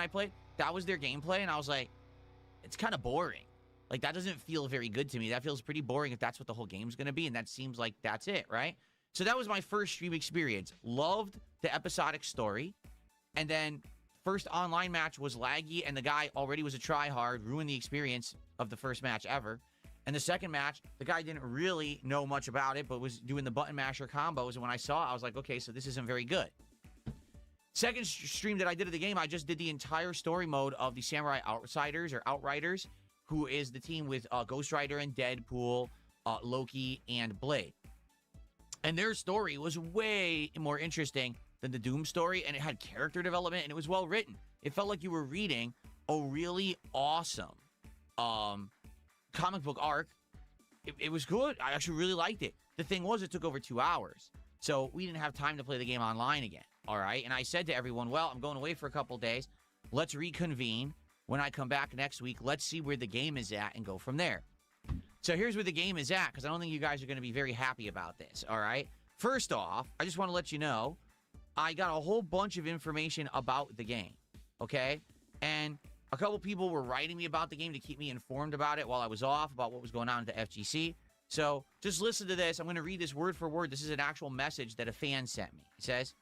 I played, that was their gameplay, and I was like, it's kind of boring. Like, that doesn't feel very good to me. That feels pretty boring if that's what the whole game's going to be, and that seems like that's it, right? So that was my first stream experience. Loved the episodic story, and then first online match was laggy, and the guy already was a tryhard, ruined the experience of the first match ever. And the second match, the guy didn't really know much about it, but was doing the button masher combos, and when I saw it, I was like, okay, so this isn't very good. Second stream that I did of the game, I just did the entire story mode of the Samurai Outsiders, or Outriders, who is the team with Ghost Rider and Deadpool, Loki, and Blade. And their story was way more interesting than the Doom story, and it had character development, and it was well written. It felt like you were reading a really awesome comic book arc. It was good. I actually really liked it. The thing was, it took over 2 hours, so we didn't have time to play the game online again, all right? And I said to everyone, well, I'm going away for a couple days. Let's reconvene. When I come back next week, let's see where the game is at and go from there. So here's where the game is at, because I don't think you guys are going to be very happy about this, all right? First off, I just want to let you know, I got a whole bunch of information about the game, okay? And a couple people were writing me about the game to keep me informed about it while I was off, about what was going on at the FGC. So just listen to this. I'm going to read this word for word. This is an actual message that a fan sent me. It says,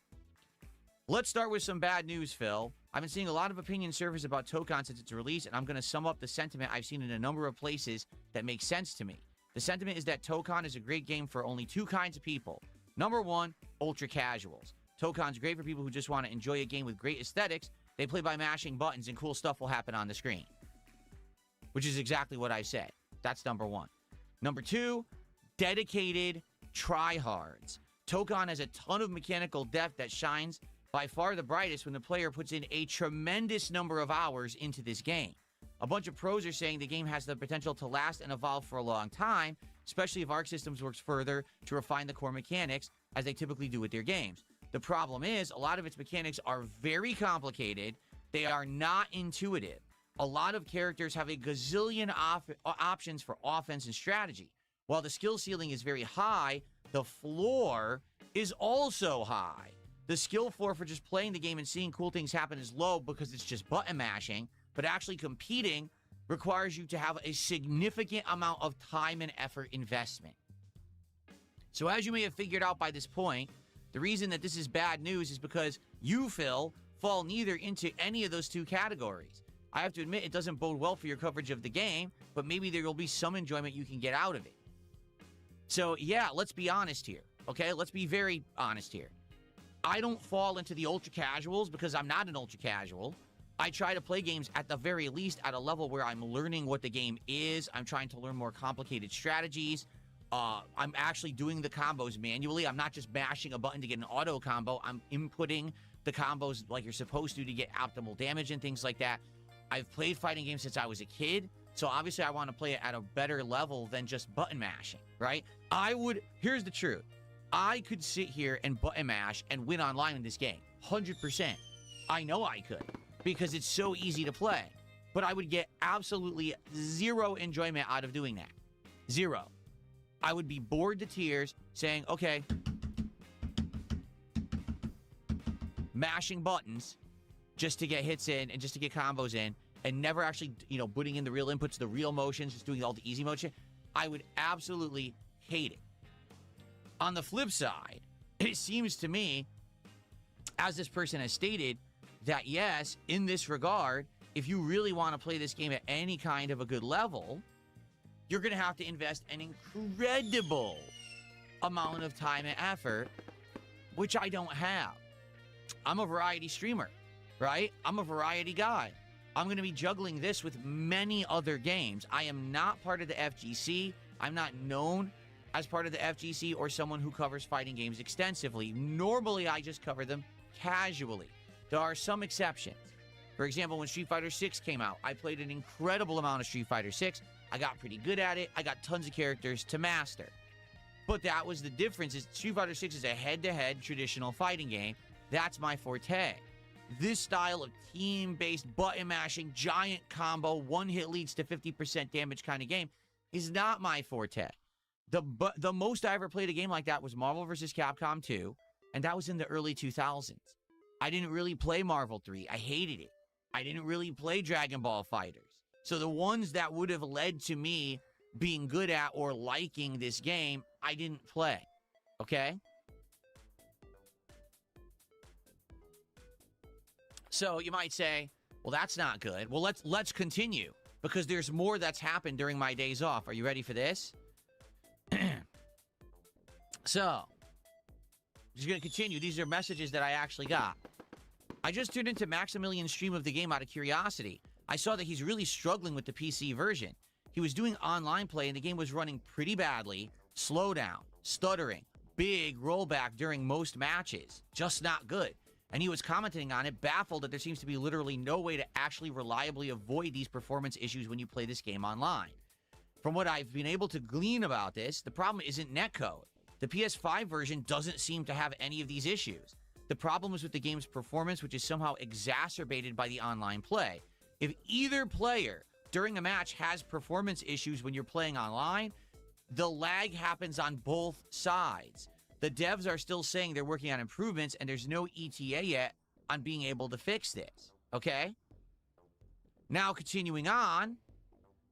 let's start with some bad news, Phil. I've been seeing a lot of opinion surface about Tokon since its release, and I'm going to sum up the sentiment I've seen in a number of places that make sense to me. The sentiment is that Tokon is a great game for only two kinds of people. Number one, ultra casuals. Tokon's great for people who just want to enjoy a game with great aesthetics. They play by mashing buttons, and cool stuff will happen on the screen. Which is exactly what I said. That's number one. Number two, dedicated tryhards. Tokon has a ton of mechanical depth that shines by far the brightest when the player puts in a tremendous number of hours into this game. A bunch of pros are saying the game has the potential to last and evolve for a long time, especially if Arc Systems works further to refine the core mechanics, as they typically do with their games. The problem is, a lot of its mechanics are very complicated. They are not intuitive. A lot of characters have a gazillion options for offense and strategy. While the skill ceiling is very high, the floor is also high. The skill floor for just playing the game and seeing cool things happen is low because it's just button mashing, but actually competing requires you to have a significant amount of time and effort investment. So as you may have figured out by this point, the reason that this is bad news is because you, Phil, fall neither into any of those two categories. I have to admit, it doesn't bode well for your coverage of the game, but maybe there will be some enjoyment you can get out of it. So yeah, let's be honest here, okay? Let's be very honest here. I don't fall into the ultra casuals because I'm not an ultra casual. I try to play games at the very least at a level where I'm learning what the game is. I'm trying to learn more complicated strategies. I'm actually doing the combos manually. I'm not just mashing a button to get an auto combo. I'm inputting the combos like you're supposed to get optimal damage and things like that. I've played fighting games since I was a kid, so obviously I want to play it at a better level than just button mashing, right? Here's the truth. I could sit here and button mash and win online in this game, 100%. I know I could, because it's so easy to play. But I would get absolutely zero enjoyment out of doing that. Zero. I would be bored to tears saying, okay, mashing buttons just to get hits in and just to get combos in, and never actually, putting in the real inputs, the real motions, just doing all the easy motion. I would absolutely hate it. On the flip side, it seems to me, as this person has stated, that yes, in this regard, if you really want to play this game at any kind of a good level, you're going to have to invest an incredible amount of time and effort, which I don't have. I'm a variety streamer, right? I'm a variety guy. I'm going to be juggling this with many other games. I am not part of the FGC. I'm not known as part of the FGC or someone who covers fighting games extensively. Normally, I just cover them casually. There are some exceptions. For example, when Street Fighter 6 came out, I played an incredible amount of Street Fighter 6. I got pretty good at it. I got tons of characters to master. But that was the difference. Is Street Fighter 6 is a head-to-head traditional fighting game. That's my forte. This style of team-based button-mashing, giant combo, one hit leads to 50% damage kind of game is not my forte. The most I ever played a game like that was Marvel vs. Capcom 2, and that was in the early 2000s. I didn't really play Marvel 3. I hated it. I didn't really play Dragon Ball Fighters. So the ones that would have led to me being good at or liking this game, I didn't play. Okay? So you might say, well, that's not good. Well, let's continue, because there's more that's happened during my days off. Are you ready for this? So, just going to continue. These are messages that I actually got. I just tuned into Maximilian's stream of the game out of curiosity. I saw that he's really struggling with the PC version. He was doing online play and the game was running pretty badly. Slowdown, stuttering, big rollback during most matches. Just not good. And he was commenting on it, baffled that there seems to be literally no way to actually reliably avoid these performance issues when you play this game online. From what I've been able to glean about this, the problem isn't netcode. The PS5 version doesn't seem to have any of these issues. The problem is with the game's performance, which is somehow exacerbated by the online play. If either player during a match has performance issues when you're playing online, the lag happens on both sides. The devs are still saying they're working on improvements, and there's no ETA yet on being able to fix this, okay? Now, continuing on,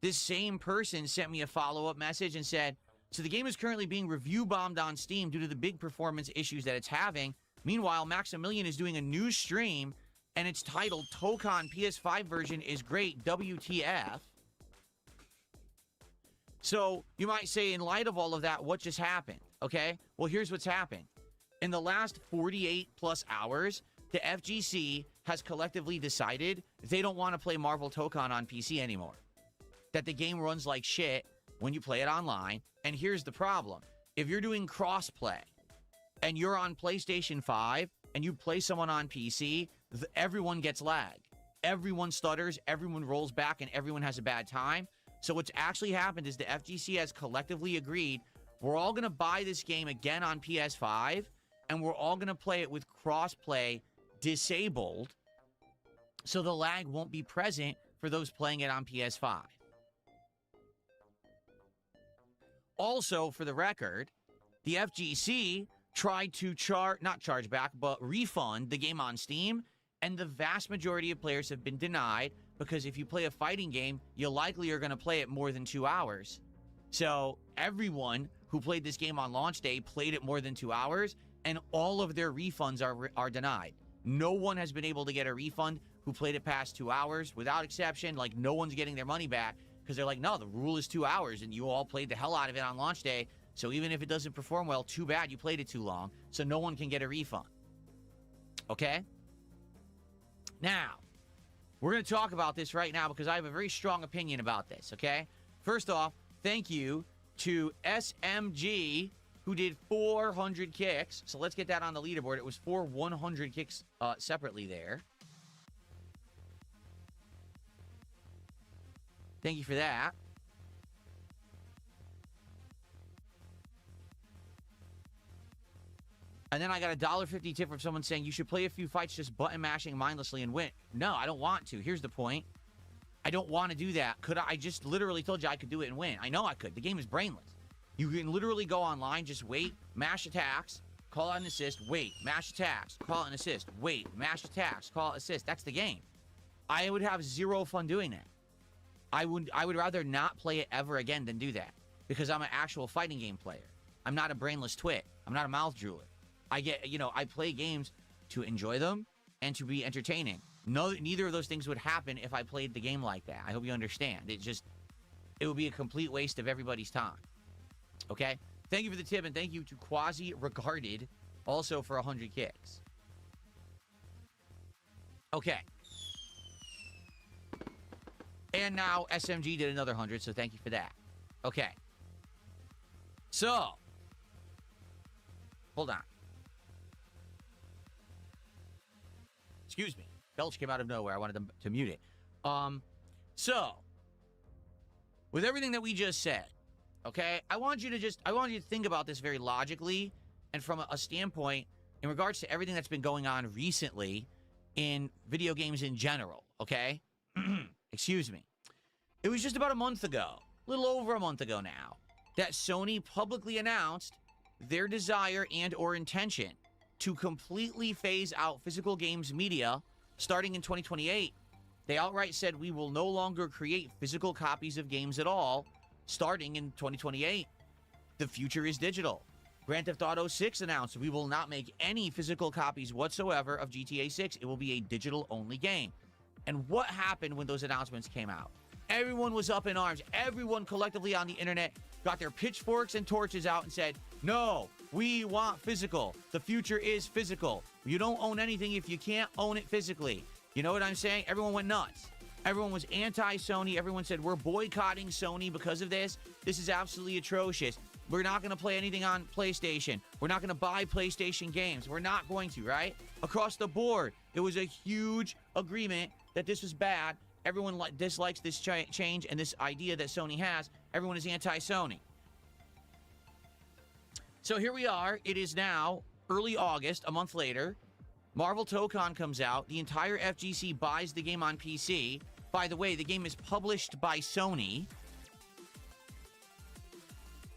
this same person sent me a follow-up message and said, so the game is currently being review bombed on Steam due to the big performance issues that it's having. Meanwhile, Maximilian is doing a new stream, and it's titled Tokon PS5 version is great, WTF. So you might say, in light of all of that, what just happened? Okay, well, here's what's happened. In the last 48 plus hours, the FGC has collectively decided they don't want to play Marvel Tokon on PC anymore. That the game runs like shit when you play it online. And here's the problem. If you're doing crossplay and you're on PlayStation 5 and you play someone on PC, everyone gets lag. Everyone stutters, everyone rolls back, and everyone has a bad time. So what's actually happened is the FGC has collectively agreed we're all going to buy this game again on PS5, and we're all going to play it with crossplay disabled, so the lag won't be present for those playing it on PS5. Also, for the record, the FGC tried to not charge back, but refund the game on Steam, and the vast majority of players have been denied, because if you play a fighting game, you likely are going to play it more than 2 hours. So everyone who played this game on launch day played it more than 2 hours, and all of their refunds are denied. No one has been able to get a refund who played it past 2 hours, without exception. Like, no one's getting their money back, because they're like, no, the rule is 2 hours, and you all played the hell out of it on launch day, so even if it doesn't perform well, too bad you played it too long, so no one can get a refund. Okay? Now, we're going to talk about this right now, because I have a very strong opinion about this, okay? First off, thank you to SMG, who did 400 kicks. So let's get that on the leaderboard. It was 100 kicks separately there. Thank you for that. And then I got a $1.50 tip from someone saying you should play a few fights just button mashing mindlessly and win. No, I don't want to. Here's the point. I don't want to do that. Could I just literally told you I could do it and win. I know I could. The game is brainless. You can literally go online, just wait, mash attacks, call out an assist, wait, mash attacks, call out an assist, wait, mash attacks, call out assist. That's the game. I would have zero fun doing that. I would rather not play it ever again than do that, because I'm an actual fighting game player. I'm not a brainless twit. I'm not a mouth drooler. I play games to enjoy them and to be entertaining. No, neither of those things would happen if I played the game like that. I hope you understand. It would be a complete waste of everybody's time. Okay? Thank you for the tip, and thank you to Quasi Regarded also for 100 kicks. Okay. And now SMG did another 100, so thank you for that. Okay. So, hold on. Excuse me. Belch came out of nowhere. I wanted to mute it. So, with everything that we just said, okay, I want you to think about this very logically and from a standpoint in regards to everything that's been going on recently in video games in general, okay? Excuse me. It was just about a month ago, a little over a month ago now, that Sony publicly announced their desire and or intention to completely phase out physical games media starting in 2028 They outright said we will no longer create physical copies of games at all, starting in 2028. The future is digital. Grand Theft Auto 6 announced we will not make any physical copies whatsoever of GTA 6. It will be a digital-only game. And what happened when those announcements came out? Everyone was up in arms. Everyone collectively on the internet got their pitchforks and torches out and said, no, we want physical. The future is physical. You don't own anything if you can't own it physically. You know what I'm saying? Everyone went nuts. Everyone was anti-Sony. Everyone said, we're boycotting Sony because of this. This is absolutely atrocious. We're not going to play anything on PlayStation. We're not going to buy PlayStation games. We're not going to, right? Across the board, it was a huge agreement that this was bad. Everyone dislikes this change and this idea that Sony has. Everyone is anti-Sony. So here we are. It is now early August, a month later. Marvel Tokon comes out. The entire FGC buys the game on PC. By the way, the game is published by Sony.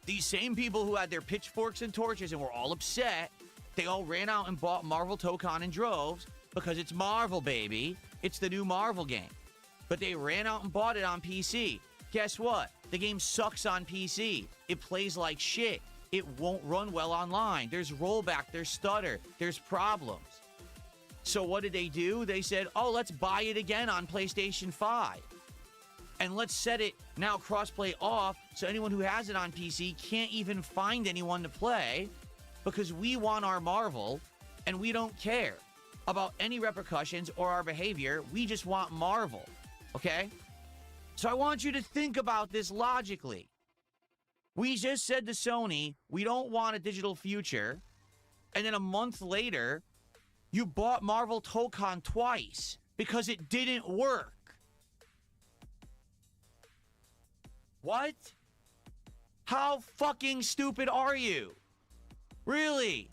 These same people who had their pitchforks and torches and were all upset, they all ran out and bought Marvel Tokon in droves because it's Marvel, baby. It's the new Marvel game. But they ran out and bought it on PC. Guess what? The game sucks on PC. It plays like shit. It won't run well online. There's rollback, there's stutter, there's problems. So what did they do? They said, oh, let's buy it again on PlayStation 5. And let's set it now crossplay off so anyone who has it on PC can't even find anyone to play because we want our Marvel and we don't care about any repercussions or our behavior. We just want Marvel, okay? So I want you to think about this logically. We just said to Sony, we don't want a digital future. And then a month later, you bought Marvel Tokon twice because it didn't work. What? How fucking stupid are you? Really?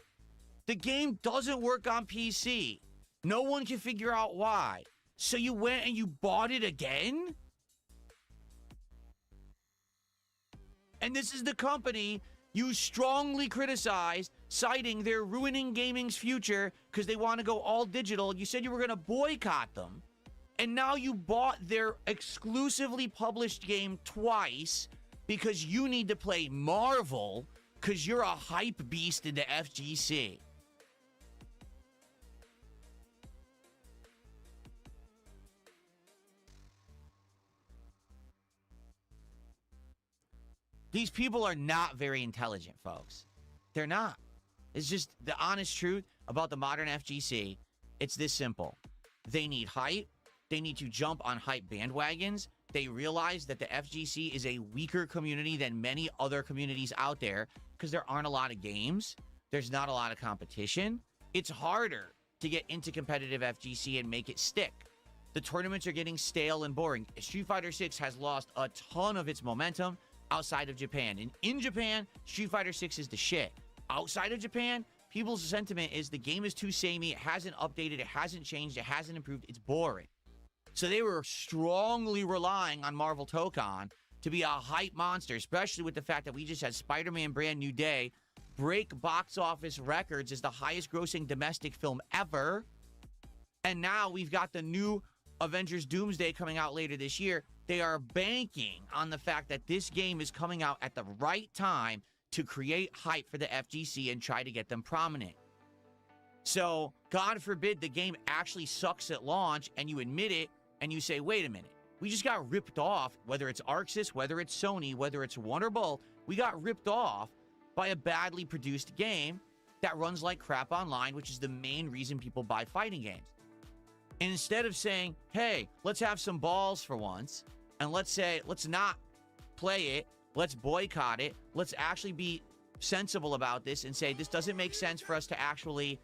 The game doesn't work on PC. No one can figure out why. So you went and you bought it again? And this is the company you strongly criticized, citing they're ruining gaming's future because they want to go all digital. You said you were going to boycott them. And now you bought their exclusively published game twice because you need to play Marvel because you're a hype beast in the FGC. These people are not very intelligent, folks. They're not. It's just the honest truth about the modern FGC. It's this simple. They need hype. They need to jump on hype bandwagons. They realize that the FGC is a weaker community than many other communities out there because there aren't a lot of games. There's not a lot of competition. It's harder to get into competitive FGC and make it stick. The tournaments are getting stale and boring. Street Fighter 6 has lost a ton of its momentum outside of Japan. And in Japan, Street Fighter 6 is the shit. Outside of Japan, people's sentiment is the game is too samey. It hasn't updated. It hasn't changed. It hasn't improved. It's boring. So they were strongly relying on Marvel Tokon to be a hype monster, especially with the fact that we just had Spider-Man Brand New Day break box office records as the highest grossing domestic film ever. And now we've got the new Avengers Doomsday coming out later this year. They are banking on the fact that this game is coming out at the right time to create hype for the FGC and try to get them prominent. So, God forbid the game actually sucks at launch and you admit it and you say, wait a minute, we just got ripped off, whether it's Arxis, whether it's Sony, whether it's one or both, we got ripped off by a badly produced game that runs like crap online, which is the main reason people buy fighting games. And instead of saying, hey, let's have some balls for once, and let's not play it, let's boycott it, let's actually be sensible about this and say this doesn't make sense for us to actually,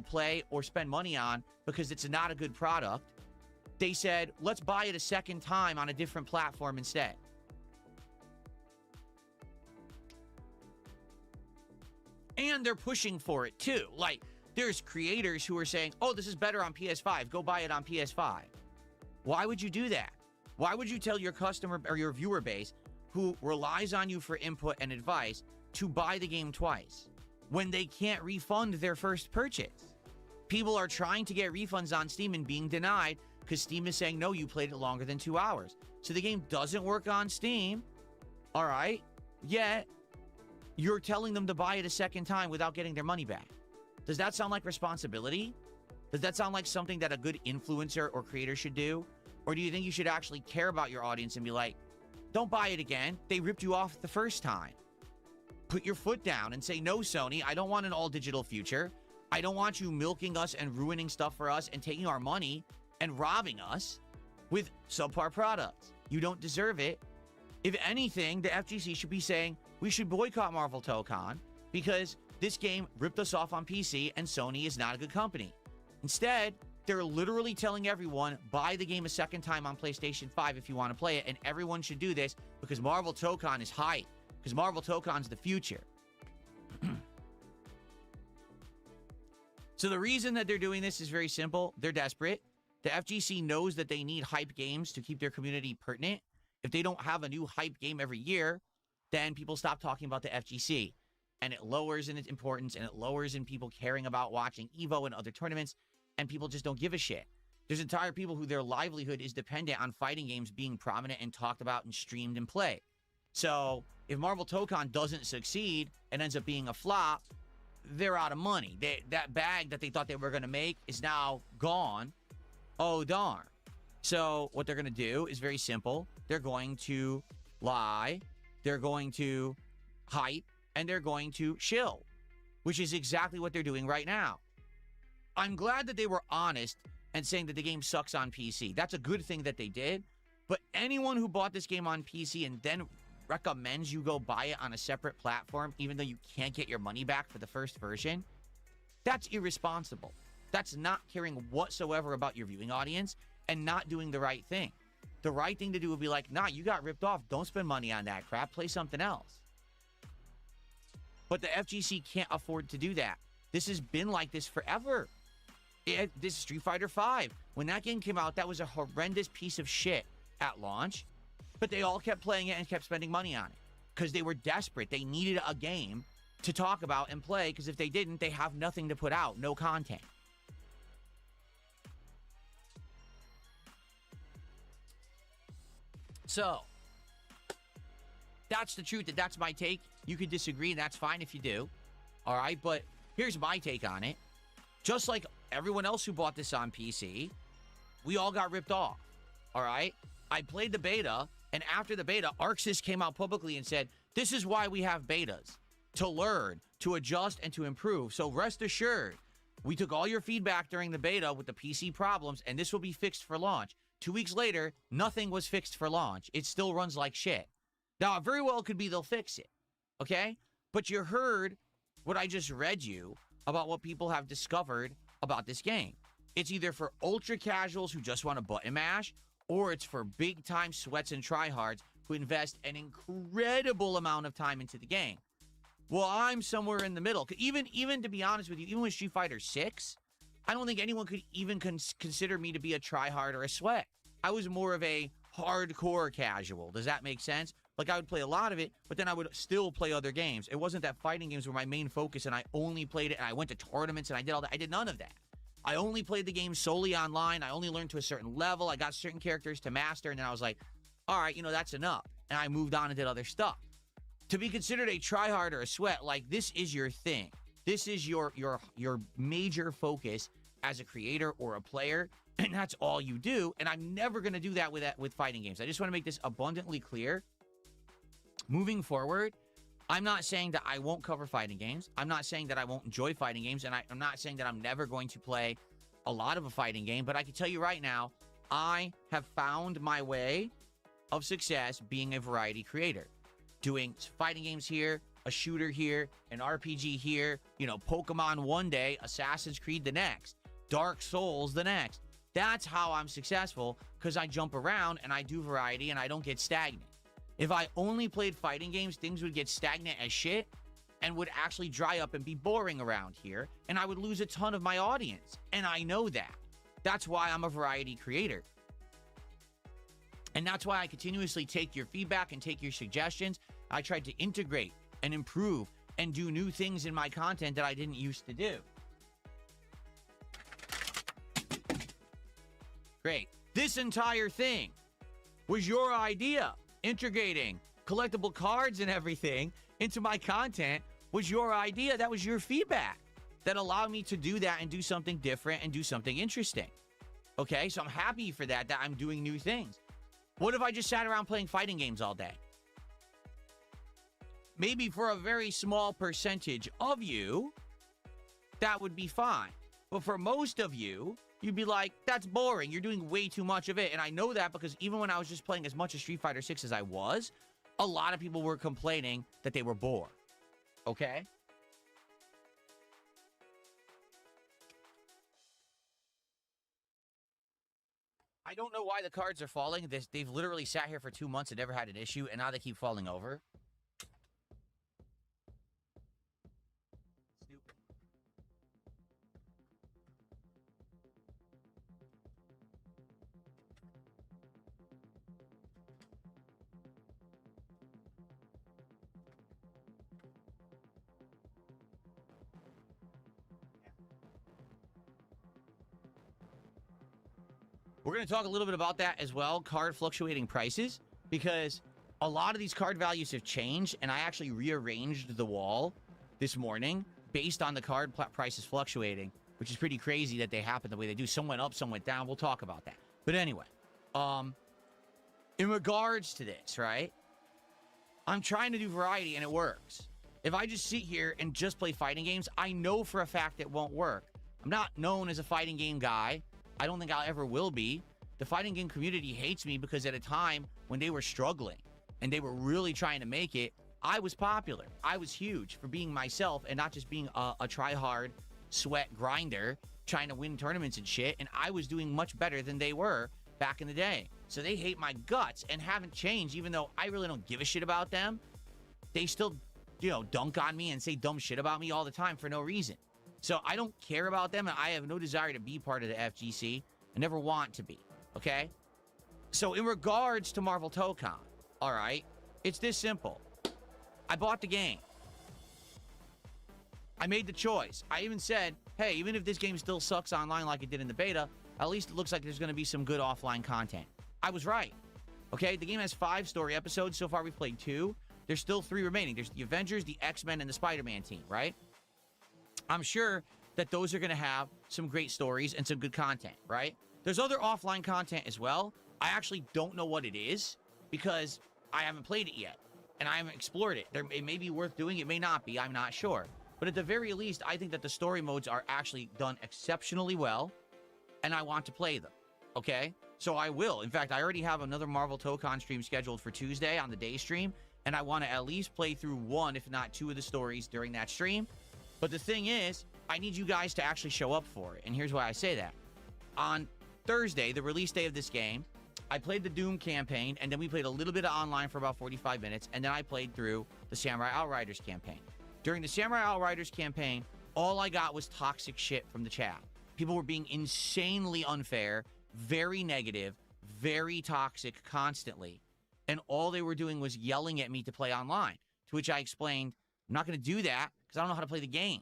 play or spend money on because it's not a good product. They said, let's buy it a second time on a different platform instead. And they're pushing for it too. Like, there's creators who are saying, oh, this is better on PS5. Go buy it on PS5. Why would you do that? Why would you tell your customer or your viewer base who relies on you for input and advice to buy the game twice when they can't refund their first purchase? People are trying to get refunds on Steam and being denied because Steam is saying, no, you played it longer than 2 hours. So the game doesn't work on Steam, all right? Yet, you're telling them to buy it a second time without getting their money back. Does that sound like responsibility? Does that sound like something that a good influencer or creator should do? Or do you think you should actually care about your audience and be like, don't buy it again. They ripped you off the first time. Put your foot down and say, no, Sony, I don't want an all-digital future. I don't want you milking us and ruining stuff for us and taking our money and robbing us with subpar products. You don't deserve it. If anything, the FGC should be saying, we should boycott Marvel Tokon because this game ripped us off on PC and Sony is not a good company. Instead, they're literally telling everyone, buy the game a second time on PlayStation 5 if you want to play it, and everyone should do this because Marvel Tokon is hype, because Marvel Tokon's the future. So the reason that they're doing this is very simple. They're desperate. The FGC knows that they need hype games to keep their community pertinent. If they don't have a new hype game every year, then people stop talking about the FGC. And it lowers in its importance, and it lowers in people caring about watching EVO and other tournaments, and people just don't give a shit. There's entire people who their livelihood is dependent on fighting games being prominent and talked about and streamed and played. So if Marvel Tokon doesn't succeed and ends up being a flop, they're out of money. That bag that they thought they were going to make is now gone. Oh, darn. So what they're going to do is very simple. They're going to lie. They're going to hype. And they're going to shill, which is exactly what they're doing right now. I'm glad that they were honest and saying that the game sucks on PC. That's a good thing that they did. But anyone who bought this game on PC and then recommends you go buy it on a separate platform, even though you can't get your money back for the first version, that's irresponsible. That's not caring whatsoever about your viewing audience and not doing the right thing. The right thing to do would be like, nah, you got ripped off. Don't spend money on that crap. Play something else. But the FGC can't afford to do that. This has been like this forever. This Street Fighter V, when that game came out, that was a horrendous piece of shit at launch. But they all kept playing it and kept spending money on it because they were desperate. They needed a game to talk about and play because if they didn't, they have nothing to put out, no content. So, that's the truth. That's my take. You could disagree, and that's fine if you do. All right, but here's my take on it. Just like everyone else who bought this on PC, we all got ripped off. All right? I played the beta, and after the beta, ArcSys came out publicly and said, this is why we have betas, to learn, to adjust, and to improve. So rest assured, we took all your feedback during the beta with the PC problems, and this will be fixed for launch. 2 weeks later, nothing was fixed for launch. It still runs like shit. Now, it very well could be they'll fix it, okay? But you heard what I just read you about what people have discovered about this game. It's either for ultra casuals who just want to button mash, or it's for big-time sweats and tryhards who invest an incredible amount of time into the game. Well, I'm somewhere in the middle. Even to be honest with you, even with Street Fighter 6, I don't think anyone could even consider me to be a tryhard or a sweat. I was more of a hardcore casual. Does that make sense? Like, I would play a lot of it, but then I would still play other games. It wasn't that fighting games were my main focus, and I only played it, and I went to tournaments, and I did all that. I did none of that. I only played the game solely online. I only learned to a certain level. I got certain characters to master, and then I was like, all right, that's enough. And I moved on and did other stuff. To be considered a tryhard or a sweat, like, this is your thing. This is your major focus as a creator or a player, and that's all you do. And I'm never going to do that with fighting games. I just want to make this abundantly clear. Moving forward, I'm not saying that I won't cover fighting games. I'm not saying that I won't enjoy fighting games, and I'm not saying that I'm never going to play a lot of a fighting game, but I can tell you right now, I have found my way of success being a variety creator. Doing fighting games here, a shooter here, an RPG here, Pokemon one day, Assassin's Creed the next, Dark Souls the next. That's how I'm successful, because I jump around and I do variety and I don't get stagnant. If I only played fighting games, things would get stagnant as shit and would actually dry up and be boring around here, and I would lose a ton of my audience. And I know that. That's why I'm a variety creator. And that's why I continuously take your feedback and take your suggestions. I tried to integrate and improve and do new things in my content that I didn't used to do. Great. This entire thing was your idea. Integrating collectible cards and everything into my content was your idea. That was your feedback that allowed me to do that and do something different and do something interesting. Okay, so I'm happy for that I'm doing new things. What if I just sat around playing fighting games all day? Maybe for a very small percentage of you, that would be fine. But for most of you, you'd be like, that's boring. You're doing way too much of it. And I know that because even when I was just playing as much of Street Fighter 6 as I was, a lot of people were complaining that they were bored. Okay? I don't know why the cards are falling. They've literally sat here for 2 months and never had an issue, and now they keep falling over. Stupid. We're going to talk a little bit about that as well, card fluctuating prices, because a lot of these card values have changed, and I actually rearranged the wall this morning based on the card prices fluctuating, which is pretty crazy that they happen the way they do. Some went up, some went down. We'll talk about that. But anyway, in regards to this, right, I'm trying to do variety, and it works. If I just sit here and just play fighting games, I know for a fact it won't work. I'm not known as a fighting game guy. I don't think I ever will be. The fighting game community hates me because at a time when they were struggling and they were really trying to make it, I was popular. I was huge for being myself and not just being a try-hard, sweat grinder trying to win tournaments and shit. And I was doing much better than they were back in the day. So they hate my guts and haven't changed, even though I really don't give a shit about them. They still, dunk on me and say dumb shit about me all the time for no reason. So I don't care about them, and I have no desire to be part of the FGC. I never want to be, okay? So in regards to Marvel Tokon, all right, it's this simple. I bought the game. I made the choice. I even said, hey, even if this game still sucks online like it did in the beta, at least it looks like there's going to be some good offline content. I was right, okay? The game has 5 story episodes. So far, we've played 2. There's still 3 remaining. There's the Avengers, the X-Men, and the Spider-Man team, right? I'm sure that those are going to have some great stories and some good content, right? There's other offline content as well. I actually don't know what it is because I haven't played it yet and I haven't explored it. It may be worth doing. It may not be. I'm not sure. But at the very least, I think that the story modes are actually done exceptionally well and I want to play them, okay? So I will. In fact, I already have another Marvel Tokon stream scheduled for Tuesday on the day stream, and I want to at least play through 1, if not 2 of the stories during that stream. But the thing is, I need you guys to actually show up for it. And here's why I say that. On Thursday, the release day of this game, I played the Doom campaign, and then we played a little bit of online for about 45 minutes, and then I played through the Samurai Outriders campaign. During the Samurai Outriders campaign, all I got was toxic shit from the chat. People were being insanely unfair, very negative, very toxic constantly. And all they were doing was yelling at me to play online, to which I explained, I'm not going to do that because I don't know how to play the game.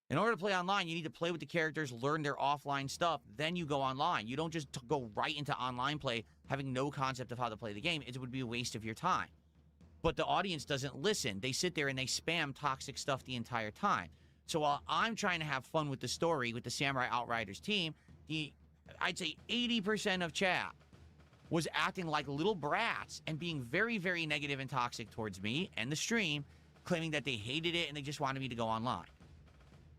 In order to play online, you need to play with the characters, learn their offline stuff, then you go online. You don't just go right into online play having no concept of how to play the game. It would be a waste of your time. But the audience doesn't listen. They sit there and they spam toxic stuff the entire time. So while I'm trying to have fun with the story with the Samurai Outriders team, I'd say 80% of chat was acting like little brats and being very, very negative and toxic towards me and the stream, claiming that they hated it and they just wanted me to go online.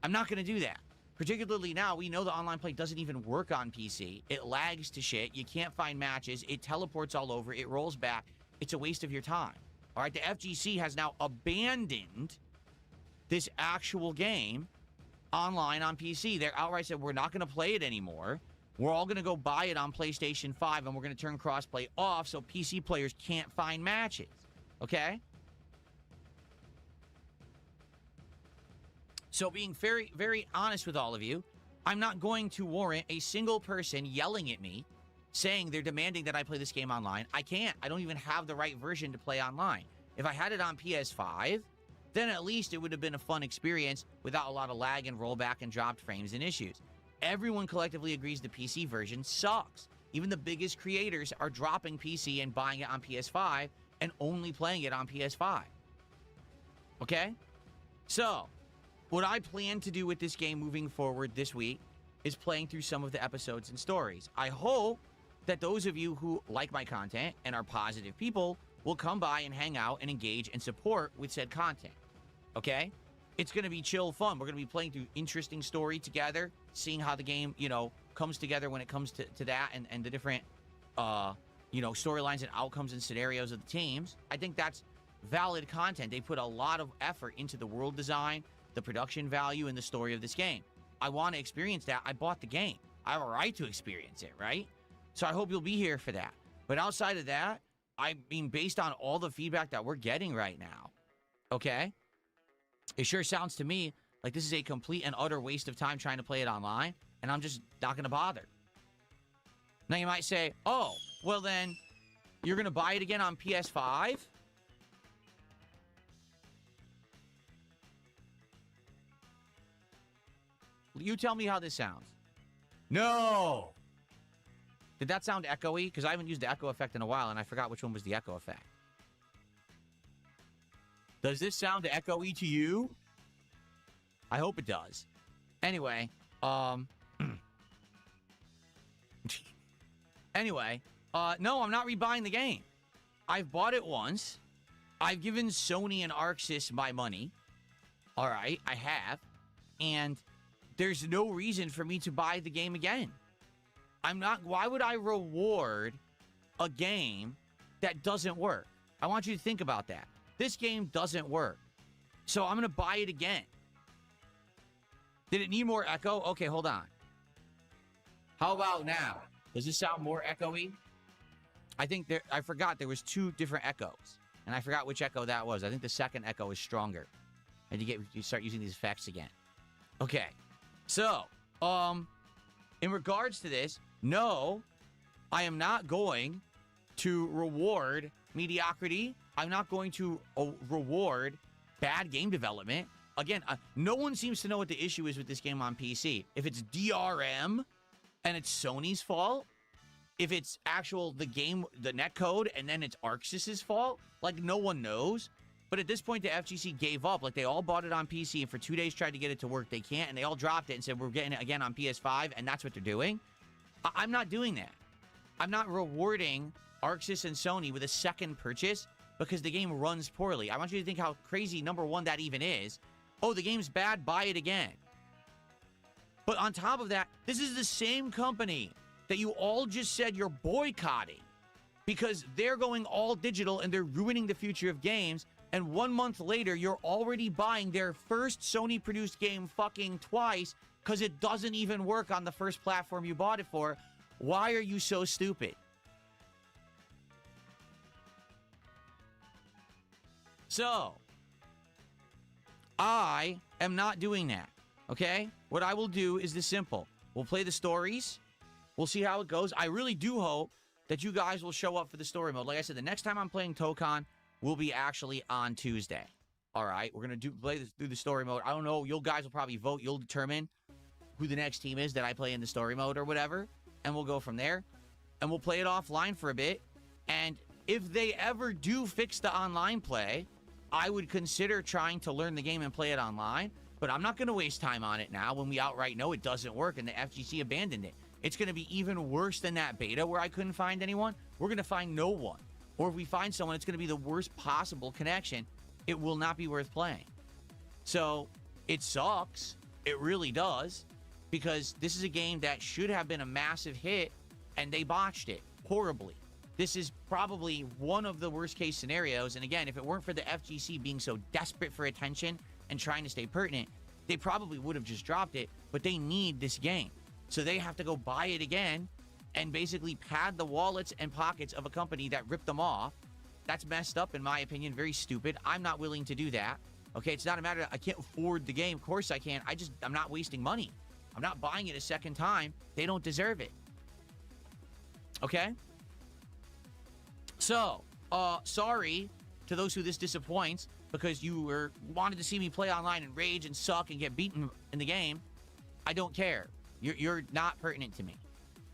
I'm not going to do that. Particularly now, we know the online play doesn't even work on PC. It lags to shit. You can't find matches. It teleports all over. It rolls back. It's a waste of your time. All right, the FGC has now abandoned this actual game online on PC. They're outright said, we're not going to play it anymore. We're all going to go buy it on PlayStation 5, and we're going to turn crossplay off so PC players can't find matches. Okay? So being very, very honest with all of you, I'm not going to warrant a single person yelling at me saying they're demanding that I play this game online. I can't. I don't even have the right version to play online. If I had it on PS5, then at least it would have been a fun experience without a lot of lag and rollback and dropped frames and issues. Everyone collectively agrees the PC version sucks. Even the biggest creators are dropping PC and buying it on PS5 and only playing it on PS5. Okay? So, what I plan to do with this game moving forward this week is playing through some of the episodes and stories. I hope that those of you who like my content and are positive people will come by and hang out and engage and support with said content. Okay? It's going to be chill fun. We're going to be playing through interesting story together, seeing how the game, comes together when it comes to that and the different, storylines and outcomes and scenarios of the teams. I think that's valid content. They put a lot of effort into the world design, the production value, and the story of this game. I want to experience that. I bought the game. I have a right to experience it, right? So I hope you'll be here for that. But outside of that, I mean, based on all the feedback that we're getting right now, okay, it sure sounds to me like this is a complete and utter waste of time trying to play it online, and I'm just not going to bother. Now, you might say, oh, well then, you're going to buy it again on PS5? You tell me how this sounds. No! Did that sound echoey? Because I haven't used the echo effect in a while, and I forgot which one was the echo effect. Does this sound echoey to you? I hope it does. Anyway, no, I'm not rebuying the game. I've bought it once. I've given Sony and Arxis my money. All right, I have. And there's no reason for me to buy the game again. Why would I reward a game that doesn't work? I want you to think about that. This game doesn't work. So I'm going to buy it again. Did it need more echo? Okay, hold on. How about now? Does this sound more echoey? I forgot there was 2 different echoes. And I forgot which echo that was. I think the second echo is stronger. And you start using these effects again. Okay. So, in regards to this, no, I am not going to reward mediocrity. I'm not going to reward bad game development. Again, no one seems to know what the issue is with this game on PC. If it's DRM and it's Sony's fault, if it's the netcode, and then it's Arxis' fault, like no one knows. But at this point, the FGC gave up. Like, they all bought it on PC and for 2 days tried to get it to work. They can't, and they all dropped it and said, we're getting it again on PS5, and that's what they're doing. I'm not doing that. I'm not rewarding Arxis and Sony with a second purchase because the game runs poorly. I want you to think how crazy, number one, that even is. Oh, the game's bad, buy it again. But on top of that, this is the same company that you all just said you're boycotting because they're going all digital and they're ruining the future of games. And 1 month later, you're already buying their first Sony-produced game fucking twice because it doesn't even work on the first platform you bought it for. Why are you so stupid? So, I am not doing that, okay? What I will do is this simple. We'll play the stories. We'll see how it goes. I really do hope that you guys will show up for the story mode. Like I said, the next time I'm playing Tokon will be actually on Tuesday. All right, we're going to play this through the story mode. I don't know. You guys will probably vote. You'll determine who the next team is that I play in the story mode or whatever. And we'll go from there. And we'll play it offline for a bit. And if they ever do fix the online play, I would consider trying to learn the game and play it online. But I'm not going to waste time on it now when we outright know it doesn't work and the FGC abandoned it. It's going to be even worse than that beta where I couldn't find anyone. We're going to find no one. Or if we find someone, it's going to be the worst possible connection. It will not be worth playing. So, it sucks. It really does. Because this is a game that should have been a massive hit, and they botched it horribly. This is probably one of the worst case scenarios. And again, if it weren't for the FGC being so desperate for attention and trying to stay pertinent, they probably would have just dropped it. But they need this game. So they have to go buy it again and basically pad the wallets and pockets of a company that ripped them off. That's messed up, in my opinion. Very stupid. I'm not willing to do that. Okay, it's not a matter of I can't afford the game. Of course I can. I'm not wasting money. I'm not buying it a second time. They don't deserve it. Okay? So, sorry to those who this disappoints because you wanted to see me play online and rage and suck and get beaten in the game. I don't care. You're not pertinent to me.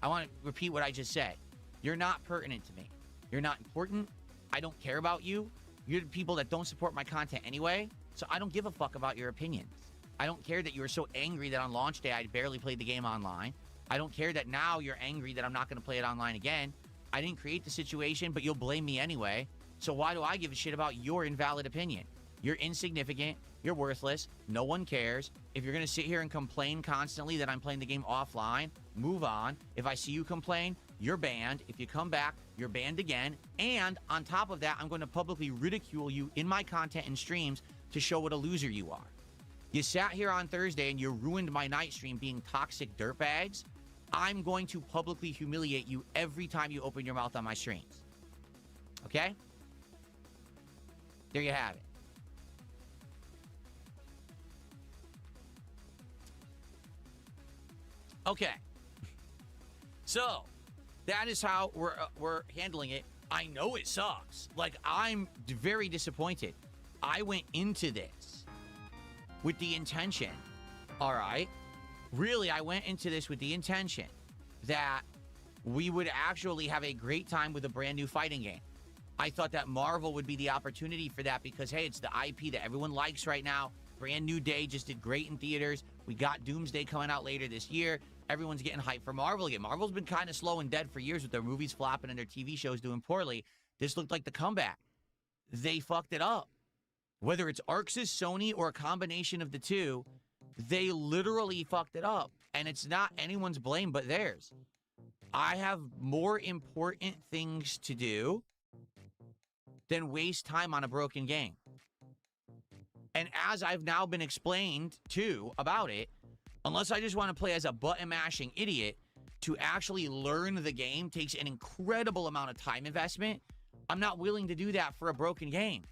I want to repeat what I just said. You're not pertinent to me. You're not important. I don't care about you. You're the people that don't support my content anyway, so I don't give a fuck about your opinions. I don't care that you were so angry that on launch day I barely played the game online. I don't care that now you're angry that I'm not going to play it online again. I didn't create the situation, but you'll blame me anyway. So why do I give a shit about your invalid opinion? You're insignificant. You're worthless. No one cares. If you're going to sit here and complain constantly that I'm playing the game offline, move on. If I see you complain, you're banned. If you come back, you're banned again. And on top of that, I'm going to publicly ridicule you in my content and streams to show what a loser you are. You sat here on Thursday and you ruined my night stream being toxic dirtbags. I'm going to publicly humiliate you every time you open your mouth on my streams. Okay? There you have it. Okay. So, that is how we're handling it. I know it sucks. Like, I'm very disappointed. I went into this with the intention, all right? Really, I went into this with the intention that we would actually have a great time with a brand new fighting game. I thought that Marvel would be the opportunity for that because, hey, it's the IP that everyone likes right now. Brand New Day just did great in theaters. We got Doomsday coming out later this year. Everyone's getting hyped for Marvel again. Marvel's been kind of slow and dead for years with their movies flopping and their TV shows doing poorly. This looked like the comeback. They fucked it up. Whether it's Arxis, Sony, or a combination of the two, they literally fucked it up. And it's not anyone's blame but theirs. I have more important things to do than waste time on a broken game. And as I've now been explained to about it, unless I just want to play as a button-mashing idiot, to actually learn the game takes an incredible amount of time investment. I'm not willing to do that for a broken game.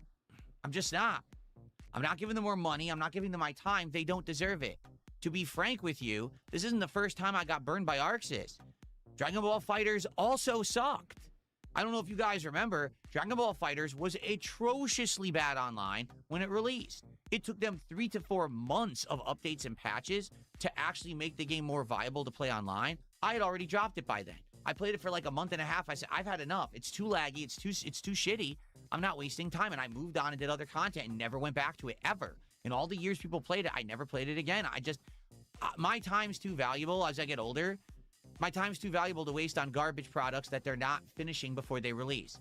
I'm just not. I'm not giving them more money. I'm not giving them my time. They don't deserve it. To be frank with you, this isn't the first time I got burned by Arxis. Dragon Ball FighterZ also sucked. I don't know if you guys remember, Dragon Ball FighterZ was atrociously bad online when it released. It took them 3 to 4 months of updates and patches to actually make the game more viable to play online. I had already dropped it by then. I played it for like a month and a half. I said, I've had enough. It's too laggy. It's too shitty. I'm not wasting time. And I moved on and did other content and never went back to it ever. In all the years people played it, I never played it again. My time's too valuable as I get older. My time's too valuable to waste on garbage products that they're not finishing before they release.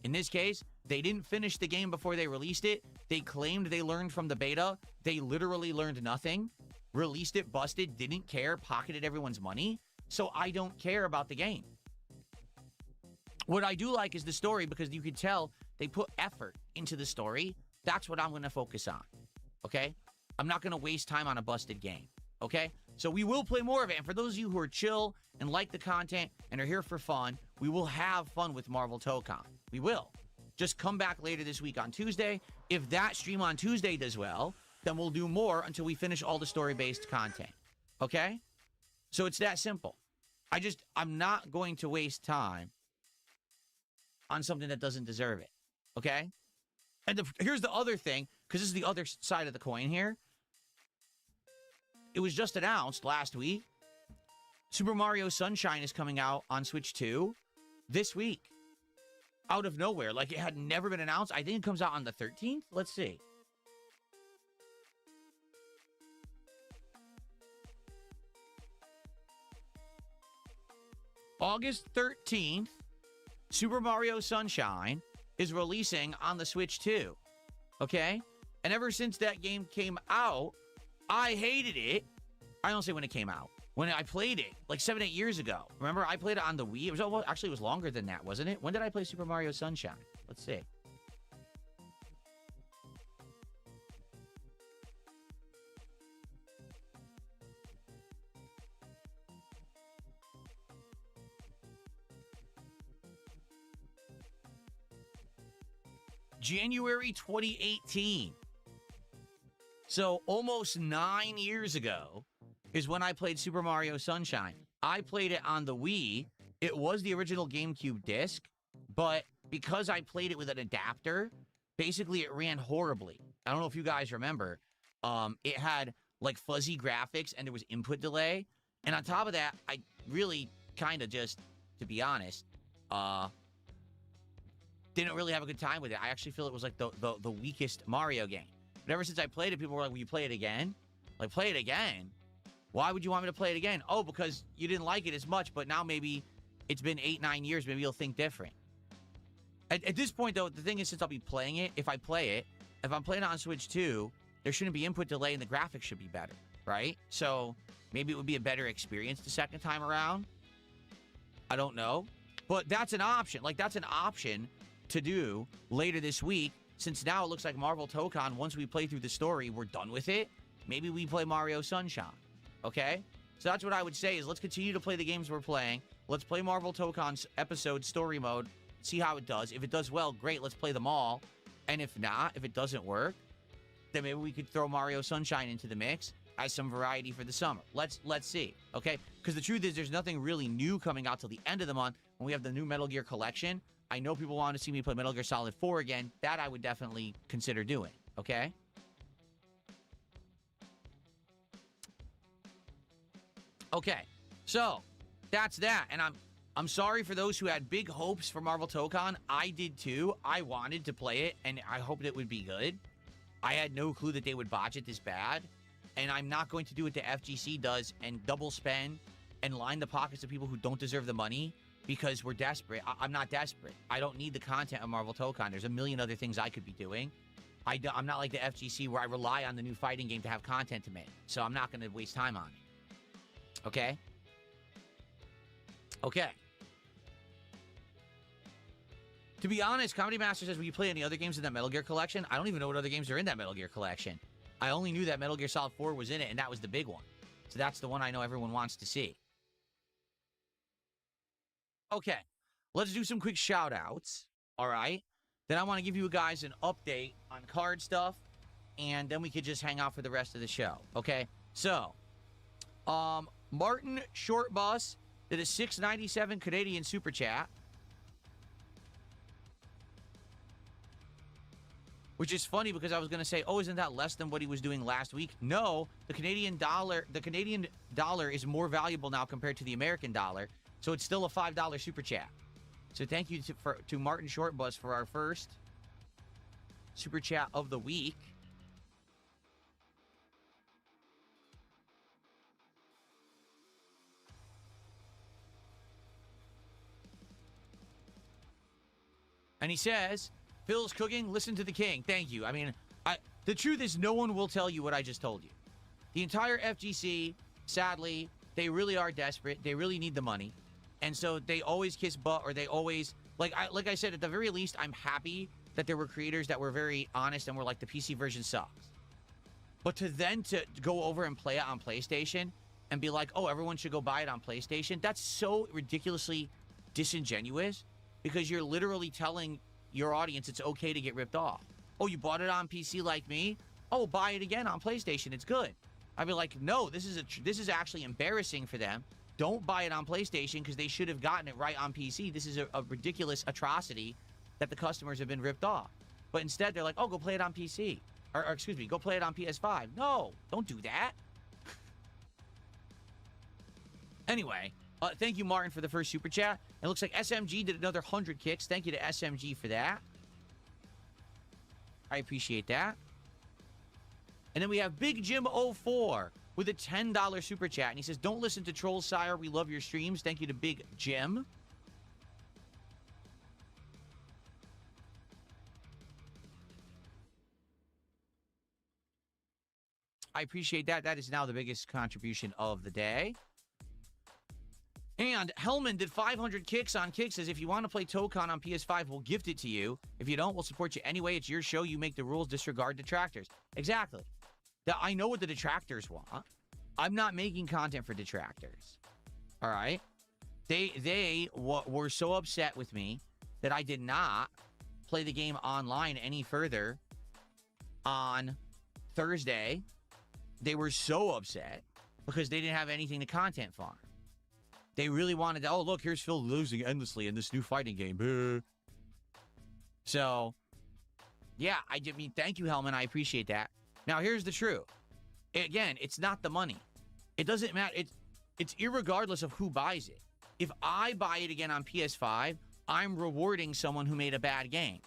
In this case, they didn't finish the game before they released it. They claimed they learned from the beta. They literally learned nothing. Released it, busted, didn't care, pocketed everyone's money. So I don't care about the game. What I do like is the story because you can tell they put effort into the story. That's what I'm going to focus on. Okay? I'm not going to waste time on a busted game. Okay? So we will play more of it. And for those of you who are chill and like the content and are here for fun, we will have fun with Marvel ToeCon. We will. Just come back later this week on Tuesday. If that stream on Tuesday does well, then we'll do more until we finish all the story-based content. Okay? So it's that simple. I'm not going to waste time on something that doesn't deserve it. Okay? And here's the other thing, because this is the other side of the coin here. It was just announced last week. Super Mario Sunshine is coming out on Switch 2 this week. Out of nowhere. Like, it had never been announced. I think it comes out on the 13th. Let's see. August 13th, Super Mario Sunshine is releasing on the Switch 2. Okay? And ever since that game came out, I hated it. I don't say when it came out. When I played it, like 7-8 years ago. Remember, I played it on the Wii. It was longer than that, wasn't it? When did I play Super Mario Sunshine? Let's see. January 2018. So almost 9 years ago is when I played Super Mario Sunshine. I played it on the Wii. It was the original GameCube disc, but because I played it with an adapter, basically it ran horribly. I don't know if you guys remember. It had like fuzzy graphics and there was input delay. And on top of that, I really kind of just, to be honest, didn't really have a good time with it. I actually feel it was like the weakest Mario game. But ever since I played it, people were like, will you play it again? Like, play it again? Why would you want me to play it again? Oh, because you didn't like it as much, but now maybe it's been 8-9 years. Maybe you'll think different. At this point, though, the thing is, since I'll be playing it, if I'm playing it on Switch 2, there shouldn't be input delay and the graphics should be better, right? So maybe it would be a better experience the second time around. I don't know. But that's an option. Like, that's an option to do later this week, since now it looks like Marvel Tokon, once we play through the story, we're done with it. Maybe we play Mario Sunshine, okay? So that's what I would say is let's continue to play the games we're playing. Let's play Marvel Tokon's episode story mode, see how it does. If it does well, great, let's play them all. And if not, if it doesn't work, then maybe we could throw Mario Sunshine into the mix as some variety for the summer. Let's see, okay? Because the truth is there's nothing really new coming out till the end of the month when we have the new Metal Gear collection. I know people want to see me play Metal Gear Solid 4 again. That I would definitely consider doing, okay? Okay, so that's that. And I'm sorry for those who had big hopes for Marvel Tokon. I did too. I wanted to play it, and I hoped it would be good. I had no clue that they would botch it this bad. And I'm not going to do what the FGC does and double spend and line the pockets of people who don't deserve the money because we're desperate. I'm not desperate. I don't need the content of Marvel Tokon. There's a million other things I could be doing. I'm not like the FGC where I rely on the new fighting game to have content to make. So I'm not going to waste time on it. Okay? Okay. To be honest, Comedy Master says, will you play any other games in that Metal Gear collection? I don't even know what other games are in that Metal Gear collection. I only knew that Metal Gear Solid 4 was in it, and that was the big one. So that's the one I know everyone wants to see. Okay, let's do some quick shout-outs, all right? Then I want to give you guys an update on card stuff, and then we could just hang out for the rest of the show, okay? So, Martin Shortbus did a $6.97 Canadian Super Chat, which is funny because I was going to say, oh, isn't that less than what he was doing last week? No, the Canadian dollar is more valuable now compared to the American dollar, so it's still a $5 Super Chat. So thank you to Martin Shortbus for our first Super Chat of the week. And he says, Phil's cooking, listen to the king. Thank you. I mean, the truth is no one will tell you what I just told you. The entire FGC, sadly, they really are desperate. They really need the money. And so they always kiss butt, or they always, like I said, at the very least, I'm happy that there were creators that were very honest and were like, the PC version sucks. But to go over and play it on PlayStation and be like, oh, everyone should go buy it on PlayStation, that's so ridiculously disingenuous because you're literally telling your audience it's okay to get ripped off. Oh, you bought it on PC like me? Oh, buy it again on PlayStation. It's good. I'd be like, no, this is actually embarrassing for them. Don't buy it on PlayStation because they should have gotten it right on PC. This is a ridiculous atrocity that the customers have been ripped off. But instead, they're like, oh, go play it on PC. Or excuse me, go play it on PS5. No, don't do that. Anyway, thank you, Martin, for the first Super Chat. It looks like SMG did another 100 kicks. Thank you to SMG for that. I appreciate that. And then we have Big Jim 04 with a $10 Super Chat. And he says, don't listen to Trolls, Sire. We love your streams. Thank you to Big Jim. I appreciate that. That is now the biggest contribution of the day. And Hellman did 500 kicks on Kick. Says, if you want to play Tokon on PS5, we'll gift it to you. If you don't, we'll support you anyway. It's your show. You make the rules. Disregard detractors. Exactly. I know what the detractors want. I'm not making content for detractors. All right? They were so upset with me that I did not play the game online any further on Thursday. They were so upset because they didn't have anything to content farm. They really wanted to, oh, look, here's Phil losing endlessly in this new fighting game. So, yeah, I mean, thank you, Hellman. I appreciate that. Now, here's the truth. Again, it's not the money. It doesn't matter. It's irregardless of who buys it. If I buy it again on PS5, I'm rewarding someone who made a bad game.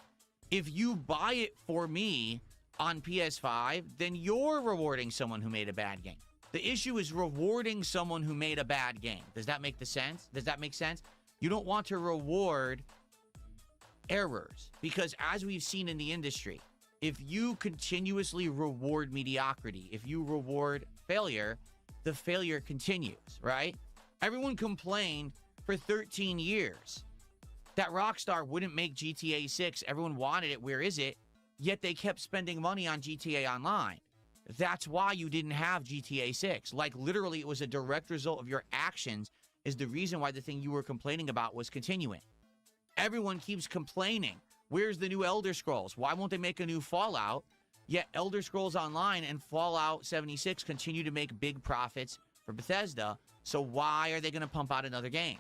If you buy it for me on PS5, then you're rewarding someone who made a bad game. The issue is rewarding someone who made a bad game. Does that make sense? Does that make sense? You don't want to reward errors, because as we've seen in the industry, if you continuously reward mediocrity, if you reward failure, the failure continues, right? Everyone complained for 13 years that Rockstar wouldn't make GTA 6. Everyone wanted it. Where is it? Yet they kept spending money on GTA Online. That's why you didn't have GTA 6. Like, literally, it was a direct result of your actions is the reason why the thing you were complaining about was continuing. Everyone keeps complaining. Where's the new Elder Scrolls? Why won't they make a new Fallout? Yet Elder Scrolls Online and Fallout 76 continue to make big profits for Bethesda. So why are they going to pump out another game?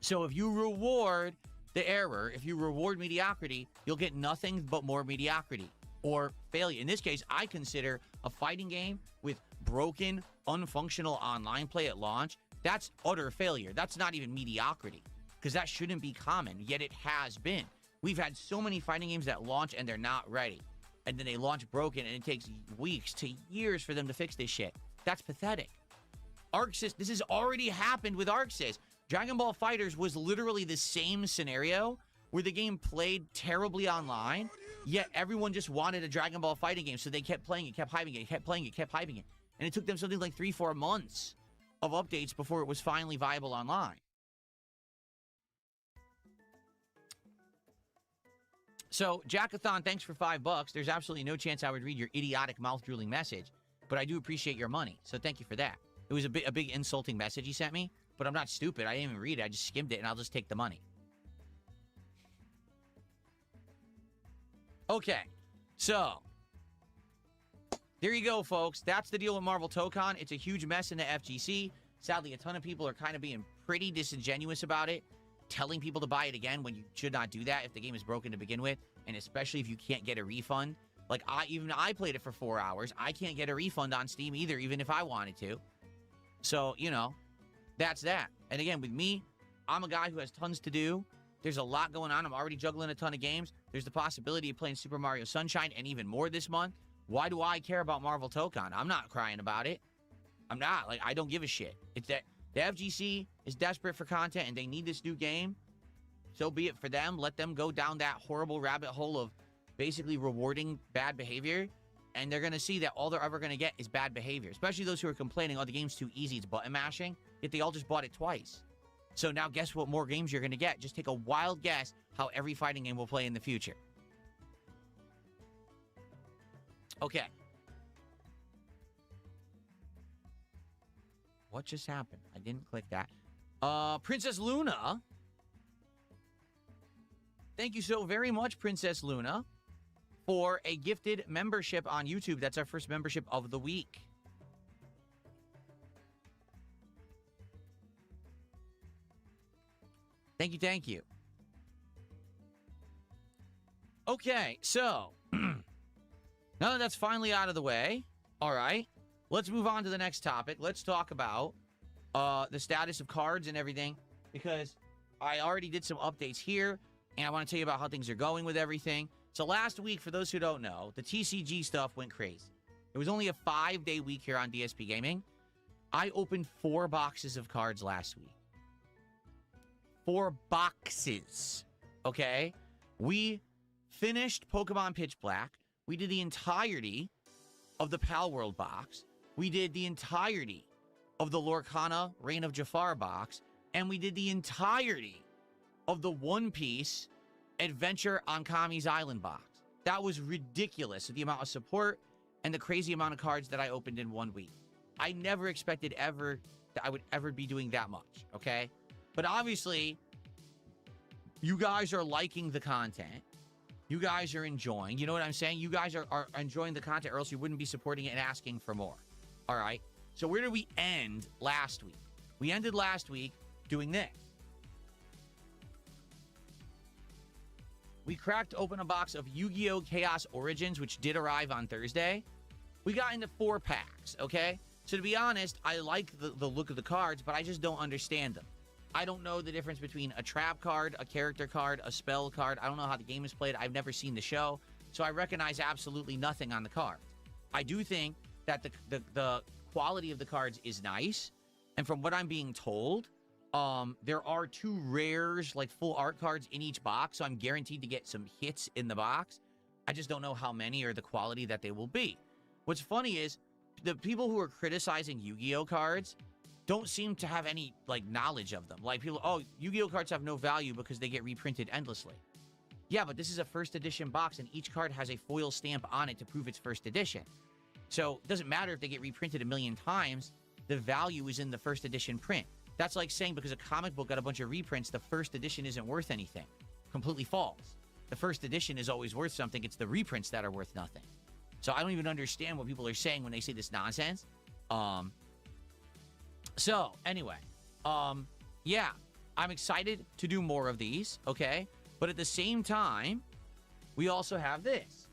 So if you reward the error, if you reward mediocrity, you'll get nothing but more mediocrity or failure. In this case, I consider a fighting game with broken, unfunctional online play at launch, that's utter failure. That's not even mediocrity, because that shouldn't be common, yet it has been. We've had so many fighting games that launch and they're not ready. And then they launch broken and it takes weeks to years for them to fix this shit. That's pathetic. ArcSys, this has already happened with ArcSys. Dragon Ball FighterZ was literally the same scenario where the game played terribly online, yet everyone just wanted a Dragon Ball fighting game, so they kept playing it, kept hyping it, kept playing it, kept hyping it. And it took them something like 3-4 months of updates before it was finally viable online. So, Jackathon, thanks for $5. There's absolutely no chance I would read your idiotic, mouth-drooling message, but I do appreciate your money, so thank you for that. It was a big insulting message he sent me, but I'm not stupid. I didn't even read it. I just skimmed it, and I'll just take the money. Okay, so there you go, folks. That's the deal with Marvel Tokon. It's a huge mess in the FGC. Sadly, a ton of people are kind of being pretty disingenuous about it, telling people to buy it again when you should not do that if the game is broken to begin with, and especially if you can't get a refund. Like, I played it for 4 hours. I can't get a refund on Steam either, even if I wanted to. So, you know, that's that. And again, with me, I'm a guy who has tons to do. There's a lot going on. I'm already juggling a ton of games. There's the possibility of playing Super Mario Sunshine and even more this month. Why do I care about Marvel Tokon? I'm not crying about it. I'm not. Like, I don't give a shit. It's that the FGC is desperate for content and they need this new game. So be it for them. Let them go down that horrible rabbit hole of basically rewarding bad behavior. And they're going to see that all they're ever going to get is bad behavior. Especially those who are complaining, oh, the game's too easy, it's button mashing. Yet they all just bought it twice. So now guess what more games you're going to get? Just take a wild guess how every fighting game will play in the future. Okay. What just happened? I didn't click that. Princess Luna. Thank you so very much, Princess Luna, for a gifted membership on YouTube. That's our first membership of the week. Thank you, thank you. Okay, so now that that's finally out of the way, all right, let's move on to the next topic. Let's talk about the status of cards and everything, because I already did some updates here, and I want to tell you about how things are going with everything. So last week, for those who don't know, the TCG stuff went crazy. It was only a 5-day week here on DSP Gaming. I opened 4 boxes of cards last week. 4 boxes, okay? We finished Pokemon Pitch Black. We did the entirety of the Pal World box. We did the entirety of the Lorcana Reign of Jafar box. And we did the entirety of the One Piece Adventure on Kami's Island box. That was ridiculous, the amount of support and the crazy amount of cards that I opened in 1 week. I never expected that I would ever be doing that much, okay? But obviously, you guys are liking the content. You guys are enjoying. You know what I'm saying? You guys are enjoying the content, or else you wouldn't be supporting it and asking for more. All right? So where did we end last week? We ended last week doing this. We cracked open a box of Yu-Gi-Oh! Chaos Origins, which did arrive on Thursday. We got into 4 packs, okay? So to be honest, I like the look of the cards, but I just don't understand them. I don't know the difference between a trap card, a character card, a spell card. I don't know how the game is played. I've never seen the show, so I recognize absolutely nothing on the cards. I do think that the quality of the cards is nice, and from what I'm being told, there are 2 rares, like full art cards in each box, so I'm guaranteed to get some hits in the box. I just don't know how many or the quality that they will be. What's funny is the people who are criticizing Yu-Gi-Oh cards don't seem to have any, like, knowledge of them. Like, people, oh, Yu-Gi-Oh cards have no value because they get reprinted endlessly. Yeah, but this is a first edition box, and each card has a foil stamp on it to prove it's first edition. So it doesn't matter if they get reprinted a million times, the value is in the first edition print. That's like saying because a comic book got a bunch of reprints, the first edition isn't worth anything. Completely false. The first edition is always worth something. It's the reprints that are worth nothing. So I don't even understand what people are saying when they say this nonsense. So, anyway, yeah, I'm excited to do more of these, okay? But at the same time, we also have this.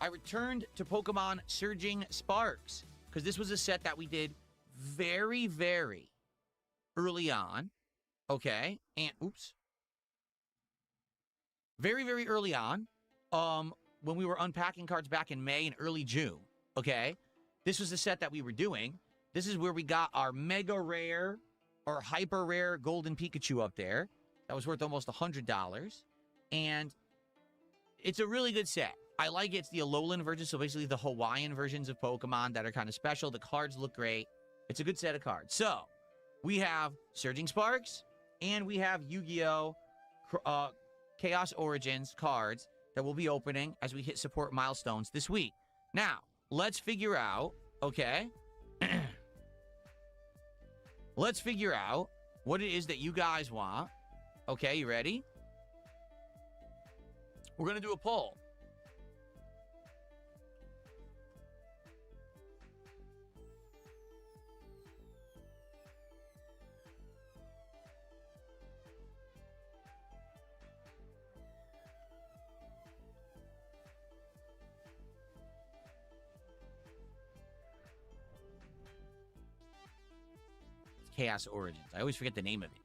I returned to Pokemon Surging Sparks, because this was a set that we did very, very early on, okay? And, oops. Very, very early on, when we were unpacking cards back in May and early June, okay? This was the set that we were doing. This is where we got our mega rare or hyper rare golden Pikachu up there. That was worth almost $100. And it's a really good set. I like it. It's the Alolan version, so basically the Hawaiian versions of Pokemon that are kind of special. The cards look great. It's a good set of cards. So, we have Surging Sparks, and we have Yu-Gi-Oh! Chaos Origins cards that we'll be opening as we hit support milestones this week. Now, let's figure out, okay? Let's figure out what it is that you guys want. Okay, you ready? We're going to do a poll. Chaos Origins. I always forget the name of it.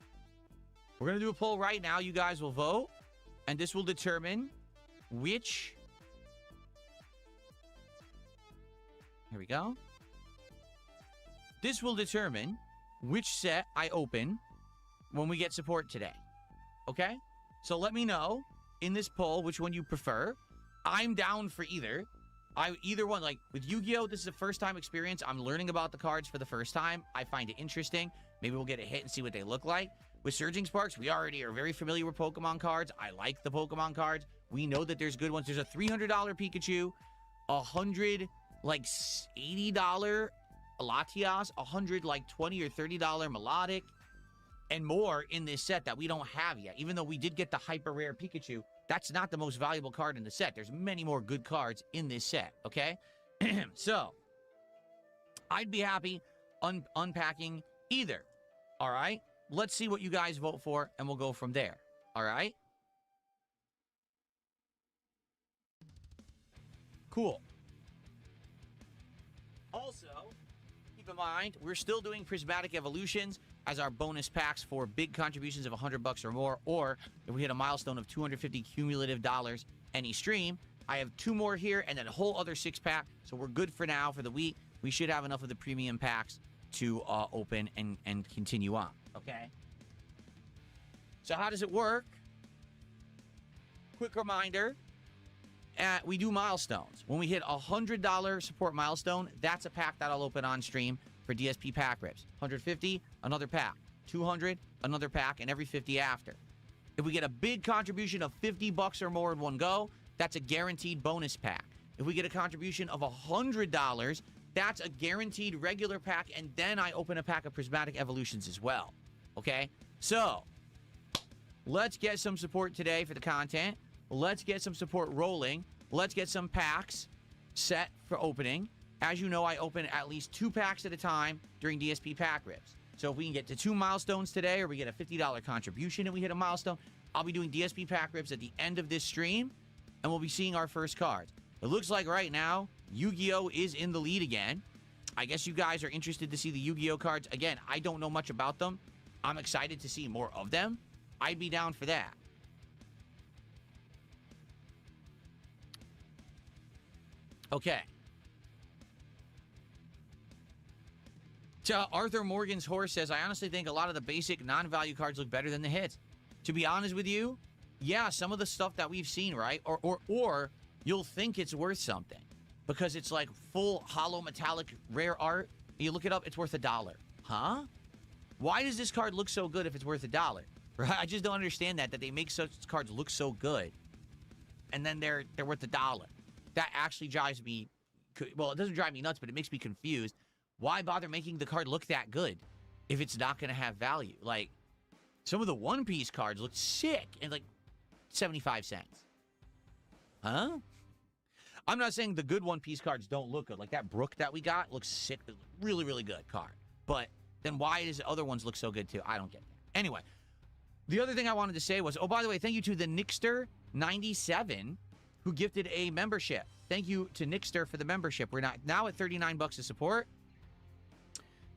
We're going to do a poll right now. You guys will vote, and this will determine which... Here we go. This will determine which set I open when we get support today. Okay? So let me know in this poll which one you prefer. I'm down for either. Either one, like with Yu-Gi-Oh, this is a first-time experience. I'm learning about the cards for the first time. I find it interesting. Maybe we'll get a hit and see what they look like. With Surging Sparks, we already are very familiar with Pokemon cards. I like the Pokemon cards. We know that there's good ones. There's a $300 Pikachu, $100, like $80 Latias, $100, like $20 or $30 Melodic, and more in this set that we don't have yet. Even though we did get the hyper rare Pikachu, that's not the most valuable card in the set. There's many more good cards in this set, okay? So, I'd be happy unpacking either, all right? Let's see what you guys vote for, and we'll go from there, all right? Cool. Also, keep in mind, we're still doing Prismatic Evolutions as our bonus packs for big contributions of $100 or more, or if we hit a milestone of $250 cumulative dollars any stream. I have 2 more here and then a whole other 6-pack, so we're good for now for the week. We should have enough of the premium packs to open and continue on, okay? So how does it work? Quick reminder, we do milestones. When we hit a $100 support milestone, that's a pack that I'll open on stream for DSP pack rips. 150, another pack. 200, another pack, and every 50 after. If we get a big contribution of $50 or more in one go, that's a guaranteed bonus pack. If we get a contribution of $100, that's a guaranteed regular pack, and then I open a pack of Prismatic Evolutions as well. Okay? So, let's get some support today for the content. Let's get some support rolling. Let's get some packs set for opening. As you know, I open at least 2 packs at a time during DSP pack rips. So if we can get to 2 milestones today, or we get a $50 contribution and we hit a milestone, I'll be doing DSP pack rips at the end of this stream, and we'll be seeing our first cards. It looks like right now, Yu-Gi-Oh is in the lead again. I guess you guys are interested to see the Yu-Gi-Oh cards. Again, I don't know much about them. I'm excited to see more of them. I'd be down for that. Okay. Arthur Morgan's horse says, I honestly think a lot of the basic non-value cards look better than the hits. To be honest with you, yeah, some of the stuff that we've seen, right? Or you'll think it's worth something because it's like full hollow metallic rare art. You look it up, it's worth $1. Huh? Why does this card look so good if it's worth $1? Right? I just don't understand that they make such cards look so good and then they're worth $1. That actually drives me, well, it doesn't drive me nuts, but it makes me confused. Why bother making the card look that good if it's not going to have value? Like, some of the One Piece cards look sick and like 75 cents. Huh? I'm not saying the good One Piece cards don't look good. Like that Brook that we got looks sick. Really, really good card. But then why does the other ones look so good too? I don't get that. Anyway, the other thing I wanted to say was, oh, by the way, thank you to the Nixter97 who gifted a membership. Thank you to Nixter for the membership. We're now at $39 to support.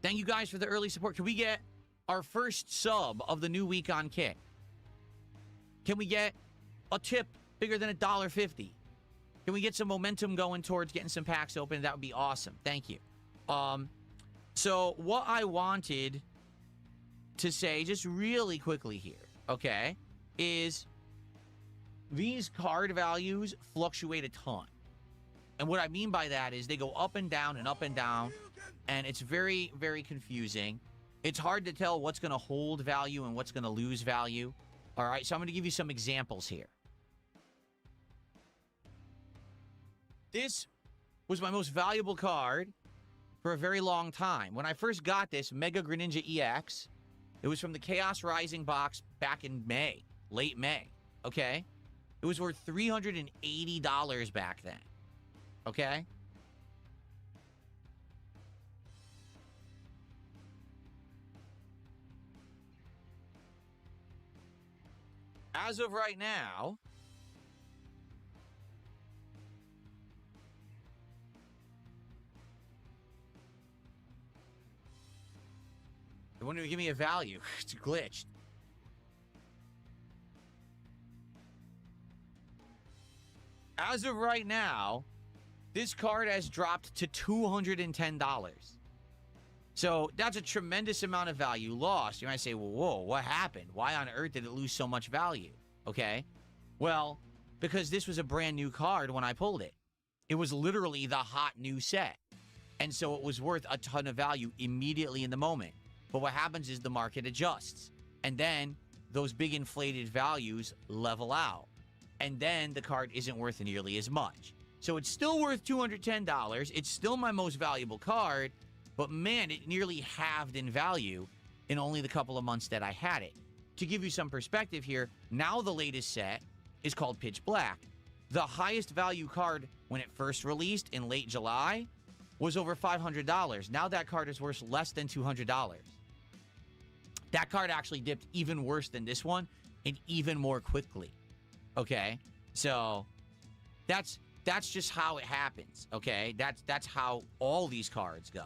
Thank you guys for the early support. Can we get our first sub of the new week on Kick? Can we get a tip bigger than $1.50? Can we get some momentum going towards getting some packs open? That would be awesome. Thank you. So what I wanted to say just really quickly here, okay, is these card values fluctuate a ton. And what I mean by that is they go up and down and up and down, and it's very, very confusing. It's hard to tell what's going to hold value and what's going to lose value. All right, so I'm going to give you some examples here. This was my most valuable card for a very long time. When I first got this, Mega Greninja EX, it was from the Chaos Rising box back in May, late May, okay? It was worth $380 back then, okay? As of right now, they won't even give me a value. It's glitched. As of right now, this card has dropped to $210. So that's a tremendous amount of value lost. You might say, well, whoa, what happened? Why on earth did it lose so much value? Okay. Well, because this was a brand new card when I pulled it. It was literally the hot new set. And so it was worth a ton of value immediately in the moment. But what happens is the market adjusts. And then those big inflated values level out. And then the card isn't worth nearly as much. So it's still worth $210. It's still my most valuable card. But man, it nearly halved in value in only the couple of months that I had it. To give you some perspective here, now the latest set is called Pitch Black. The highest value card when it first released in late July was over $500. Now that card is worth less than $200. That card actually dipped even worse than this one and even more quickly. Okay? So that's just how it happens, okay? That's how all these cards go.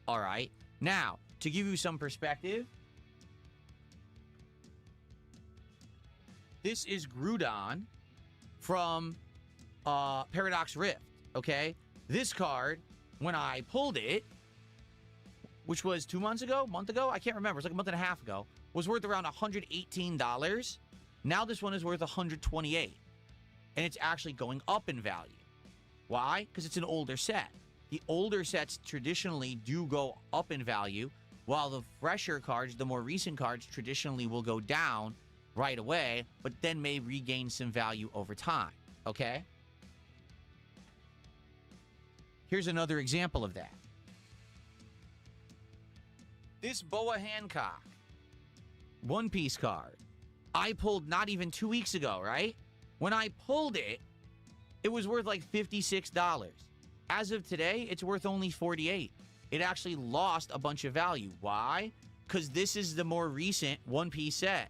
All right. Now, to give you some perspective, this is Groudon from Paradox Rift, okay? This card, when I pulled it, which was 2 months ago, month ago, I can't remember. It's like a month and a half ago, was worth around $118. Now this one is worth $128. And it's actually going up in value. Why? Because it's an older set. The older sets traditionally do go up in value, while the fresher cards, the more recent cards, traditionally will go down right away, but then may regain some value over time, okay? Here's another example of that. This Boa Hancock One Piece card, I pulled not even 2 weeks ago, right? When I pulled it, it was worth like $56. As of today, it's worth only $48. It actually lost a bunch of value. Why? Because this is the more recent One Piece set.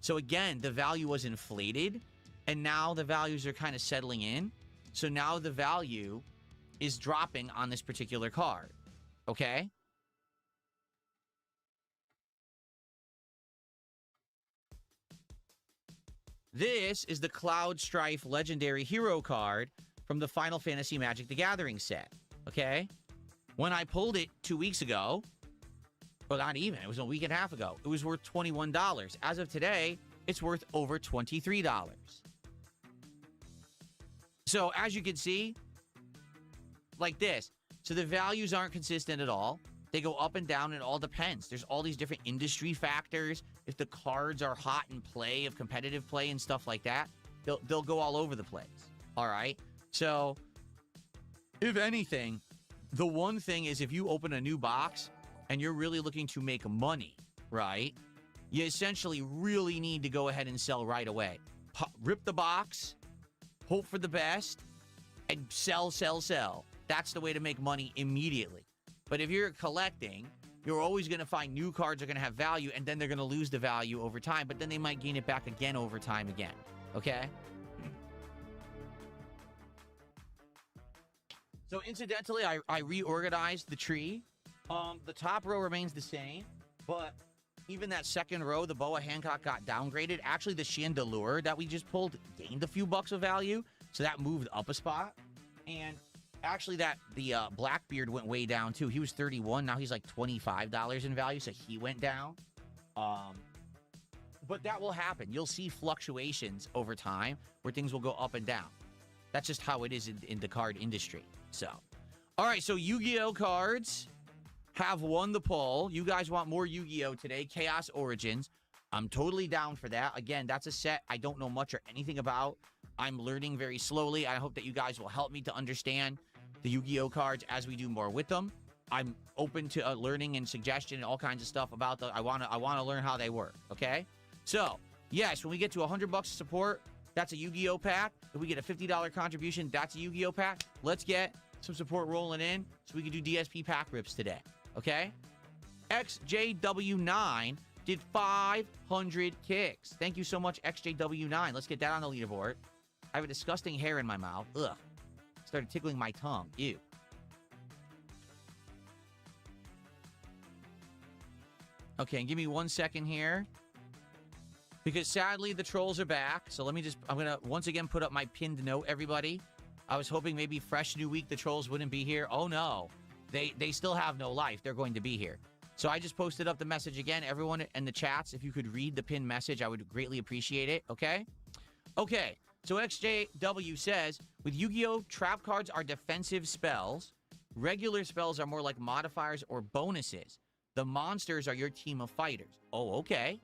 So again, the value was inflated, and now the values are kind of settling in. So now the value is dropping on this particular card. Okay? This is the Cloud Strife Legendary Hero card from the Final Fantasy Magic the Gathering set. Okay? When I pulled it 2 weeks ago, well, not even, it was a week and a half ago, it was worth $21. As of today, it's worth over $23. So, as you can see, like this. So, the values aren't consistent at all. They go up and down. It all depends. There's all these different industry factors. If the cards are hot in play, of competitive play and stuff like that, they'll go all over the place. All right? So, if anything, the one thing is if you open a new box and you're really looking to make money, right, you essentially really need to go ahead and sell right away. Rip the box, hope for the best, and sell, sell, sell. That's the way to make money immediately. But if you're collecting, you're always going to find new cards are going to have value, and then they're going to lose the value over time, but then they might gain it back again over time again. Okay? So incidentally, I reorganized the tree. The top row remains the same, but even that second row, the Boa Hancock got downgraded. Actually, the Chandelure that we just pulled gained a few bucks of value, so that moved up a spot. And actually, the Blackbeard went way down too. He was 31, now he's like $25 in value, so he went down. But that will happen. You'll see fluctuations over time where things will go up and down. That's just how it is in the card industry. So, all right, so Yu-Gi-Oh cards have won the poll. You guys want more Yu-Gi-Oh today, Chaos Origins. I'm totally down for that. Again, that's a set I don't know much or anything about. I'm learning very slowly. I hope that you guys will help me to understand the Yu-Gi-Oh cards as we do more with them. I'm open to learning and suggestion and all kinds of stuff about them. I want to learn how they work, okay? So, yes, when we get to $100 of support, that's a Yu-Gi-Oh pack. If we get a $50 contribution, that's a Yu-Gi-Oh pack. Let's get some support rolling in so we can do DSP pack rips today, okay? XJW9 did 500 kicks. Thank you so much, XJW9. Let's get that on the leaderboard. I have a disgusting hair in my mouth. Ugh. Started tickling my tongue. Ew. Okay, and give me 1 second here. Because sadly, the trolls are back. So let me just, I'm going to once again put up my pinned note, everybody. I was hoping maybe fresh new week, the trolls wouldn't be here. Oh no. They still have no life. They're going to be here. So I just posted up the message again. Everyone in the chats, if you could read the pinned message, I would greatly appreciate it. Okay? Okay. So XJW says, with Yu-Gi-Oh, trap cards are defensive spells. Regular spells are more like modifiers or bonuses. The monsters are your team of fighters. Oh, okay.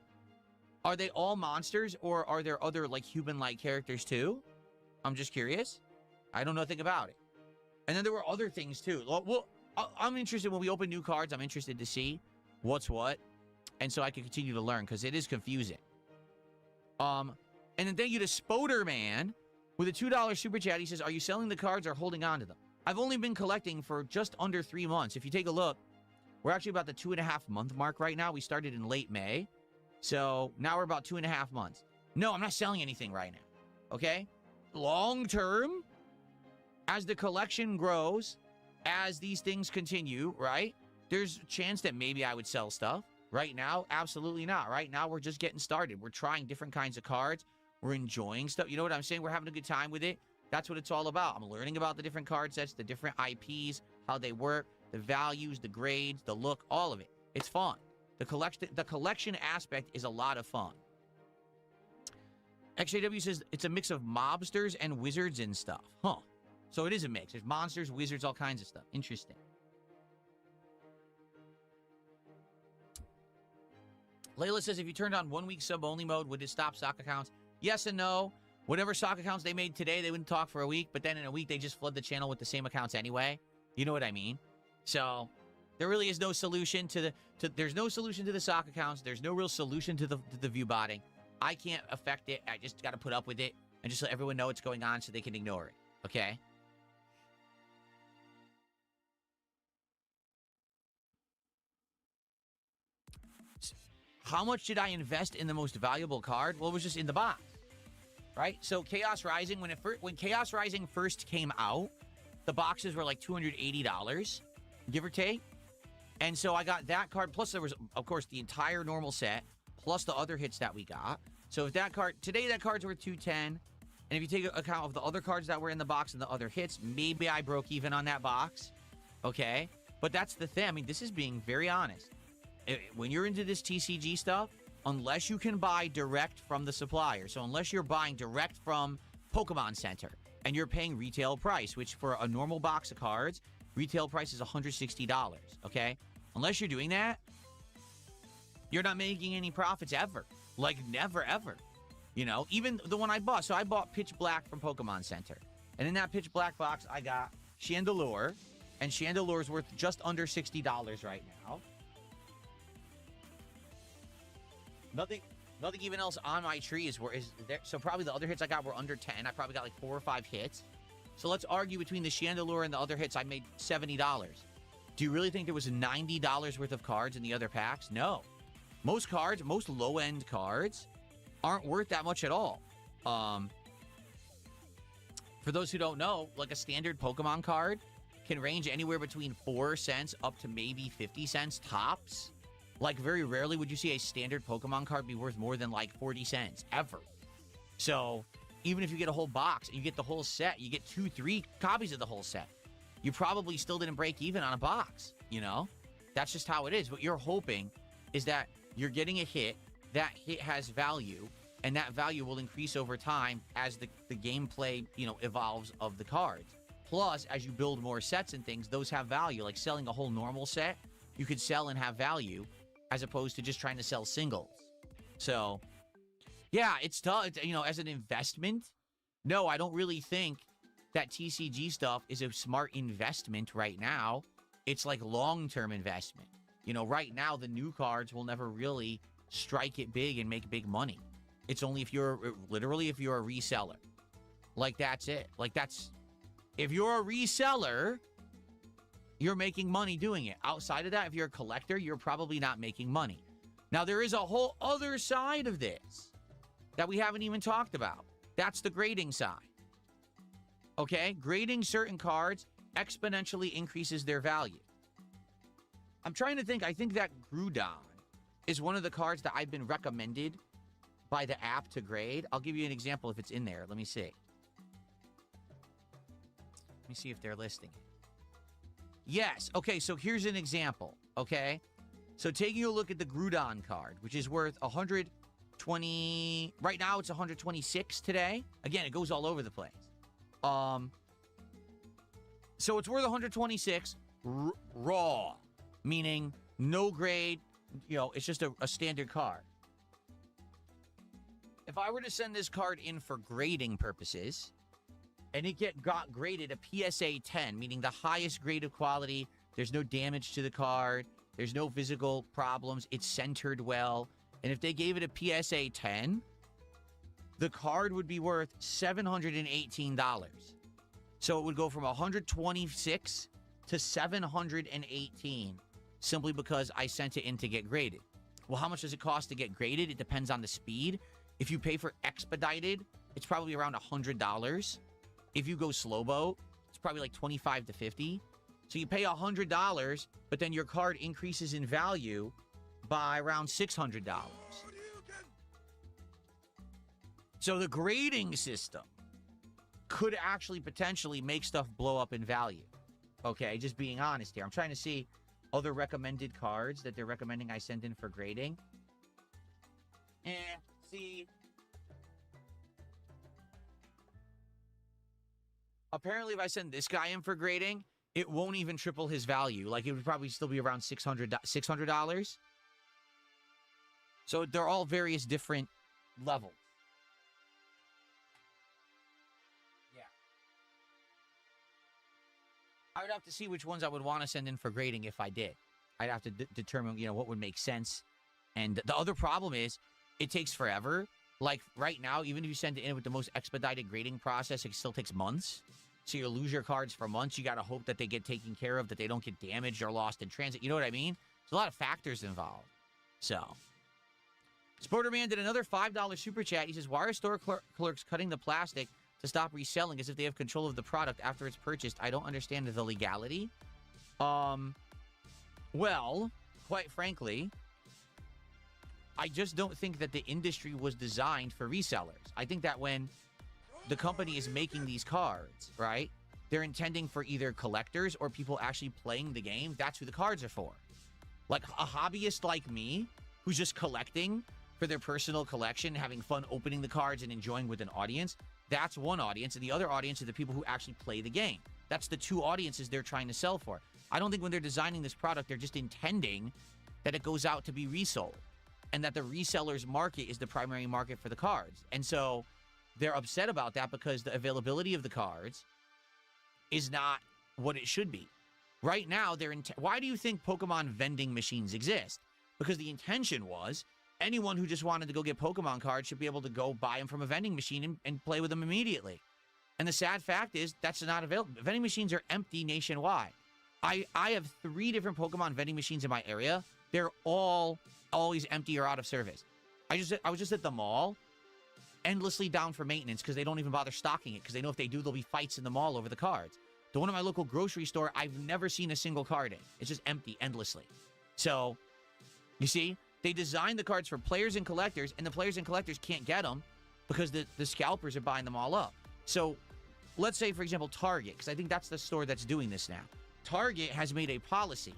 Are they all monsters, or are there other, like, human-like characters, too? I'm just curious. I don't know anything about it. And then there were other things, too. Well, I'm interested when we open new cards. I'm interested to see what's what, and so I can continue to learn, because it is confusing. And then thank you to Spoderman with a $2 super chat. He says, are you selling the cards or holding on to them? I've only been collecting for just under 3 months. If you take a look, we're actually about the 2.5 month mark right now. We started in late May. So now we're about 2.5 months. No, I'm not selling anything right now. Okay? Long term, as the collection grows, as these things continue, right? There's a chance that maybe I would sell stuff. Right now, absolutely not. Right now, we're just getting started. We're trying different kinds of cards. We're enjoying stuff. You know what I'm saying? We're having a good time with it. That's what it's all about. I'm learning about the different card sets, the different IPs, how they work, the values, the grades, the look, all of it. It's fun. The collection aspect is a lot of fun. XJW says it's a mix of mobsters and wizards and stuff. Huh. So it is a mix. There's monsters, wizards, all kinds of stuff. Interesting. Layla says, if you turned on 1 week sub-only mode, would it stop sock accounts? Yes and no. Whatever sock accounts they made today, they wouldn't talk for a week, but then in a week, they just flood the channel with the same accounts anyway. You know what I mean? So there really is no solution to there's no solution to the sock accounts. There's no real solution to the view botting. I can't affect it. I just got to put up with it and just let everyone know what's going on so they can ignore it. Okay? How much did I invest in the most valuable card? Well, it was just in the box, right? So Chaos Rising, when Chaos Rising first came out, The boxes were like $280, give or take. And so I got that card. Plus, there was, of course, the entire normal set, plus the other hits that we got. So if that card, today that card's worth $210. And if you take account of the other cards that were in the box and the other hits, maybe I broke even on that box. Okay? But that's the thing. I mean, this is being very honest. When you're into this TCG stuff, unless you can buy direct from the supplier, so unless you're buying direct from Pokemon Center and you're paying retail price, which for a normal box of cards, retail price is $160, okay? Unless you're doing that, you're not making any profits ever. Like, never, ever. You know, even the one I bought. So I bought Pitch Black from Pokemon Center. And in that Pitch Black box, I got Chandelure. And Chandelure's worth just under $60 right now. Nothing even else on my tree is there. So probably the other hits I got were under 10. I probably got like 4 or 5 hits. So let's argue between the Chandelure and the other hits, I made $70. Do you really think there was $90 worth of cards in the other packs? No. Most cards, most low-end cards, aren't worth that much at all. For those who don't know, like a standard Pokemon card can range anywhere between 4 cents up to maybe 50 cents tops. Like, very rarely would you see a standard Pokemon card be worth more than like 40 cents, ever. So, even if you get a whole box and you get the whole set, you get 2-3 copies of the whole set, you probably still didn't break even on a box, you know? That's just how it is. What you're hoping is that you're getting a hit, that hit has value, and that value will increase over time as the gameplay, you know, evolves of the cards. Plus, as you build more sets and things, those have value. Like selling a whole normal set, you could sell and have value, as opposed to just trying to sell singles. So, yeah, it's tough. You know, as an investment, no, I don't really think that TCG stuff is a smart investment right now. It's like long-term investment. You know, right now, the new cards will never really strike it big and make big money. It's only if you're, literally, if you're a reseller. Like, that's it. Like, that's, if you're a reseller, you're making money doing it. Outside of that, if you're a collector, you're probably not making money. Now, there is a whole other side of this that we haven't even talked about. That's the grading side. Okay? Grading certain cards exponentially increases their value. I'm trying to think. I think that Groudon is one of the cards that I've been recommended by the app to grade. I'll give you an example if it's in there. Let me see. Let me see if they're listing it. Yes. Okay, so here's an example. Okay? So taking a look at the Groudon card, which is worth 120... Right now, it's 126 today. Again, it goes all over the place. So it's worth 126 raw, meaning no grade. You know, it's just a standard card. If I were to send this card in for grading purposes, and it got graded a PSA 10, meaning the highest grade of quality, there's no damage to the card, there's no physical problems, it's centered well, and if they gave it a PSA 10, the card would be worth $718. So it would go from 126 to 718, simply because I sent it in to get graded. Well, how much does it cost to get graded? It depends on the speed. If you pay for expedited, it's probably around $100. If you go slow boat, it's probably like $25 to $50. So you pay $100, but then your card increases in value by around $600. So the grading system could actually potentially make stuff blow up in value. Okay, just being honest here. I'm trying to see other recommended cards that they're recommending I send in for grading. See. Apparently, if I send this guy in for grading, it won't even triple his value. Like, it would probably still be around $600. So they're all various different levels. Yeah. I would have to see which ones I would want to send in for grading if I did. I'd have to determine, you know, what would make sense. And the other problem is, it takes forever. Like, right now, even if you send it in with the most expedited grading process, it still takes months. So you lose your cards for months. You got to hope that they get taken care of, that they don't get damaged or lost in transit. You know what I mean? There's a lot of factors involved. So, Sporterman did another $5 super chat. He says, why are store clerks cutting the plastic to stop reselling as if they have control of the product after it's purchased. I don't understand the legality. Well, quite frankly, I just don't think that the industry was designed for resellers. I think that when the company is making these cards, right, they're intending for either collectors or people actually playing the game. That's who the cards are for. Like a hobbyist like me, who's just collecting for their personal collection, having fun opening the cards and enjoying with an audience, that's one audience. And the other audience are the people who actually play the game. That's the two audiences they're trying to sell for. I don't think when they're designing this product, they're just intending that it goes out to be resold and that the reseller's market is the primary market for the cards. And so they're upset about that because the availability of the cards is not what it should be. Right now, why do you think Pokemon vending machines exist? Because the intention was anyone who just wanted to go get Pokemon cards should be able to go buy them from a vending machine and play with them immediately. And the sad fact is that's not available. Vending machines are empty nationwide. I have 3 different Pokemon vending machines in my area. They're all always empty or out of service. I was just at the mall, endlessly down for maintenance because they don't even bother stocking it because they know if they do, there'll be fights in the mall over the cards. The one at my local grocery store, I've never seen a single card in. It's just empty endlessly. So, you see, they designed the cards for players and collectors, and the players and collectors can't get them because the scalpers are buying them all up. So, let's say, for example, Target, because I think that's the store that's doing this now. Target has made a policy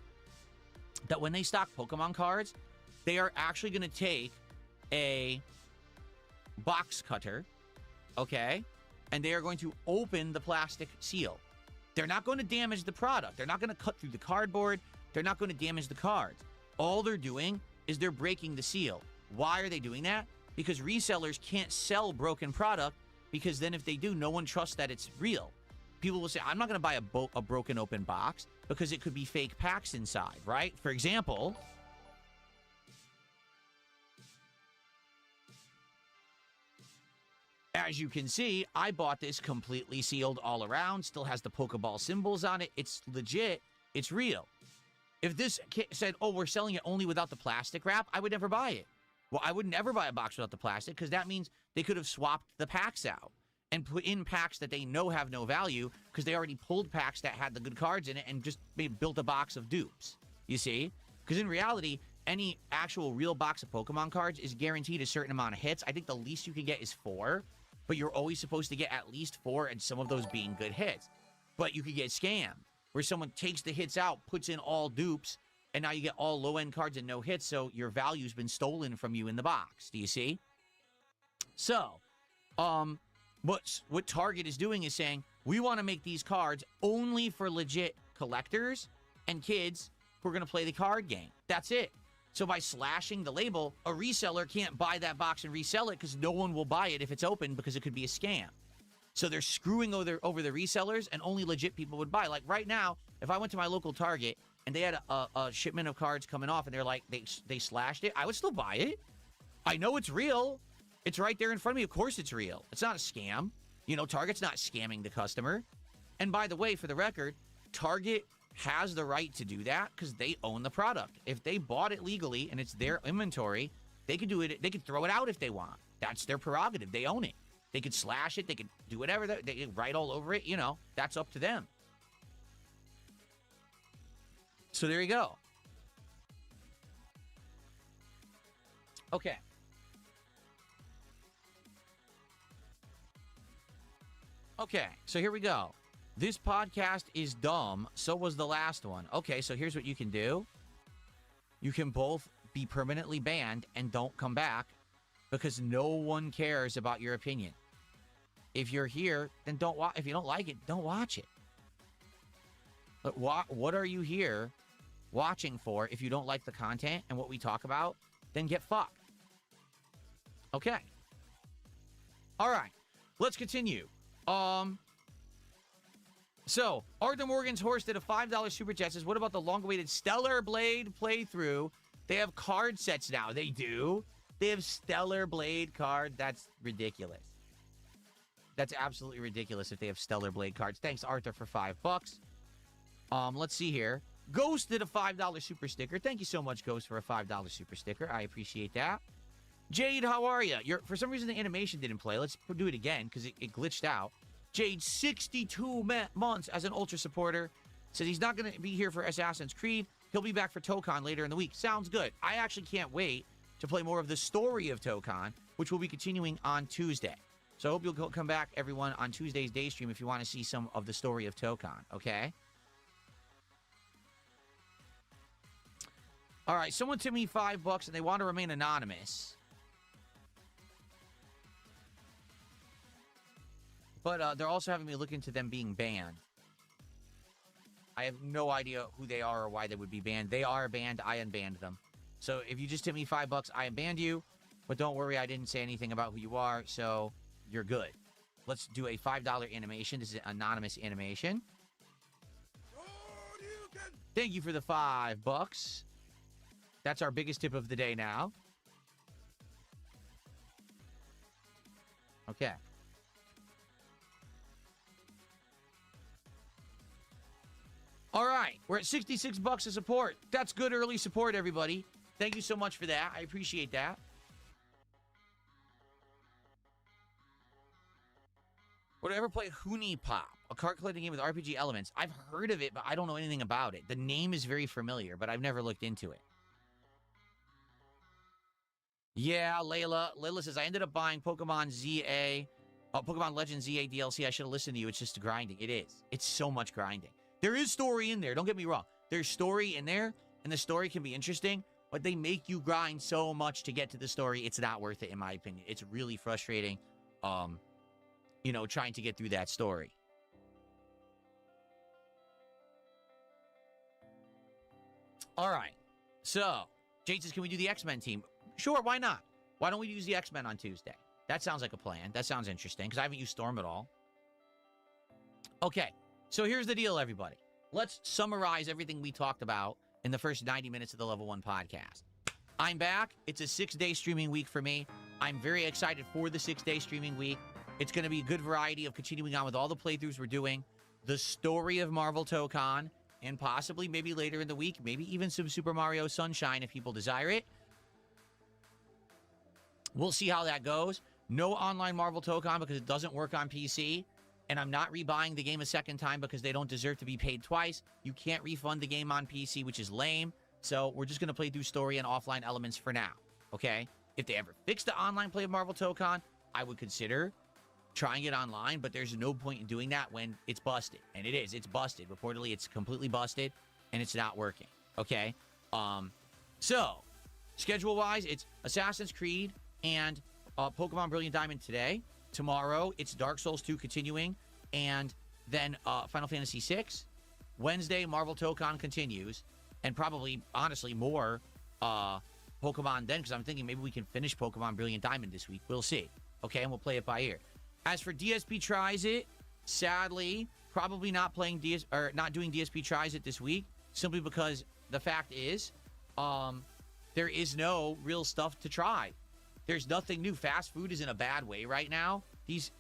that when they stock Pokemon cards, they are actually going to take a box cutter, okay, and they are going to open the plastic seal. They're not going to damage the product. They're not going to cut through the cardboard. They're not going to damage the cards. All they're doing is they're breaking the seal. Why are they doing that? Because resellers can't sell broken product because then if they do, no one trusts that it's real. People will say, I'm not going to buy a broken open box because it could be fake packs inside, right? For example, as you can see, I bought this completely sealed all around, still has the Pokeball symbols on it. It's legit. It's real. If this said, oh, we're selling it only without the plastic wrap, I would never buy it. Well, I would never buy a box without the plastic because that means they could have swapped the packs out and put in packs that they know have no value because they already pulled packs that had the good cards in it and just built a box of dupes, you see? Because in reality, any actual real box of Pokemon cards is guaranteed a certain amount of hits. I think the least you can get is 4, but you're always supposed to get at least 4, and some of those being good hits. But you could get scammed, where someone takes the hits out, puts in all dupes, and now you get all low-end cards and no hits, so your value's been stolen from you in the box. Do you see? So, what Target is doing is saying, we want to make these cards only for legit collectors and kids who are going to play the card game. That's it. So by slashing the label, a reseller can't buy that box and resell it because no one will buy it if it's open because it could be a scam. So they're screwing over the resellers, and only legit people would buy. Like right now, if I went to my local Target and they had a shipment of cards coming off and they're like, they slashed it, I would still buy it. I know it's real. It's right there in front of me. Of course it's real. It's not a scam. You know, Target's not scamming the customer. And by the way, for the record, Target has the right to do that because they own the product. If they bought it legally and it's their inventory, they could do it. They could throw it out if they want. That's their prerogative. They own it. They could slash it. They could do whatever. They could write all over it. You know, that's up to them. So there you go. Okay. Okay, so here we go. This podcast is dumb. So was the last one. Okay, so here's what you can do. You can both be permanently banned and don't come back because no one cares about your opinion. If you're here, then don't watch. If you don't like it, don't watch it. But what are you here watching for if you don't like the content and what we talk about? Then get fucked. Okay. All right. Let's continue. So, Arthur Morgan's horse did a $5 super chat. Says, what about the long-awaited Stellar Blade playthrough? They have card sets now. They do. They have Stellar Blade card. That's ridiculous. That's absolutely ridiculous if they have Stellar Blade cards. Thanks, Arthur, for $5. Let's see here. Ghost did a $5 super sticker. Thank you so much, Ghost, for a $5 super sticker. I appreciate that. Jade, how are you? For some reason, the animation didn't play. Let's do it again because it glitched out. Jade, 62 months as an Ultra supporter. Says he's not going to be here for Assassin's Creed. He'll be back for Tokon later in the week. Sounds good. I actually can't wait to play more of the story of Tokon, which will be continuing on Tuesday. So I hope you'll come back, everyone, on Tuesday's day stream if you want to see some of the story of Tokon, okay? All right, someone tipped me $5 and they want to remain anonymous. But they're also having me look into them being banned. I have no idea who they are or why they would be banned. They are banned. I unbanned them. So if you just tip me $5, I unbanned you. But don't worry, I didn't say anything about who you are, so you're good. Let's do a $5 animation. This is an anonymous animation. Thank you for the $5. That's our biggest tip of the day now. Okay. All right, we're at $66 of support. That's good early support, everybody. Thank you so much for that. I appreciate that. Would I ever play Huni Pop, a card collecting game with RPG elements? I've heard of it, but I don't know anything about it. The name is very familiar, but I've never looked into it. Yeah, Layla. Layla says, I ended up buying Pokemon ZA, Pokemon Legends ZA DLC. I should have listened to you. It's just grinding. It is. It's so much grinding. There is story in there. Don't get me wrong. There's story in there, and the story can be interesting, but they make you grind so much to get to the story. It's not worth it, in my opinion. It's really frustrating, you know, trying to get through that story. All right. So, Jade says, can we do the X-Men team? Sure, why not? Why don't we use the X-Men on Tuesday? That sounds like a plan. That sounds interesting, because I haven't used Storm at all. Okay. So here's the deal, everybody. Let's summarize everything we talked about in the first 90 minutes of the Level 1 podcast. I'm back. It's a 6-day streaming week for me. I'm very excited for the 6-day streaming week. It's going to be a good variety of continuing on with all the playthroughs we're doing, the story of Marvel Tokon, and possibly maybe later in the week, maybe even some Super Mario Sunshine if people desire it. We'll see how that goes. No online Marvel Tokon because it doesn't work on PC. And I'm not rebuying the game a second time because they don't deserve to be paid twice. You can't refund the game on PC, which is lame. So we're just going to play through story and offline elements for now, okay? If they ever fix the online play of Marvel Tokon, I would consider trying it online, but there's no point in doing that when it's busted. And it is. It's busted. Reportedly, it's completely busted, and it's not working, okay? So, schedule-wise, it's Assassin's Creed and Pokemon Brilliant Diamond today. Tomorrow, it's Dark Souls 2 continuing, and then Final Fantasy 6. Wednesday, Marvel Tokon continues, and probably, honestly, more Pokemon then, because I'm thinking maybe we can finish Pokemon Brilliant Diamond this week. We'll see, okay? And we'll play it by ear. As for DSP Tries It, sadly, probably not playing not doing DSP Tries It this week, simply because the fact is, there is no real stuff to try. There's nothing new. Fast food is in a bad way right now. These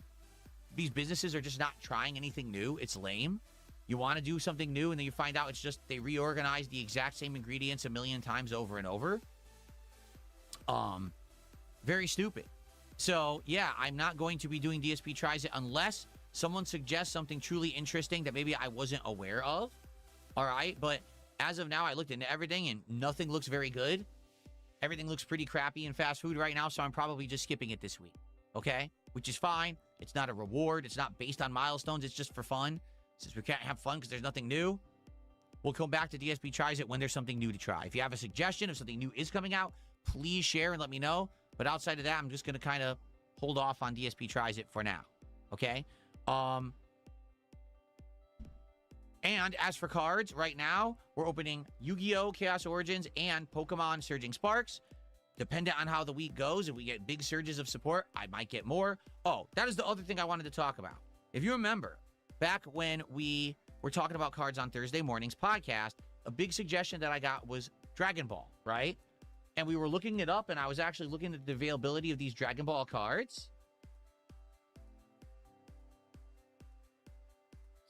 businesses are just not trying anything new. It's lame. You want to do something new, and then you find out it's just they reorganize the exact same ingredients a million times over and over. Very stupid. So, yeah, I'm not going to be doing DSP Tries It unless someone suggests something truly interesting that maybe I wasn't aware of. All right? But as of now, I looked into everything, and nothing looks very good. Everything looks pretty crappy in fast food right now, so I'm probably just skipping it this week, okay? Which is fine. It's not a reward. It's not based on milestones. It's just for fun. Since we can't have fun because there's nothing new, we'll come back to DSP Tries It when there's something new to try. If you have a suggestion, if something new is coming out, please share and let me know. But outside of that, I'm just going to kind of hold off on DSP Tries It for now, okay? And as for cards, right now, we're opening Yu-Gi-Oh! Chaos Origins and Pokemon Surging Sparks. Dependent on how the week goes, if we get big surges of support, I might get more. Oh, that is the other thing I wanted to talk about. If you remember, back when we were talking about cards on Thursday morning's podcast, a big suggestion that I got was Dragon Ball, right? And we were looking it up, and I was actually looking at the availability of these Dragon Ball cards.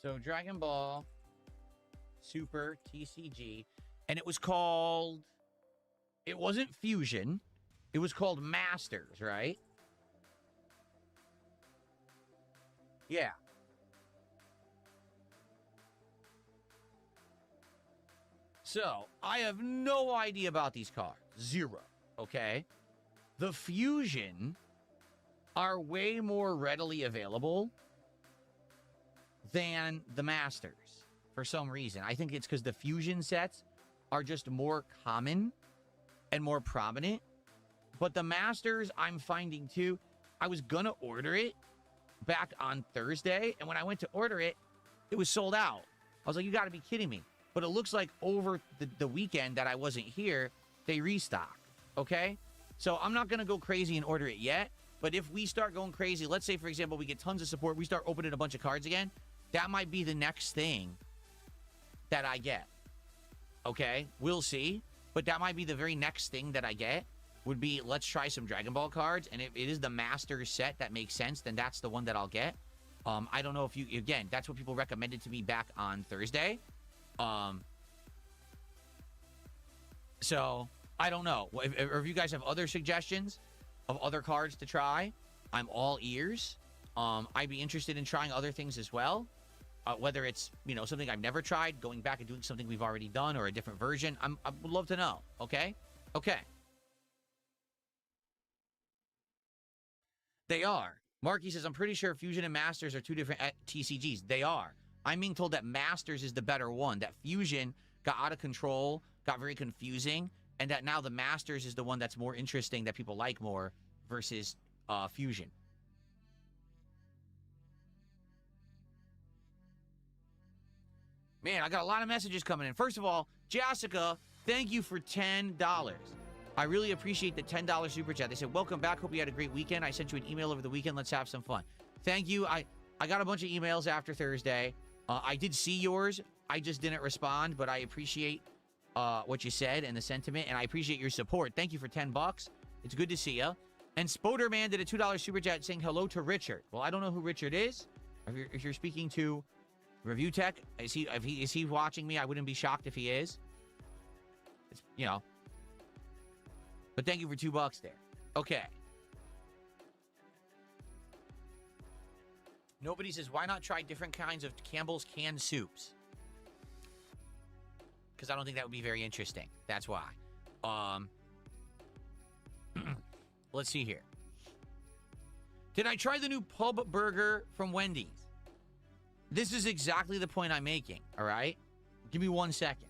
So Dragon Ball Super TCG, and it was called, it wasn't Fusion, It was called Masters, right? Yeah. So, I have no idea about these cards. Zero. Okay? The Fusion are way more readily available than the Masters for some reason. I think it's because the Fusion sets are just more common and more prominent. But the Masters, I'm finding too, I was going to order it back on Thursday, and when I went to order it, it was sold out. I was like, you got to be kidding me. But it looks like over the weekend that I wasn't here, they restocked, okay? So I'm not going to go crazy and order it yet, but if we start going crazy, let's say, for example, we get tons of support, we start opening a bunch of cards again, that might be the next thing that I get, okay? We'll see, but that might be the very next thing that I get, would be, let's try some Dragon Ball cards, and if it is the Masters set that makes sense, then that's the one that I'll get. I don't know if you, again, that's what people recommended to me back on Thursday. So I don't know. If you guys have other suggestions of other cards to try, I'm all ears. I'd be interested in trying other things as well. Whether it's, you know, something I've never tried, going back and doing something we've already done, or a different version. I would love to know. Okay? Okay. They are. Marky says, I'm pretty sure Fusion and Masters are two different TCGs. They are. I'm being told that Masters is the better one, that Fusion got out of control, got very confusing, and that now the Masters is the one that's more interesting, that people like more, versus Fusion. Man, I got a lot of messages coming in. First of all, Jessica, thank you for $10. I really appreciate the $10 super chat. They said, welcome back. Hope you had a great weekend. I sent you an email over the weekend. Let's have some fun. Thank you. I got a bunch of emails after Thursday. I did see yours. I just didn't respond, but I appreciate what you said and the sentiment, and I appreciate your support. Thank you for $10. It's good to see you. And Spoderman did a $2 super chat saying hello to Richard. Well, I don't know who Richard is. If you're speaking to Review Tech, is he watching me? I wouldn't be shocked if he is. It's, you know. But thank you for $2 there. Okay. Nobody says, why not try different kinds of Campbell's canned soups? Because I don't think that would be very interesting. That's why. Let's see here. Did I try the new pub burger from Wendy's? This is exactly the point I'm making, all right? Give me 1 second.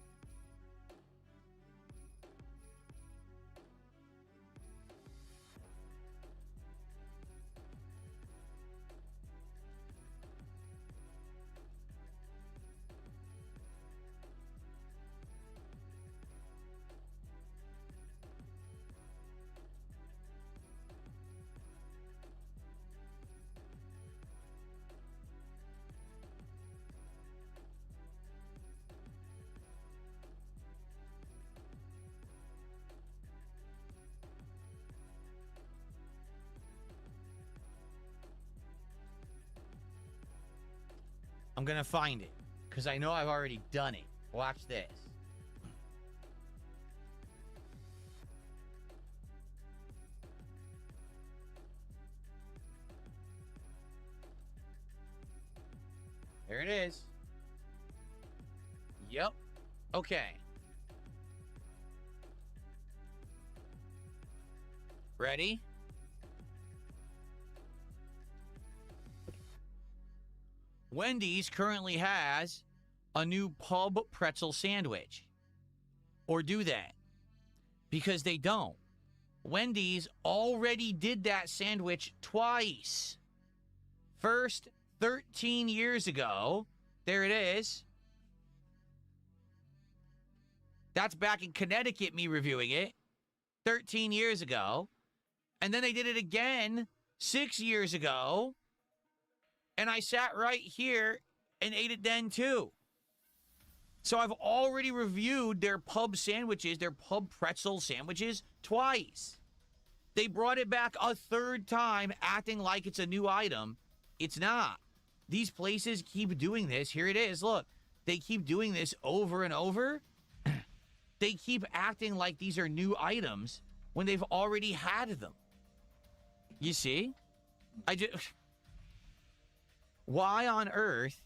I'm going to find it, because I know I've already done it. Watch this. There it is. Yep. Okay. Ready? Wendy's currently has a new pub pretzel sandwich. Or do they? Because they don't. Wendy's already did that sandwich twice. First, 13 years ago. There it is. That's back in Connecticut, me reviewing it. 13 years ago. And then they did it again 6 years ago. And I sat right here and ate it then too. So I've already reviewed their pub sandwiches, their pub pretzel sandwiches, twice. They brought it back a third time, acting like it's a new item. It's not. These places keep doing this. Here it is. Look, they keep doing this over and over. They keep acting like these are new items, when they've already had them? You see? Why on earth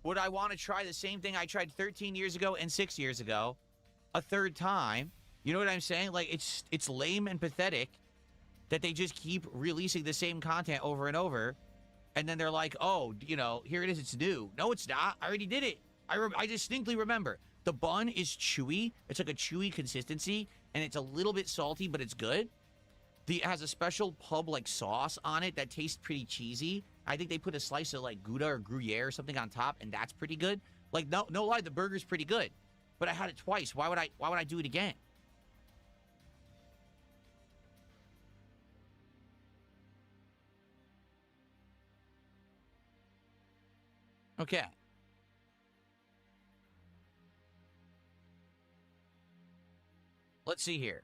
would I want to try the same thing I tried 13 years ago and 6 years ago a third time? You know what I'm saying? Like, it's lame and pathetic that they just keep releasing the same content over and over. And then they're like, oh, you know, here it is. It's new. No, it's not. I already did it. I distinctly remember. The bun is chewy. It's like a chewy consistency. And it's a little bit salty, but it's good. It has a special pub like sauce on it that tastes pretty cheesy. I think they put a slice of like Gouda or Gruyere or something on top, and that's pretty good. Like, no lie, the burger's pretty good. But I had it twice. Why would I do it again? Okay. Let's see here.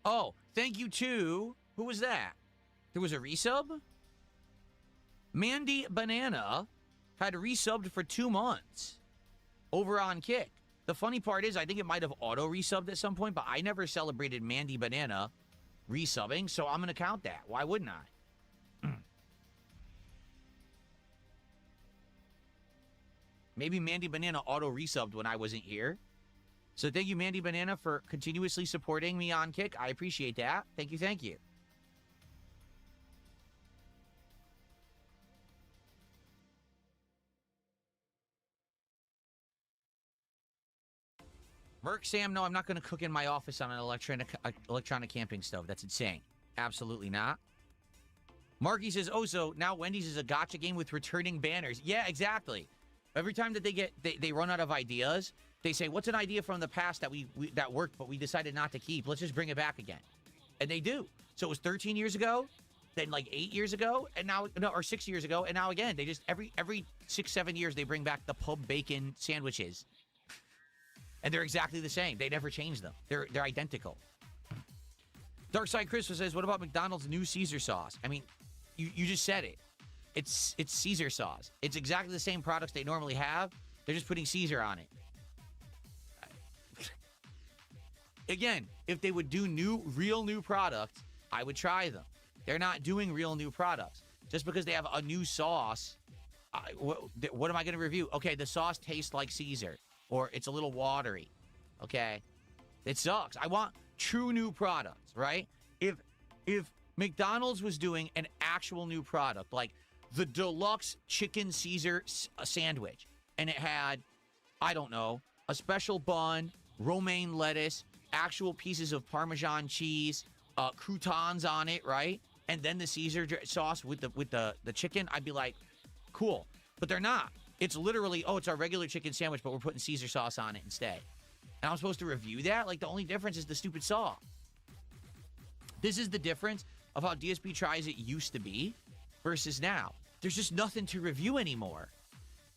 Oh, thank you to... Who was that? There was a resub? Mandy Banana had resubbed for 2 months over on Kick. The funny part is I think it might have auto-resubbed at some point, but I never celebrated Mandy Banana resubbing, so I'm going to count that. Why wouldn't I? Maybe Mandy Banana auto-resubbed when I wasn't here. So thank you, Mandy Banana, for continuously supporting me on Kick. I appreciate that. Thank you, thank you. Merc Sam, no, I'm not going to cook in my office on an electronic camping stove. That's insane. Absolutely not. Marky says, oh, so now Wendy's is a gacha game with returning banners. Yeah, exactly. Every time that they run out of ideas, they say, what's an idea from the past that that worked, but we decided not to keep? Let's just bring it back again. And they do. So it was 13 years ago, then like 8 years ago, and now, no, or 6 years ago, and now again. They just, every 6, 7 years, they bring back the pub bacon sandwiches. And they're exactly the same. They never change them. They're identical. Darkside Christmas says, what about McDonald's new Caesar sauce? I mean, you just said it. It's Caesar sauce. It's exactly the same products they normally have. They're just putting Caesar on it. Again, if they would do real new products, I would try them. They're not doing real new products. Just because they have a new sauce, what am I going to review? Okay, the sauce tastes like Caesar. Or it's a little watery. Okay? It sucks. I want true new products, right? If McDonald's was doing an actual new product, like the deluxe chicken Caesar sandwich, and it had, I don't know, a special bun, romaine lettuce, actual pieces of Parmesan cheese, croutons on it, right? And then the Caesar sauce with the chicken, I'd be like, cool. But they're not. It's literally, oh, it's our regular chicken sandwich, but we're putting Caesar sauce on it instead. And I'm supposed to review that? Like, the only difference is the stupid sauce. This is the difference of how DSP tries it used to be versus now. There's just nothing to review anymore.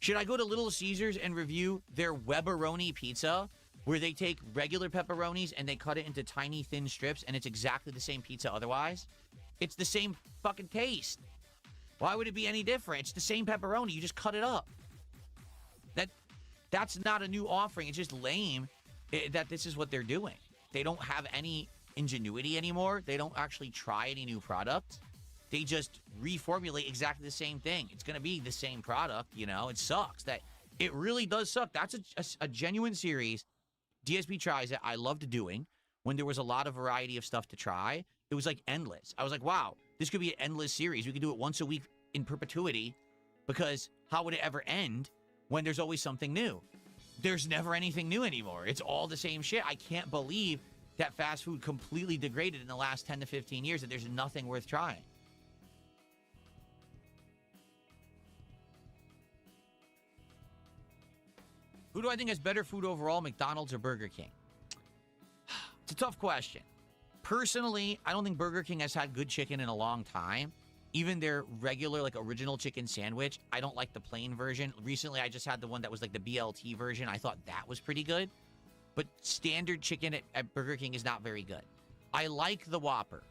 Should I go to Little Caesars and review their Webberoni pizza, where they take regular pepperonis and they cut it into tiny, thin strips, and it's exactly the same pizza otherwise? It's the same fucking taste. Why would it be any different? It's the same pepperoni. You just cut it up. That's not a new offering. It's just lame that this is what they're doing. They don't have any ingenuity anymore. They don't actually try any new products. They just reformulate exactly the same thing. It's going to be the same product, you know? It sucks. It really does suck. That's a genuine series. DSP tries it. I loved doing when there was a lot of variety of stuff to try. It was like endless. I was like, wow, this could be an endless series. We could do it once a week in perpetuity, because how would it ever end when there's always something new? There's never anything new anymore. It's all the same shit. I can't believe that fast food completely degraded in the last 10 to 15 years, and there's nothing worth trying. Who do I think has better food overall, McDonald's or Burger King? It's a tough question. Personally, I don't think Burger King has had good chicken in a long time. Even their regular, like, original chicken sandwich, I don't like the plain version. Recently, I just had the one that was, like, the BLT version. I thought that was pretty good. But standard chicken at Burger King is not very good. I like the Whopper.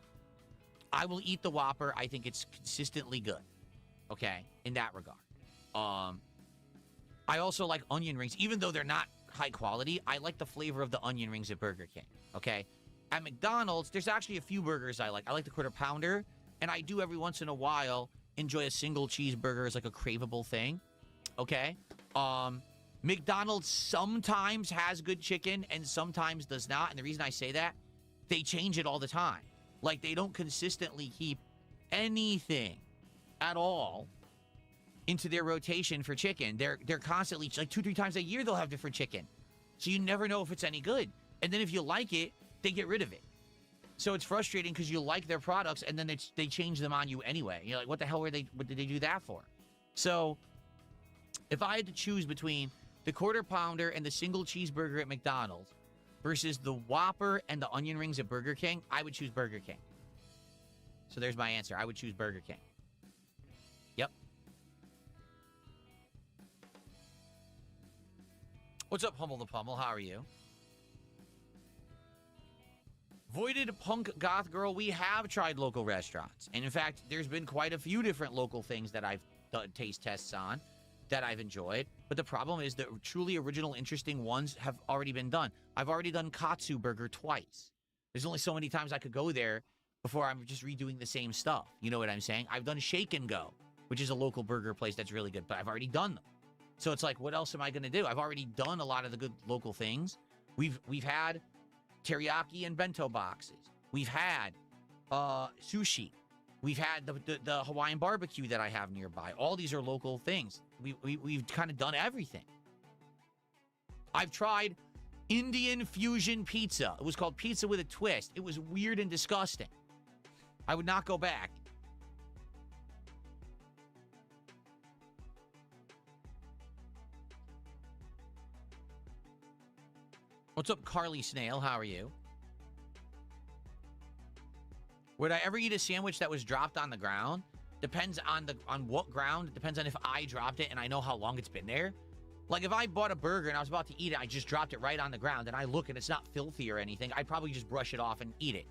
I will eat the Whopper. I think it's consistently good. Okay? In that regard. I also like onion rings. Even though they're not high quality, I like the flavor of the onion rings at Burger King. Okay? At McDonald's, there's actually a few burgers I like. I like the Quarter Pounder, and I do every once in a while enjoy a single cheeseburger as like a craveable thing. Okay? McDonald's sometimes has good chicken and sometimes does not. And the reason I say that, they change it all the time. Like, they don't consistently keep anything at all into their rotation for chicken. They're constantly, like 2-3 times a year, they'll have different chicken. So you never know if it's any good. And then if you like it, they get rid of it. So it's frustrating because you like their products and then they change them on you anyway. You're like, what the hell what did they do that for? So if I had to choose between the Quarter Pounder and the single cheeseburger at McDonald's versus the Whopper and the onion rings at Burger King, I would choose Burger King. So there's my answer. I would choose Burger King. Yep. What's up, Hummel the Pummel? How are you? Voided Punk Goth Girl, we have tried local restaurants. And in fact, there's been quite a few different local things that I've done taste tests on that I've enjoyed. But the problem is that truly original, interesting ones have already been done. I've already done Katsu Burger twice. There's only so many times I could go there before I'm just redoing the same stuff. You know what I'm saying? I've done Shake and Go, which is a local burger place that's really good, but I've already done them. So it's like, what else am I going to do? I've already done a lot of the good local things. We've had teriyaki and bento boxes. We've had sushi. We've had the Hawaiian barbecue that I have nearby. All these are local things. We've kind of done everything. I've tried Indian fusion pizza. It was called Pizza with a Twist. It was weird and disgusting. I would not go back. What's up, Carly Snail? How are you? Would I ever eat a sandwich that was dropped on the ground? Depends on what ground. It depends on if I dropped it and I know how long it's been there. Like, if I bought a burger and I was about to eat it, I just dropped it right on the ground, and I look and it's not filthy or anything, I'd probably just brush it off and eat it.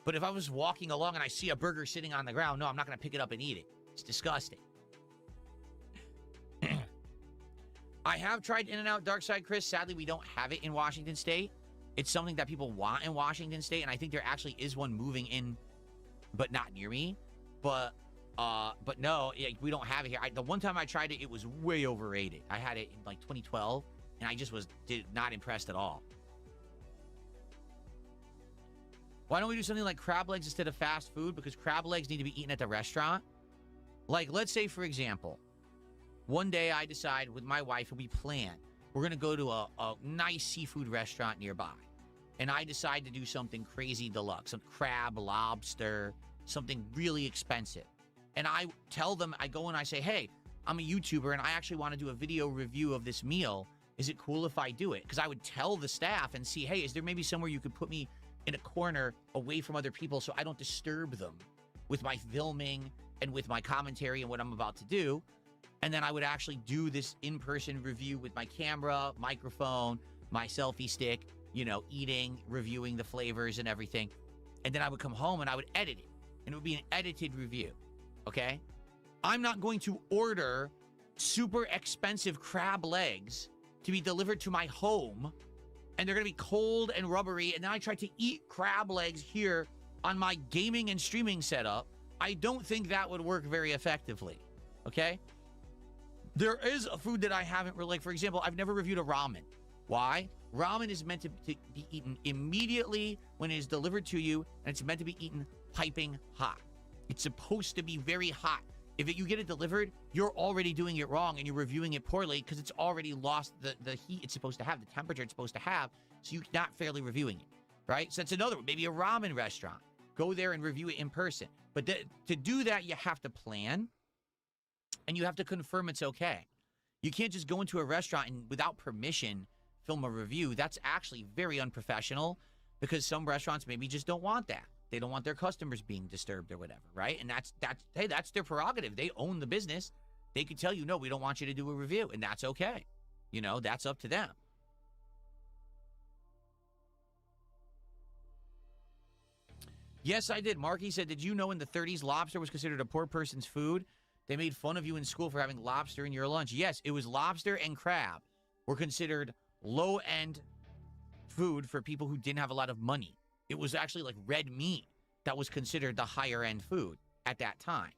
But if I was walking along and I see a burger sitting on the ground, no, I'm not going to pick it up and eat it. It's disgusting. I have tried In-N-Out Dark Side, Chris. Sadly, we don't have it in Washington State. It's something that people want in Washington State, and I think there actually is one moving in, but not near me. But no, we don't have it here. The one time I tried it, it was way overrated. I had it in like 2012, and I just was not impressed at all. Why don't we do something like crab legs instead of fast food? Because crab legs need to be eaten at the restaurant. Like, let's say, for example, one day I decide with my wife, and we plan, we're going to go to a nice seafood restaurant nearby. And I decide to do something crazy deluxe, some crab, lobster, something really expensive. And I tell them, I go and I say, hey, I'm a YouTuber and I actually want to do a video review of this meal. Is it cool if I do it? Because I would tell the staff and see, hey, is there maybe somewhere you could put me in a corner away from other people so I don't disturb them with my filming and with my commentary and what I'm about to do? And then I would actually do this in-person review with my camera, microphone, my selfie stick, you know, eating, reviewing the flavors and everything. And then I would come home and I would edit it. And it would be an edited review, okay? I'm not going to order super expensive crab legs to be delivered to my home, and they're going to be cold and rubbery, and then I try to eat crab legs here on my gaming and streaming setup. I don't think that would work very effectively, okay? There is a food that I haven't really, like, for example, I've never reviewed a ramen. Why? Ramen is meant to be eaten immediately when it is delivered to you, and it's meant to be eaten piping hot. It's supposed to be very hot. If you get it delivered, you're already doing it wrong, and you're reviewing it poorly because it's already lost the heat it's supposed to have, the temperature it's supposed to have, so you're not fairly reviewing it, right? So that's another one. Maybe a ramen restaurant. Go there and review it in person. But to do that, you have to plan, and you have to confirm it's okay. You can't just go into a restaurant and without permission film a review. That's actually very unprofessional because some restaurants maybe just don't want that. They don't want their customers being disturbed or whatever, right? And that's their prerogative. They own the business. They could tell you, no, we don't want you to do a review, and that's okay. You know, that's up to them. Yes, I did. Marky said, did you know in the 30s lobster was considered a poor person's food? They made fun of you in school for having lobster in your lunch. Yes, it was lobster and crab were considered low-end food for people who didn't have a lot of money. it was actually like red meat that was considered the higher end food at that time.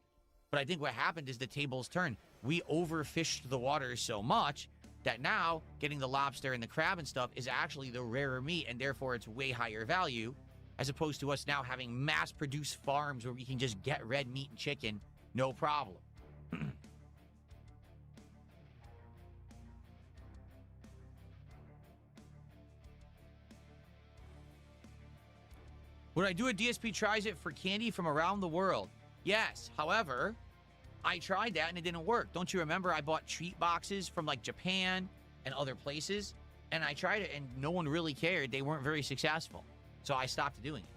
But I think what happened is the tables turned. We overfished the waters so much that now getting the lobster and the crab and stuff is actually the rarer meat, and therefore it's way higher value, as opposed to us now having mass-produced farms where we can just get red meat and chicken, no problem. Would I do a DSP tries it for candy from around the world? Yes. However, I tried that and it didn't work. Don't you remember I bought treat boxes from like Japan and other places? And I tried it and no one really cared. They weren't very successful. So I stopped doing it.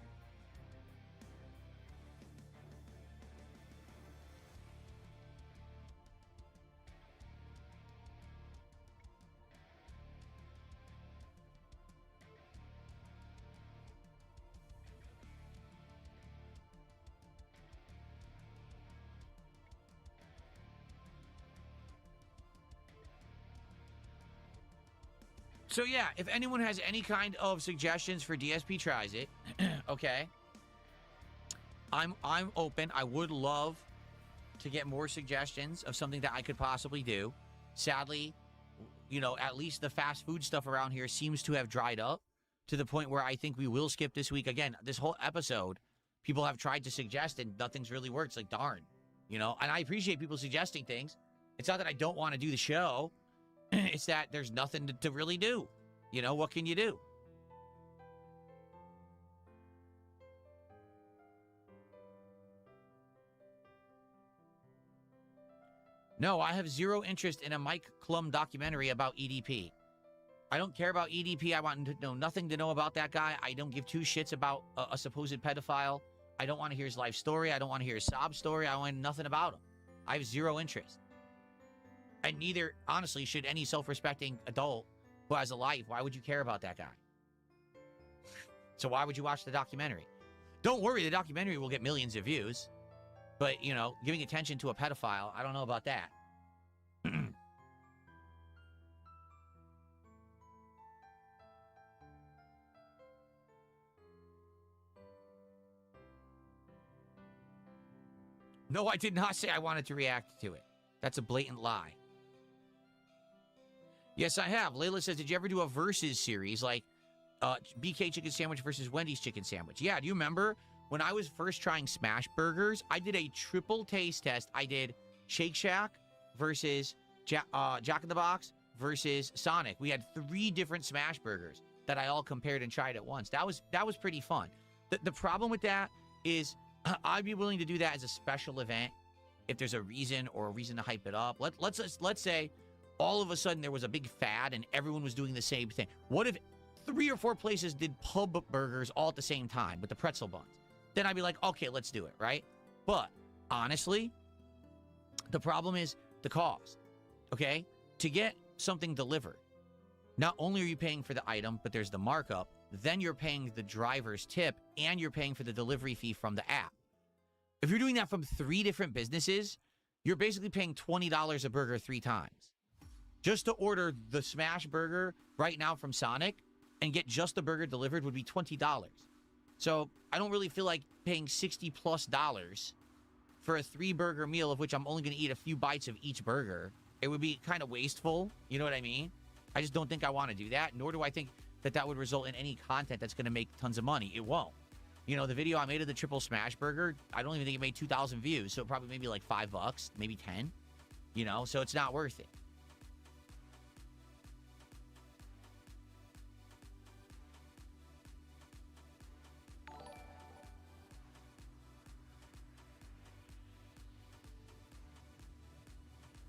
So yeah, if anyone has any kind of suggestions for DSP tries it, okay, I'm open. I would love to get more suggestions of something that I could possibly do. Sadly, you know, at least the fast food stuff around here seems to have dried up to the point where I think we will skip this week. Again, this whole episode, people have tried to suggest and nothing's really worked. It's like, darn, you know, and I appreciate people suggesting things. It's not that I don't want to do the show. It's that there's nothing to really do. You know, what can you do? No, I have zero interest in a Mike Klum documentary about EDP. I don't care about EDP. I want to know nothing to know about that guy. I don't give two shits about a supposed pedophile. I don't want to hear his life story. I don't want to hear his sob story. I want nothing about him. I have zero interest. And neither, honestly, should any self-respecting adult who has a life. Why would you care about that guy? So why would you watch the documentary? Don't worry, the documentary will get millions of views. But, you know, giving attention to a pedophile, I don't know about that. No, I did not say I wanted to react to it. That's a blatant lie. Yes, I have. Layla says, did you ever do a versus series like BK chicken sandwich versus Wendy's chicken sandwich? Yeah, do you remember when I was first trying smash burgers? I did a triple taste test. I did Shake Shack versus Jack in the Box versus Sonic. We had 3 different smash burgers that I all compared and tried at once. That was pretty fun. The problem with that is I'd be willing to do that as a special event if there's a reason to hype it up. Let's say all of a sudden there was a big fad and everyone was doing the same thing. What if 3 or 4 places did pub burgers all at the same time with the pretzel buns? Then I'd be like, okay, let's do it, right? But honestly, the problem is the cost, okay? To get something delivered, not only are you paying for the item, but there's the markup, then you're paying the driver's tip, and you're paying for the delivery fee from the app. If you're doing that from 3 different businesses, you're basically paying $20 a burger 3 times. Just to order the smash burger right now from Sonic and get just the burger delivered would be $20. So I don't really feel like paying $60+ for a 3-burger meal, of which I'm only going to eat a few bites of each burger. It would be kind of wasteful. You know what I mean? I just don't think I want to do that, nor do I think that that would result in any content that's going to make tons of money. It won't. You know, the video I made of the triple smash burger, I don't even think it made 2,000 views, so it probably maybe like $5, maybe 10. You know, so it's not worth it.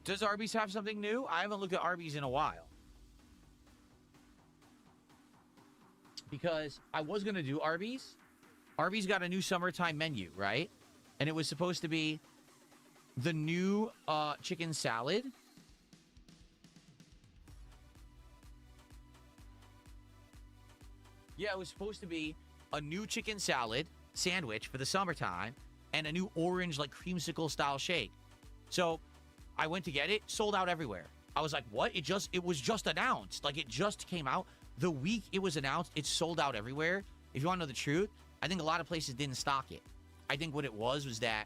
Does Arby's have something new? I haven't looked at Arby's in a while. Because I was going to do Arby's. Arby's got a new summertime menu, right? And it was supposed to be the new chicken salad. Yeah, it was supposed to be a new chicken salad sandwich for the summertime and a new orange, like, creamsicle style shake. So I went to get it, sold out everywhere. I was like, what? It was just announced. Like, it just came out. The week it was announced, it sold out everywhere. if you want to know the truth, I think a lot of places didn't stock it. I think what it was that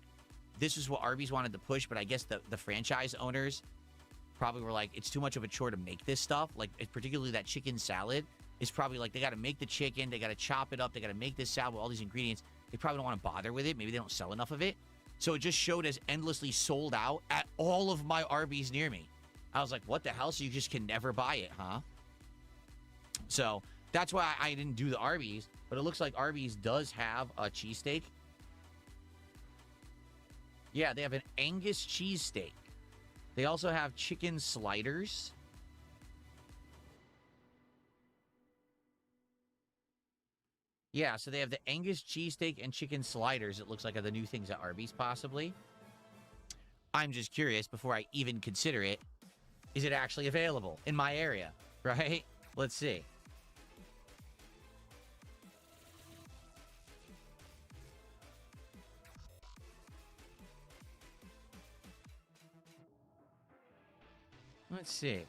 this is what Arby's wanted to push, but I guess the franchise owners probably were like, it's too much of a chore to make this stuff. Like, particularly that chicken salad is probably like, they got to make the chicken, they got to chop it up, they got to make this salad with all these ingredients. They probably don't want to bother with it. Maybe they don't sell enough of it. So it just showed as endlessly sold out at all of my Arby's near me. I was like, what the hell? So you just can never buy it, huh? So that's why I didn't do the Arby's, but it looks like Arby's does have a cheesesteak. Yeah, they have an Angus cheesesteak. They also have chicken sliders. Yeah, so they have the Angus cheesesteak and chicken sliders. It looks like are the new things at Arby's, possibly. I'm just curious, before I even consider it, is it actually available in my area, right? Let's see. Let's see.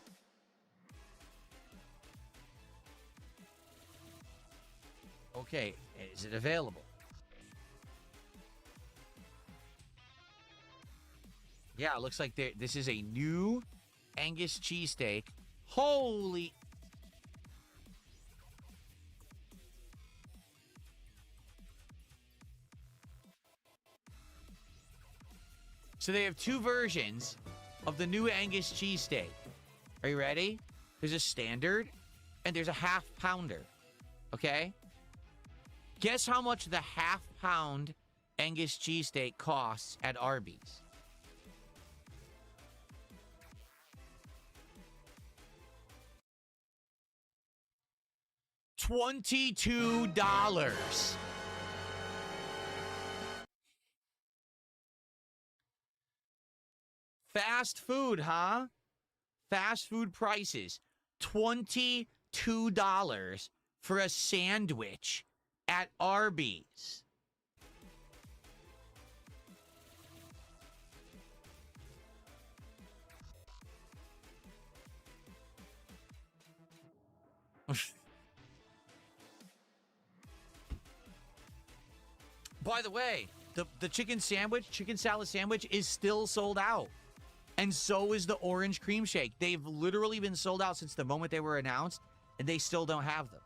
Okay, is it available? Yeah, it looks like this is a new Angus cheesesteak. Holy... So they have two versions of the new Angus cheesesteak. Are you ready? There's a standard and there's a half pounder. Okay? Guess how much the half pound Angus cheesesteak costs at Arby's? $22. Fast food, huh? Fast food prices. $22 for a sandwich at Arby's. By the way, the chicken salad sandwich is still sold out. And so is the orange cream shake. They've literally been sold out since the moment they were announced, and they still don't have them.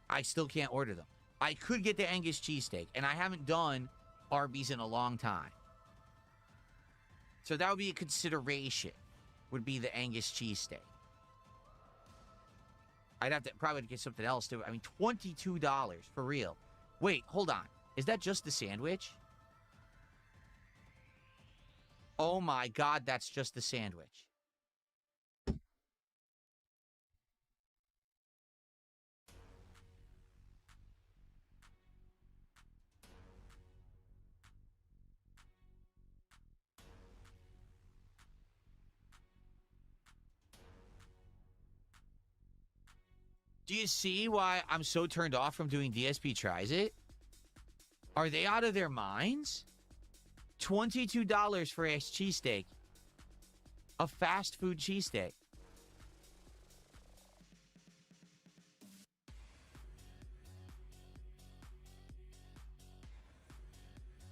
I still can't order them. I could get the Angus cheesesteak, and I haven't done Arby's in a long time. So that would be a consideration, would be the Angus cheesesteak. I'd have to probably get something else, too. I mean, $22 for real. Wait, hold on. Is that just the sandwich? Oh my God, that's just the sandwich. Do you see why I'm so turned off from doing DSP Tries It? Are they out of their minds? $22 for a cheesesteak. A fast food cheesesteak.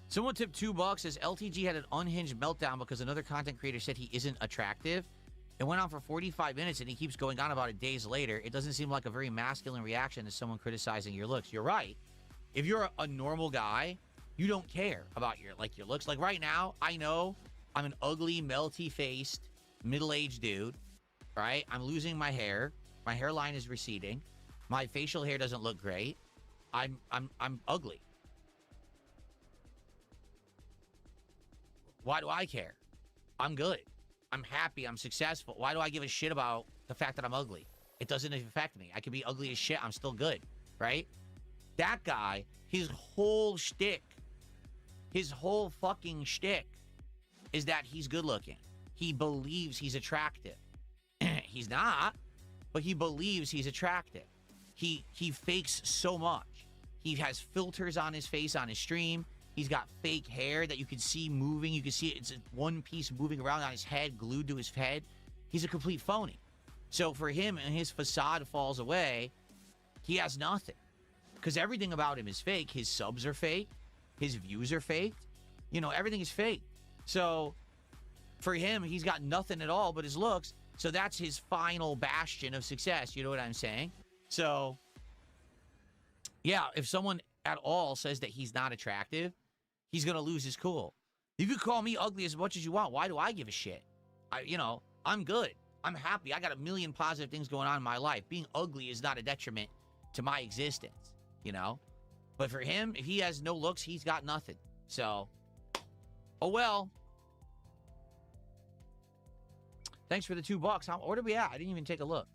Someone tipped $2 as LTG had an unhinged meltdown because another content creator said he isn't attractive. It went on for 45 minutes and he keeps going on about it days later. It doesn't seem like a very masculine reaction to someone criticizing your looks. You're right. If you're a normal guy, you don't care about your looks. Like right now, I know I'm an ugly, melty-faced, middle-aged dude, right? I'm losing my hair. My hairline is receding. My facial hair doesn't look great. I'm ugly. Why do I care? I'm good. I'm happy. I'm successful. Why do I give a shit about the fact that I'm ugly? It doesn't affect me. I could be ugly as shit. I'm still good, right? That guy, his whole shtick, his whole fucking shtick is that he's good looking. He believes he's attractive. He's not, but he believes he's attractive. He fakes so much. He has filters on his face on his stream. He's got fake hair that you can see moving. You can see it's one piece moving around on his head, glued to his head. He's a complete phony. So for him, and his facade falls away, he has nothing. because everything about him is fake. His subs are fake. His views are fake. You know, everything is fake. So for him, he's got nothing at all but his looks. So that's his final bastion of success. You know what I'm saying? So, yeah, if someone at all says that he's not attractive, he's going to lose his cool. You could call me ugly as much as you want. Why do I give a shit? I'm good. I'm happy. I got a million positive things going on in my life. Being ugly is not a detriment to my existence, you know? But for him, if he has no looks, he's got nothing. So, oh well. Thanks for the $2. Where are we at? I didn't even take a look.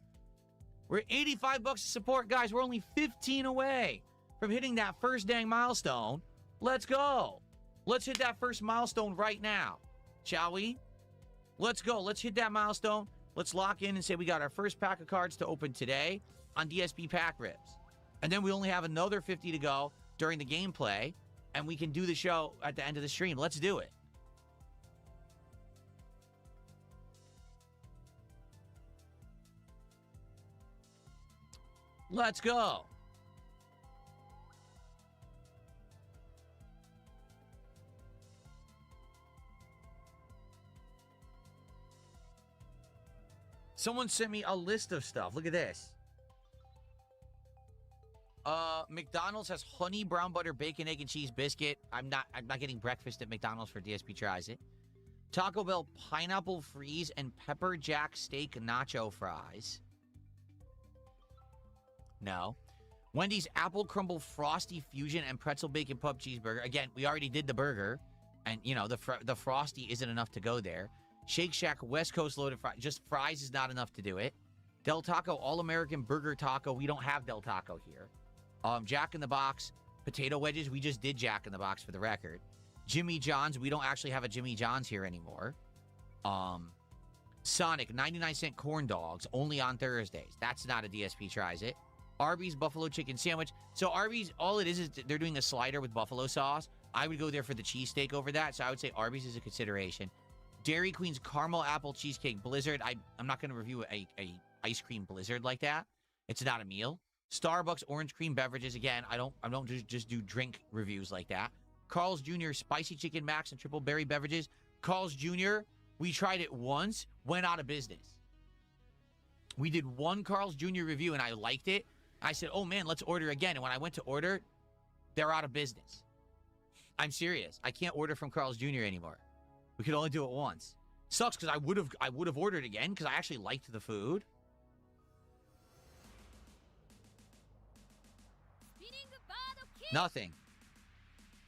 We're at $85 to support, guys. We're only 15 away from hitting that first dang milestone. Let's go. Let's hit that first milestone right now, shall we? Let's go. Let's hit that milestone. Let's lock in and say we got our first pack of cards to open today on DSP Pack Rips. And then we only have another 50 to go during the gameplay, and we can do the show at the end of the stream. Let's do it. Let's go. Someone sent me a list of stuff. Look at this. McDonald's has honey, brown butter, bacon, egg, and cheese biscuit. I'm not getting breakfast at McDonald's for DSP tries it. Taco Bell pineapple freeze and pepper jack steak nacho fries. No. Wendy's apple crumble frosty fusion and pretzel bacon pub cheeseburger. Again, we already did the burger, and you know the frosty isn't enough to go there. Shake Shack West Coast loaded fries. Just fries is not enough to do it. Del Taco All American Burger Taco. We don't have Del Taco here. Jack in the Box potato wedges. We just did Jack in the Box for the record. Jimmy John's. We don't actually have a Jimmy John's here anymore. Sonic 99-cent corn dogs only on Thursdays. That's not a DSP tries it. Arby's buffalo chicken sandwich. So Arby's, all it is they're doing a slider with buffalo sauce. I would go there for the cheesesteak over that. So I would say Arby's is a consideration. Dairy Queen's caramel apple cheesecake blizzard. I'm not going to review a ice cream blizzard like that. It's not a meal. Starbucks orange cream beverages. Again, I don't just do drink reviews like that. Carl's Jr. spicy chicken max and triple berry beverages. Carl's Jr. We tried it once, went out of business. We did one Carl's Jr. review and I liked it. I said, oh man, let's order again. And when I went to order, they're out of business. I'm serious. I can't order from Carl's Jr. anymore. We could only do it once. Sucks because I would have ordered again because I actually liked the food. Nothing.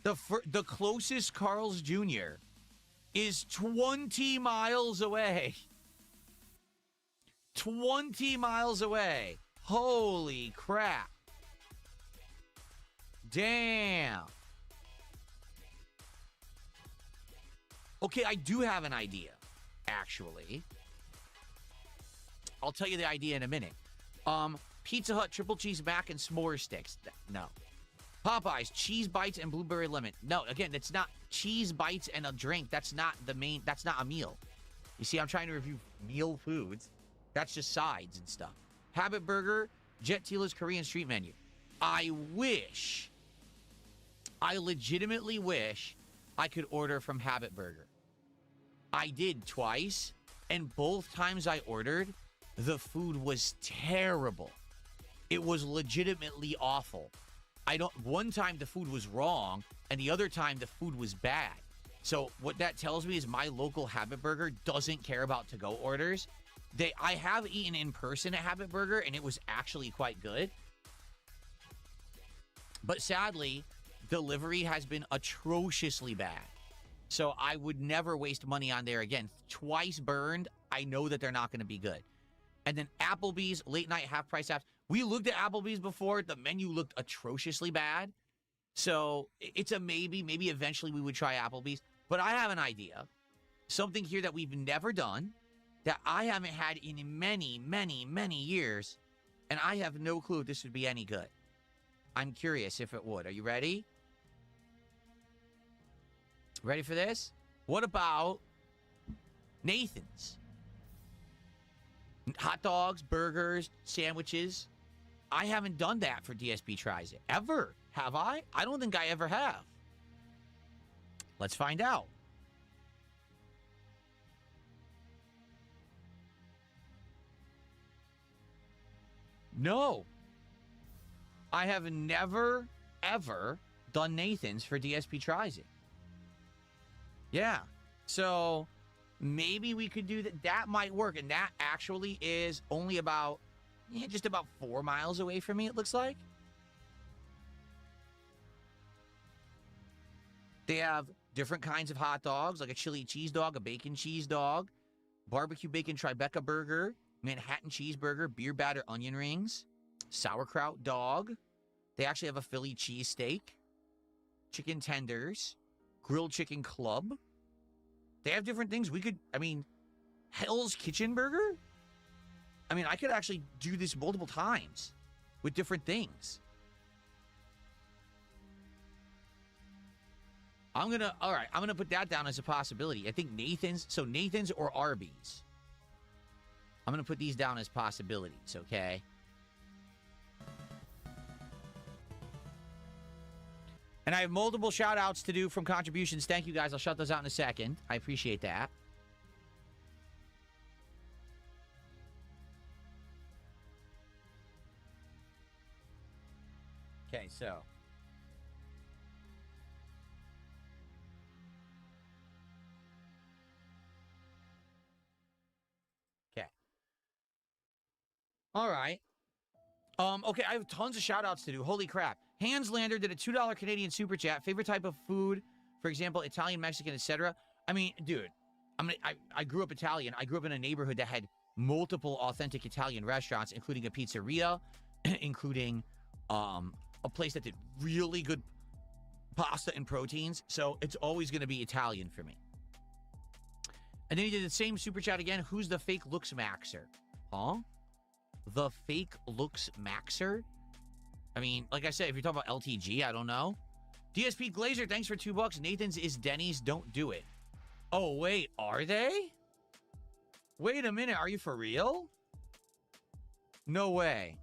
The closest Carl's Jr. is 20 miles away. 20 miles away. Holy crap. Damn. Okay, I do have an idea, actually. I'll tell you the idea in a minute. Pizza Hut triple cheese mac and s'more sticks. No. Popeyes cheese bites and blueberry lemon. No, again, it's not cheese bites and a drink. That's not the main, that's not a meal. You see, I'm trying to review meal foods. That's just sides and stuff. Habit Burger, Jet Tila's Korean street menu. I legitimately wish I could order from Habit Burger. I did twice, and both times I ordered, the food was terrible. It was legitimately awful. One time the food was wrong, and the other time the food was bad. So what that tells me is my local Habit Burger doesn't care about to-go orders. I have eaten in person at Habit Burger, and it was actually quite good. But sadly, delivery has been atrociously bad. So I would never waste money on there again. Twice burned, I know that they're not going to be good. And then Applebee's, late night half price apps. We looked at Applebee's before. The menu looked atrociously bad. So it's a maybe. Maybe eventually we would try Applebee's. But I have an idea. Something here that we've never done, that I haven't had in many, many, many years. And I have no clue if this would be any good. I'm curious if it would. Are you ready? Ready for this? What about Nathan's? Hot dogs, burgers, sandwiches. I haven't done that for DSP Tries It. Ever. Have I? I don't think I ever have. Let's find out. No. I have never, ever done Nathan's for DSP Tries It. Yeah. So maybe we could do that. That might work. And that actually is only about, just about 4 miles away from me, it looks like. They have different kinds of hot dogs, like a chili cheese dog, a bacon cheese dog, barbecue bacon Tribeca burger, Manhattan cheeseburger, beer batter onion rings, sauerkraut dog. They actually have a Philly cheesesteak, chicken tenders, grilled chicken club. They have different things. We could, Hell's Kitchen Burger? I could actually do this multiple times with different things. All right, I'm gonna put that down as a possibility. I think Nathan's or Arby's. I'm gonna put these down as possibilities, okay? And I have multiple shout outs to do from contributions. Thank you guys. I'll shut those out in a second. I appreciate that. Okay, so. Okay. All right. Okay, I have tons of shout outs to do. Holy crap. Hanslander did a $2 Canadian super chat. Favorite type of food, for example, Italian, Mexican, etc. Dude, I grew up Italian. I grew up in a neighborhood that had multiple authentic Italian restaurants, including a pizzeria, including a place that did really good pasta and proteins. So it's always going to be Italian for me. And then he did the same super chat again. Who's the fake looks maxer? Huh? The fake looks maxer? Like I said, if you're talking about LTG, I don't know. DSP Glazer, thanks for $2. Nathan's is Denny's. Don't do it. Oh, wait. Are they? Wait a minute. Are you for real? No way.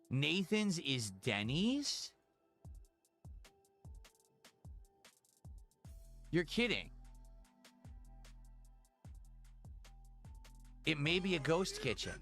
Nathan's is Denny's? You're kidding. It may be a ghost kitchen.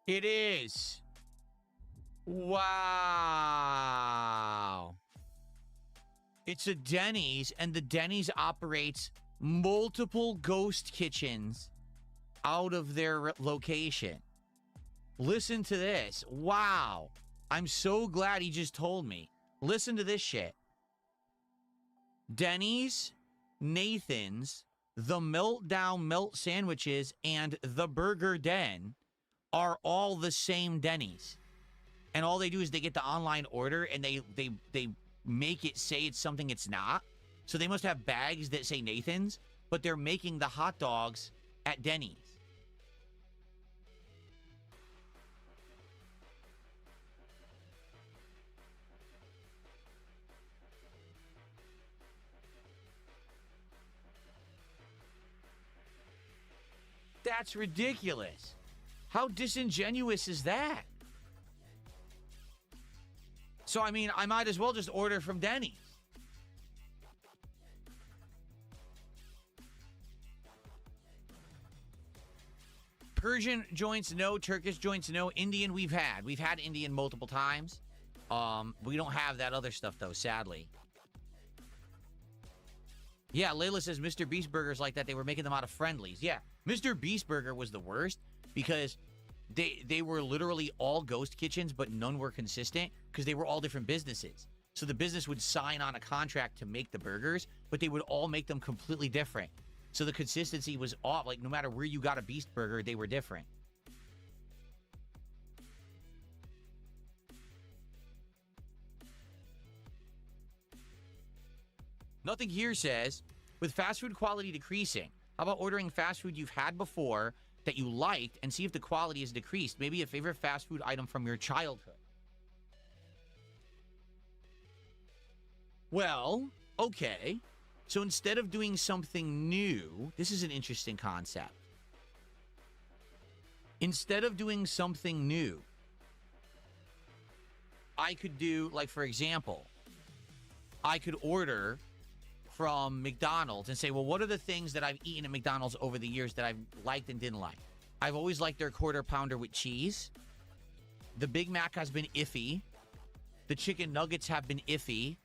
It is. Wow. It's a Denny's, and the Denny's operates multiple ghost kitchens out of their location. Listen to this. Wow. I'm so glad he just told me. Listen to this shit. Denny's, Nathan's, the Meltdown Melt Sandwiches, and the Burger Den are all the same Denny's. And all they do is they get the online order and they make it say it's something it's not. So they must have bags that say Nathan's, but they're making the hot dogs at Denny's. That's ridiculous. How disingenuous is that? So, I might as well just order from Denny's. Persian joints, no. Turkish joints, no. Indian, we've had. We've had Indian multiple times. We don't have that other stuff, though, sadly. Yeah, Layla says Mr. Beast Burgers like that. They were making them out of friendlies. Yeah, Mr. Beast Burger was the worst because they were literally all ghost kitchens, but none were consistent because they were all different businesses. So the business would sign on a contract to make the burgers, but they would all make them completely different. So the consistency was off. Like, no matter where you got a Beast Burger, they were different. Nothing here says, with fast food quality decreasing, how about ordering fast food you've had before that you liked and see if the quality is decreased? Maybe a favorite fast food item from your childhood. Well, okay. So instead of doing something new, this is an interesting concept. Instead of doing something new, I could do, like, for example, I could order from McDonald's and say, well, what are the things that I've eaten at McDonald's over the years that I've liked and didn't like? I've always liked their quarter pounder with cheese. The Big Mac has been iffy. The chicken nuggets have been iffy.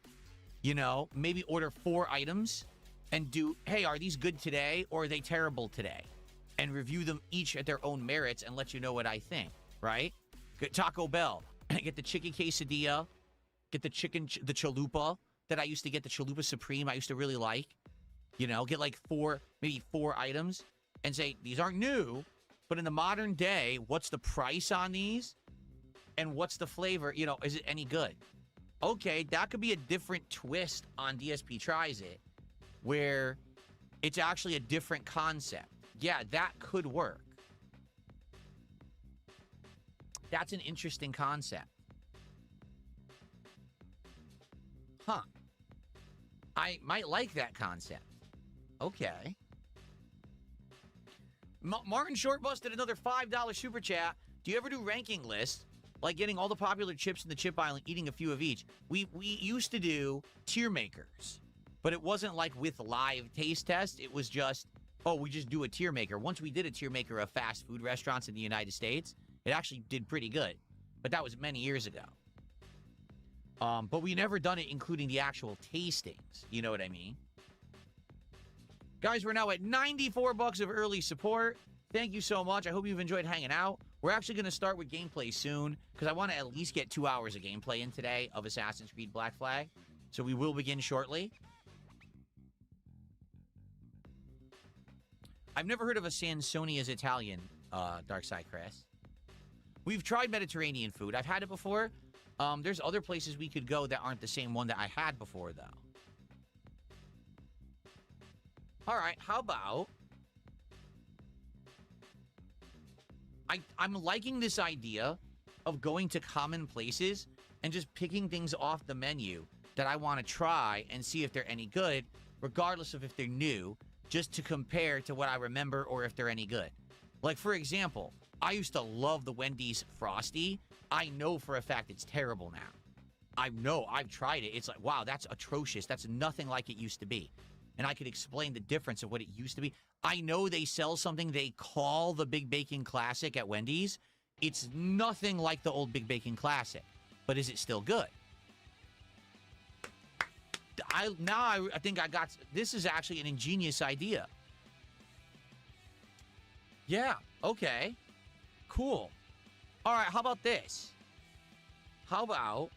You know, maybe order 4 items and do, hey, are these good today or are they terrible today? And review them each at their own merits and let you know what I think, right? Get Taco Bell. Get the chicken quesadilla. Get the chalupa that I used to get, the chalupa supreme I used to really like. You know, get like 4, maybe 4 items and say, these aren't new, but in the modern day, what's the price on these? And what's the flavor? You know, is it any good? Okay, that could be a different twist on DSP Tries It, where it's actually a different concept. Yeah, that could work. That's an interesting concept. Huh. I might like that concept. Okay. Martin Short busted another $5 super chat. Do you ever do ranking lists? Like getting all the popular chips in the chip aisle and eating a few of each. We used to do tier makers, but it wasn't like with live taste test. It was just, oh, we just do a tier maker. Once we did a tier maker of fast food restaurants in the United States, it actually did pretty good. But that was many years ago. But we never done it including the actual tastings. You know what I mean? Guys, we're now at $94 of early support. Thank you so much. I hope you've enjoyed hanging out. We're actually going to start with gameplay soon because I want to at least get 2 hours of gameplay in today of Assassin's Creed Black Flag. So we will begin shortly. I've never heard of a Sansonia's Italian, Darkside Chris. We've tried Mediterranean food. I've had it before. There's other places we could go that aren't the same one that I had before, though. All right, how about... I'm liking this idea of going to common places and just picking things off the menu that I want to try and see if they're any good, regardless of if they're new, just to compare to what I remember or if they're any good. Like, for example, I used to love the Wendy's Frosty. I know for a fact it's terrible now. I know, I've tried it. It's like, wow, that's atrocious. That's nothing like it used to be. And I could explain the difference of what it used to be. I know they sell something they call the Big Bacon Classic at Wendy's. It's nothing like the old Big Bacon Classic. But is it still good? I think I got... This is actually an ingenious idea. Yeah, okay. Cool. All right, how about this? How about...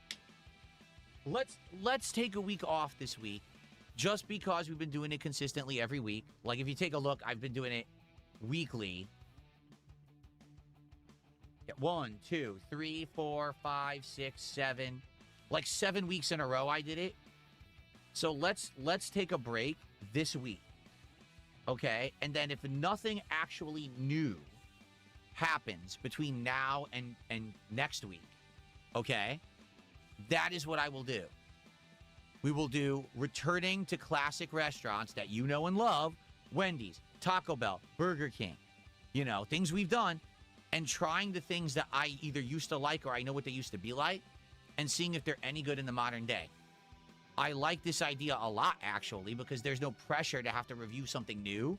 Let's take a week off this week. Just because we've been doing it consistently every week. Like, if you take a look, I've been doing it weekly. 1, 2, 3, 4, 5, 6, 7. Like 7 weeks in a row I did it. So let's take a break this week. Okay? And then if nothing actually new happens between now and next week, okay? That is what I will do. We will do returning to classic restaurants that you know and love. Wendy's, Taco Bell, Burger King. You know, things we've done. And trying the things that I either used to like or I know what they used to be like. And seeing if they're any good in the modern day. I like this idea a lot, actually, because there's no pressure to have to review something new.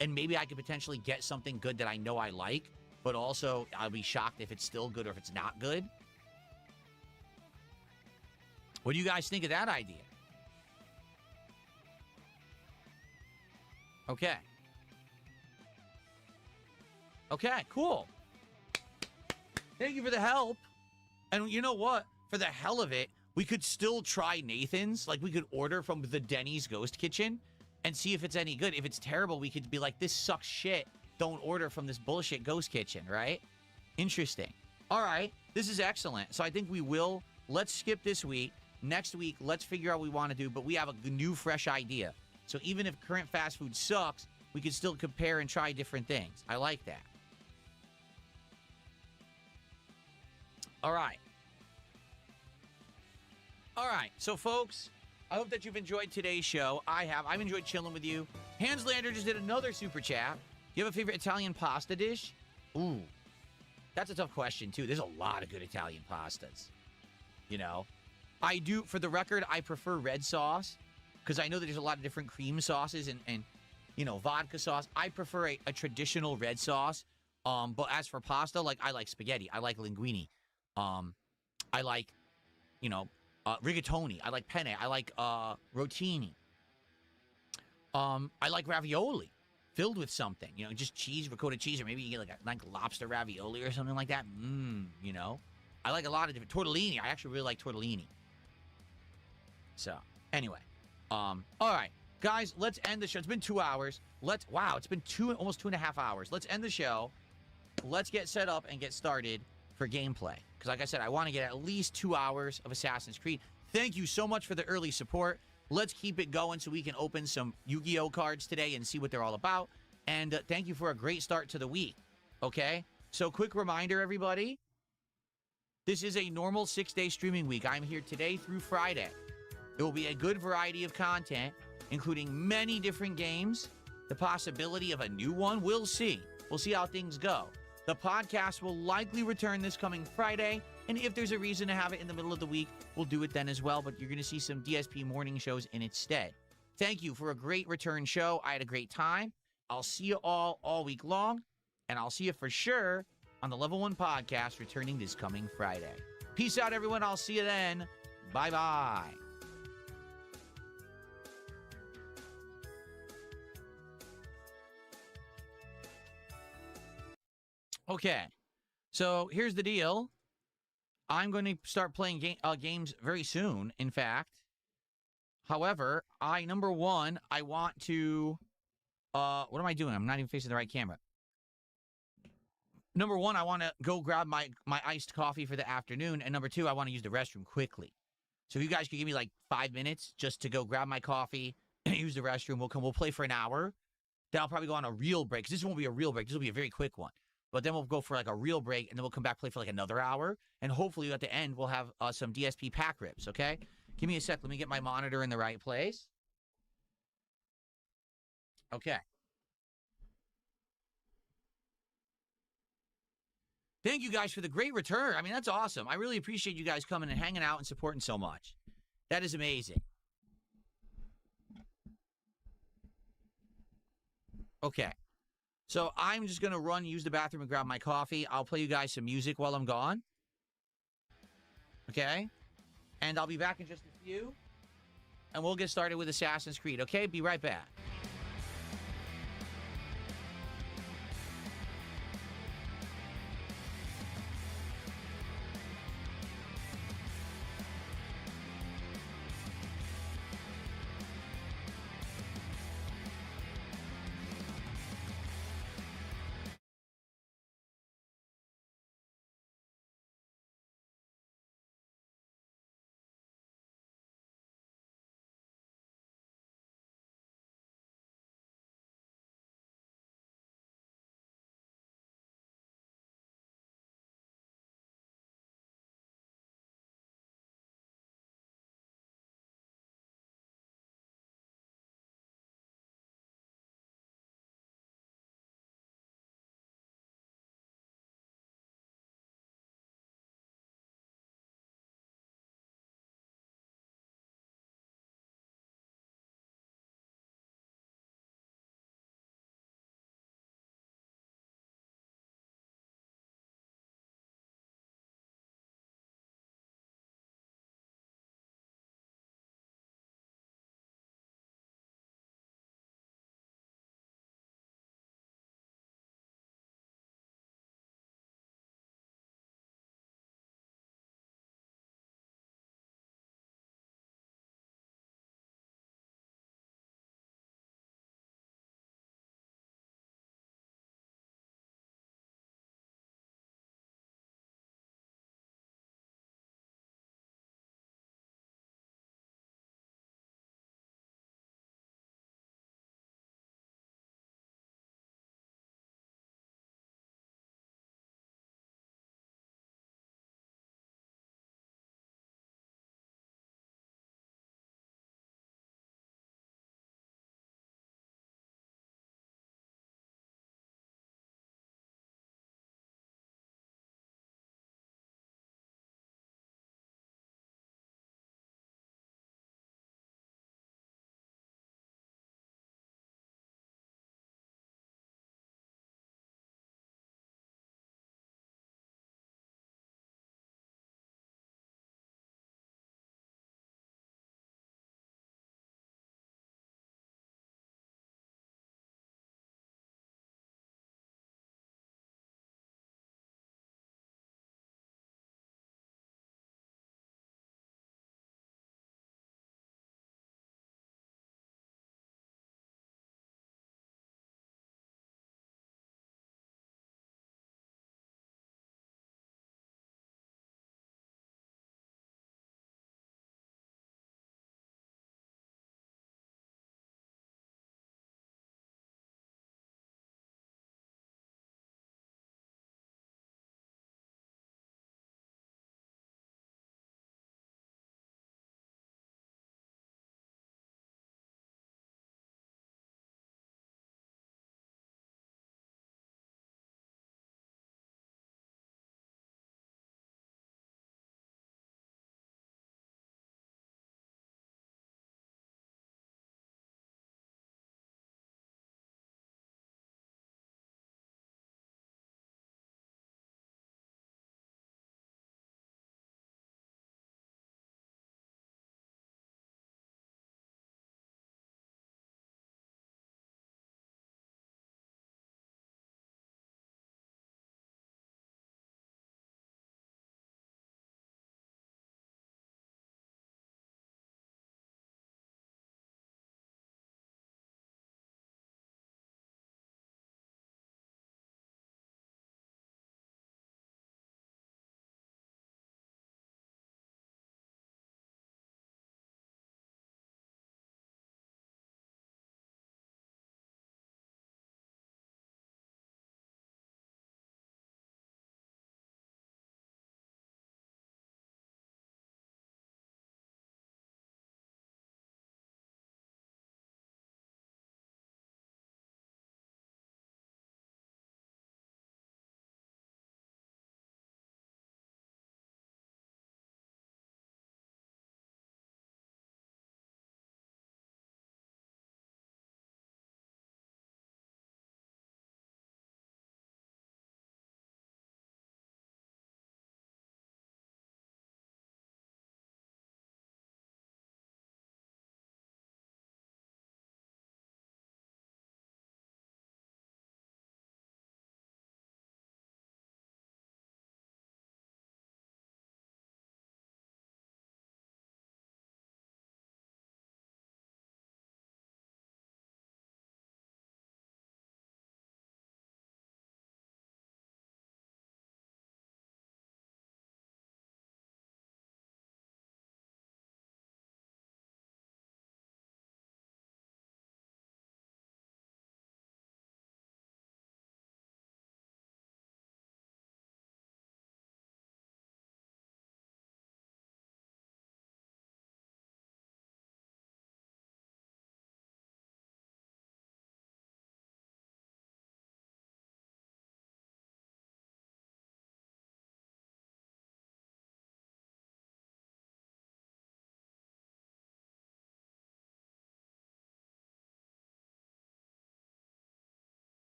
And maybe I could potentially get something good that I know I like. But also, I'll be shocked if it's still good or if it's not good. What do you guys think of that idea? Okay. Okay, cool. Thank you for the help. And you know what? For the hell of it, we could still try Nathan's. Like, we could order from the Denny's Ghost Kitchen and see if it's any good. If it's terrible, we could be like, this sucks shit. Don't order from this bullshit Ghost Kitchen, right? Interesting. All right. This is excellent. So I think we will. Let's skip this week. Next week, let's figure out what we want to do, but we have a new, fresh idea. So even if current fast food sucks, we can still compare and try different things. I like that. All right. All right. So, folks, I hope that you've enjoyed today's show. I have. I've enjoyed chilling with you. Hanslander just did another super chat. Do you have a favorite Italian pasta dish? Ooh. That's a tough question, too. There's a lot of good Italian pastas. You know? I do, for the record, I prefer red sauce because I know that there's a lot of different cream sauces and you know, vodka sauce. I prefer a traditional red sauce. But as for pasta, like, I like spaghetti. I like linguine. I like, you know, rigatoni. I like penne. I like rotini. I like ravioli filled with something. You know, just cheese, ricotta cheese, or maybe you get like lobster ravioli or something like that. You know. I like a lot of different tortellini. I actually really like tortellini. So, anyway. All right. Guys, let's end the show. It's been 2 hours. Wow, it's been almost 2.5 hours. Let's end the show. Let's get set up and get started for gameplay. Because like I said, I want to get at least 2 hours of Assassin's Creed. Thank you so much for the early support. Let's keep it going so we can open some Yu-Gi-Oh cards today and see what they're all about. And thank you for a great start to the week. Okay? So quick reminder, everybody. This is a normal 6-day streaming week. I'm here today through Friday. There will be a good variety of content, including many different games. The possibility of a new one, we'll see. We'll see how things go. The podcast will likely return this coming Friday, and if there's a reason to have it in the middle of the week, we'll do it then as well, but you're going to see some DSP morning shows in its stead. Thank you for a great return show. I had a great time. I'll see you all week long, and I'll see you for sure on the Level 1 podcast returning this coming Friday. Peace out, everyone. I'll see you then. Bye-bye. Okay, so here's the deal. I'm going to start playing games very soon, in fact. However, number one, I want to... what am I doing? I'm not even facing the right camera. Number one, I want to go grab my iced coffee for the afternoon. And number two, I want to use the restroom quickly. So if you guys could give me like 5 minutes just to go grab my coffee and use the restroom, we'll play for an hour. Then I'll probably go on a real break. 'Cause this won't be a real break. This will be a very quick one. But then we'll go for like a real break, and then we'll come back, play for like another hour. And hopefully at the end, we'll have some DSP pack rips, okay? Give me a sec. Let me get my monitor in the right place. Okay. Thank you guys for the great return. I mean, that's awesome. I really appreciate you guys coming and hanging out and supporting so much. That is amazing. Okay. So I'm just going to use the bathroom and grab my coffee. I'll play you guys some music while I'm gone. Okay? And I'll be back in just a few. And we'll get started with Assassin's Creed. Okay? Be right back.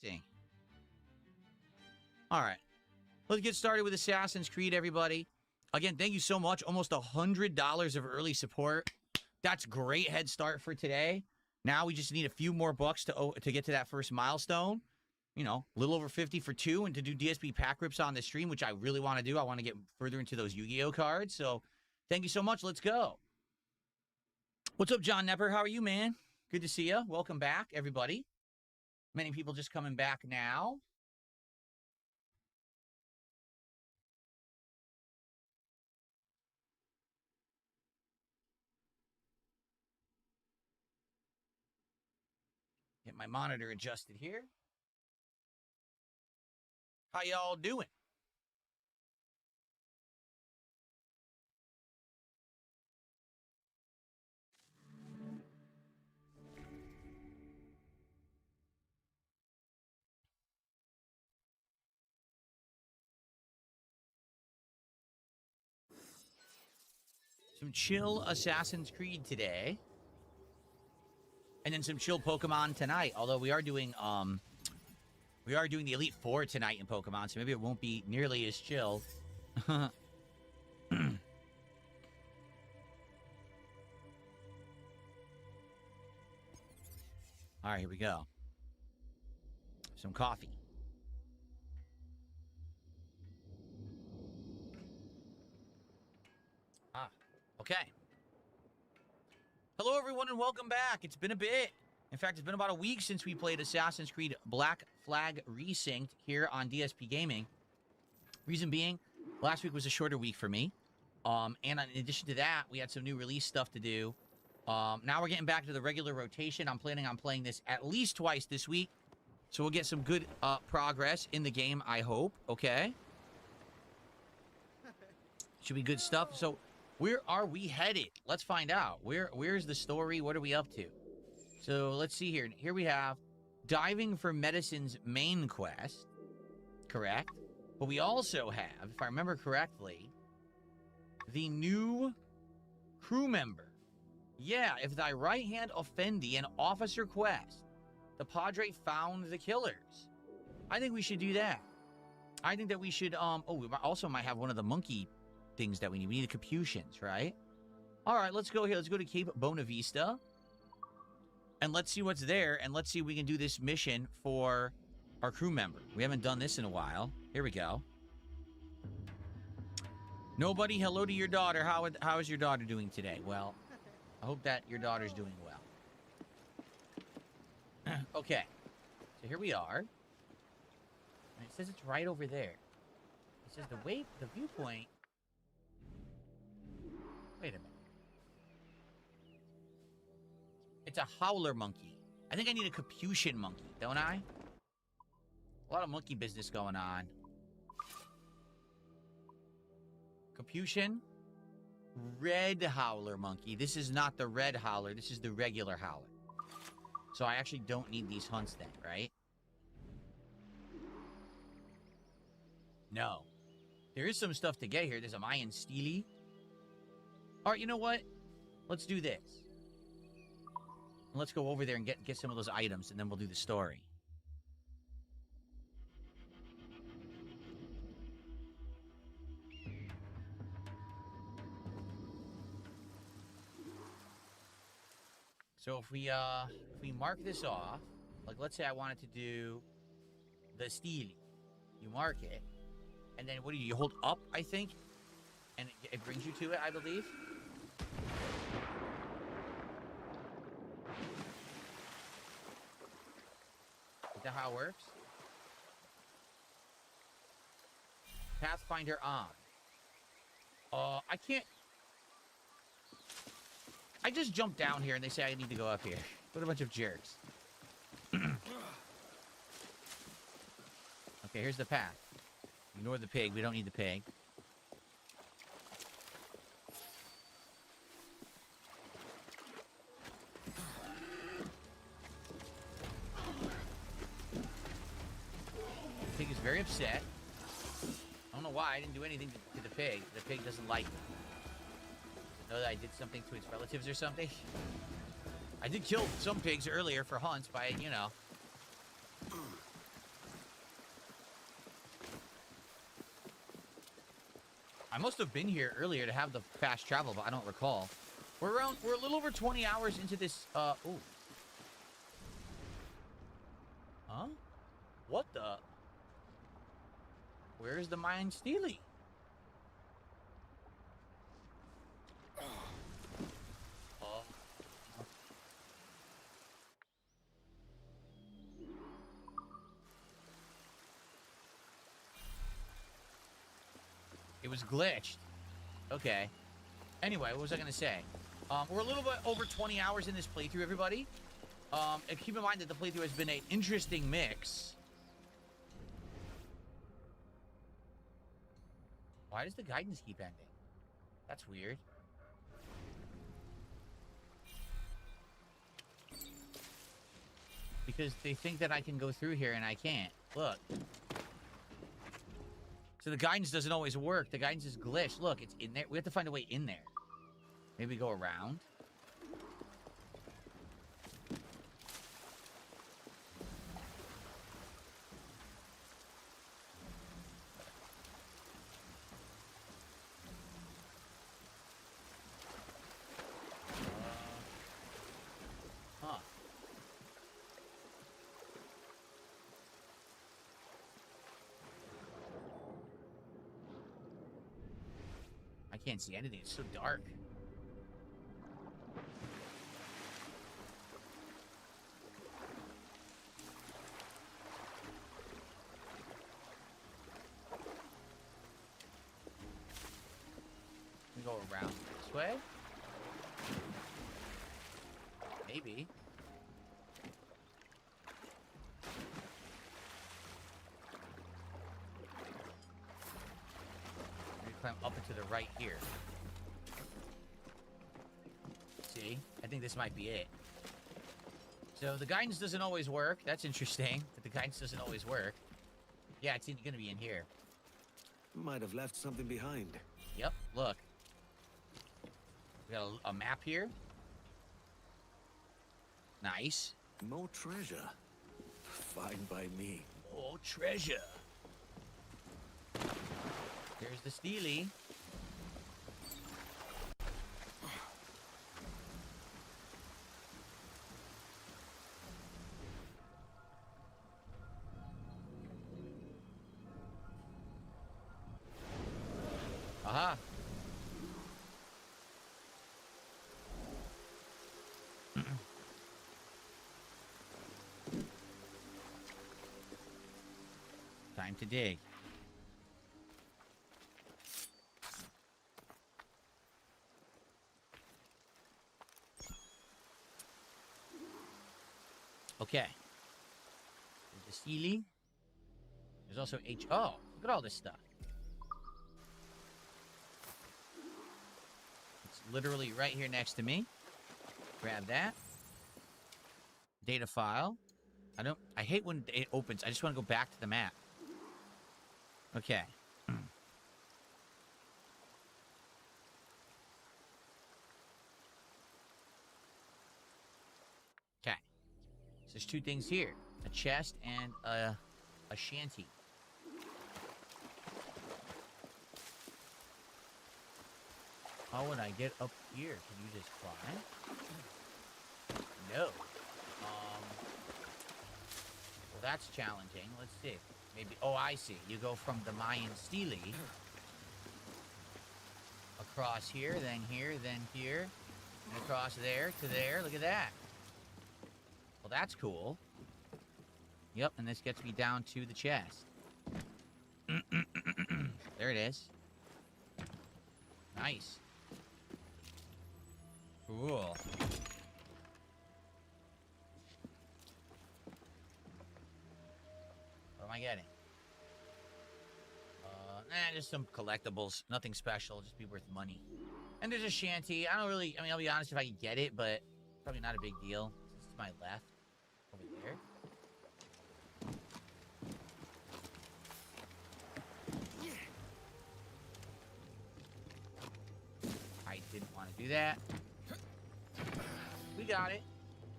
See. All right. Let's get started with Assassin's Creed, everybody. Again, thank you so much. Almost $100 of early support. That's great head start for today. Now we just need a few more bucks to get to that first milestone. You know, a little over 50 for 2 and to do DSP pack rips on the stream, which I really want to do. I want to get further into those Yu-Gi-Oh cards. So thank you so much. Let's go. What's up, John Nepper? How are you, man? Good to see you. Welcome back, everybody. Many people just coming back now. Get my monitor adjusted here. How y'all doing? Some chill Assassin's Creed today. And then some chill Pokemon tonight. Although we are doing the Elite Four tonight in Pokemon, so maybe it won't be nearly as chill. All right, here we go. Some coffee. Okay. Hello, everyone, and welcome back. It's been a bit. In fact, it's been about a week since we played Assassin's Creed Black Flag Resynced here on DSP Gaming. Reason being, last week was a shorter week for me. And in addition to that, we had some new release stuff to do. Now we're getting back to the regular rotation. I'm planning on playing this at least twice this week. So we'll get some good progress in the game, I hope. Okay? Should be good stuff. So where are we headed? Let's find out. Where's the story? What are we up to? So let's see here. Here we have Diving for Medicine's main quest. Correct. But we also have, if I remember correctly, the new crew member. Yeah, if thy right hand offend thee, an officer quest. The Padre found the killers. I think we should do that. I think that we should, we also might have one of the monkey things that we need. We need the Capuchins, right? All right, let's go here. Let's go to Cape Bonavista. And let's see what's there. And let's see if we can do this mission for our crew member. We haven't done this in a while. Here we go. Nobody, hello to your daughter. How is your daughter doing today? Well, I hope that your daughter's doing well. Okay. So here we are. And it says it's right over there. It says the viewpoint. Wait a minute. It's a howler monkey. I think I need a Capuchin monkey, don't I? A lot of monkey business going on. Capuchin. Red howler monkey. This is not the red howler. This is the regular howler. So I actually don't need these hunts then, right? No. There is some stuff to get here. There's a Mayan Steely. All right, you know what? Let's do this. Let's go over there and get some of those items, and then we'll do the story. So if we mark this off, like let's say I wanted to do the Steely. You mark it, and then what do you hold up, I think? And it brings you to it, I believe. Is that how it works? Pathfinder on. I can't... I just jumped down here and they say I need to go up here. What a bunch of jerks. Okay, here's the path. Ignore the pig. We don't need the pig. The pig is very upset. I don't know why. I didn't do anything to the pig. The pig doesn't like me. Know that I did something to its relatives or something? I did kill some pigs earlier for hunts by, you know. must have been here earlier to have the fast travel, but I don't recall. We're a little over 20 hours into this, Huh? What the? Where's the Mayan Steely? Oh. It was glitched. Okay. Anyway, what was I going to say? We're a little bit over 20 hours in this playthrough, everybody. And keep in mind that the playthrough has been an interesting mix. Why does the guidance keep ending? That's weird. Because they think that I can go through here and I can't. Look. So the guidance doesn't always work. The guidance is glitched. Look, it's in there. We have to find a way in there. Maybe go around. Huh. I can't see anything. It's so dark. We go around this way? Maybe. Maybe climb up and to the right here. See? I think this might be it. So the guidance doesn't always work. That's interesting. But the guidance doesn't always work. Yeah, it's going to be in here. Might have left something behind. Yep, look. We got a map here. Nice. More treasure. Fine by me. More treasure. There's the Steely. Aha. Time to dig. Okay. There's the Steely. There's also H. Oh, look at all this stuff. It's literally right here next to me. Grab that. Data file. I hate when it opens. I just want to go back to the map. Okay. Okay. So there's two things here. A chest and a shanty. How would I get up here? Can you just climb? No. Well, that's challenging. Let's see. Maybe. Oh, I see. You go from the Mayan Steely across here, then here, and across there to there. Look at that. Well, that's cool. Yep, and this gets me down to the chest. There it is. Nice. Cool. What am I getting? Just some collectibles. Nothing special. Just be worth money. And there's a shanty. I'll be honest if I can get it, but probably not a big deal. This is to my left. Over there. I didn't want to do that. We got it.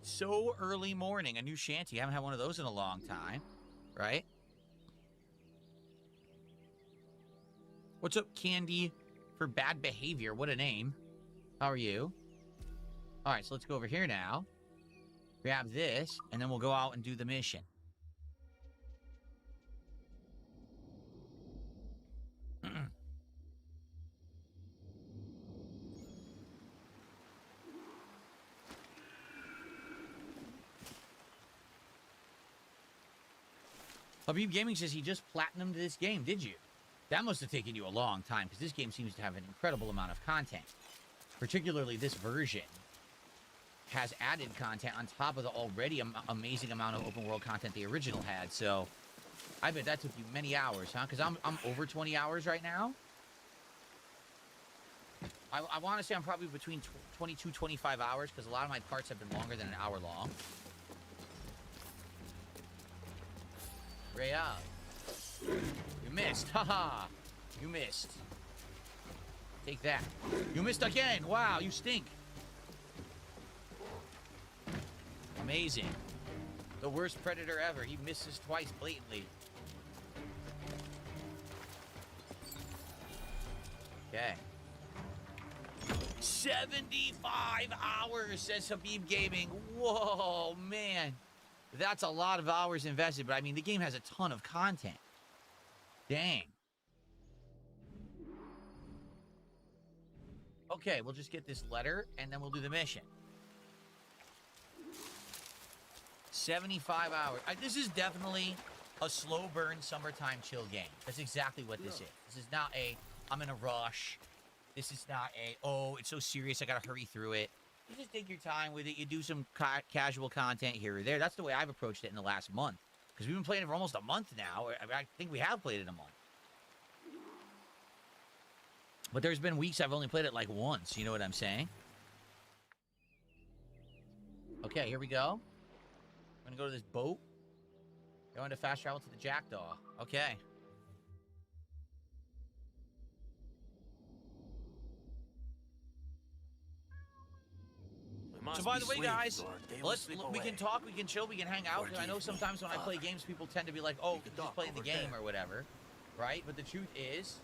So early morning. A new shanty. I haven't had one of those in a long time. Right? What's up, Candy for bad behavior. What a name. How are you? All right, so let's go over here now. Grab this, and then we'll go out and do the mission. Habib Gaming says he just platinumed this game, did you? That must have taken you a long time, because this game seems to have an incredible amount of content. Particularly this version has added content on top of the already amazing amount of open world content the original had, so I bet that took you many hours, huh? Because I'm over 20 hours right now. I want to say I'm probably between 22, 25 hours, because a lot of my parts have been longer than an hour long. Real. You missed. Haha. You missed. Take that. You missed again. Wow, you stink. Amazing. The worst predator ever. He misses twice blatantly. Okay. 75 hours, says Habib Gaming. Whoa, man. That's a lot of hours invested, but I mean, the game has a ton of content. Dang. Okay, we'll just get this letter, and then we'll do the mission. 75 hours. This is definitely a slow burn summertime chill game. That's exactly what this is. This is not a, I'm in a rush. This is not a, oh, it's so serious, I gotta hurry through it. You just take your time with it. You do some casual content here or there. That's the way I've approached it in the last month. Because we've been playing it for almost a month now. I think we have played it a month. But there's been weeks I've only played it like once. You know what I'm saying? Okay, here we go. I'm going to go to this boat. Going to fast travel to the Jackdaw. Okay. So by the way, guys, we can talk, we can chill, we can hang out. I know sometimes when I play games, people tend to be like, "Oh, just playing the game or whatever," right? But the truth is,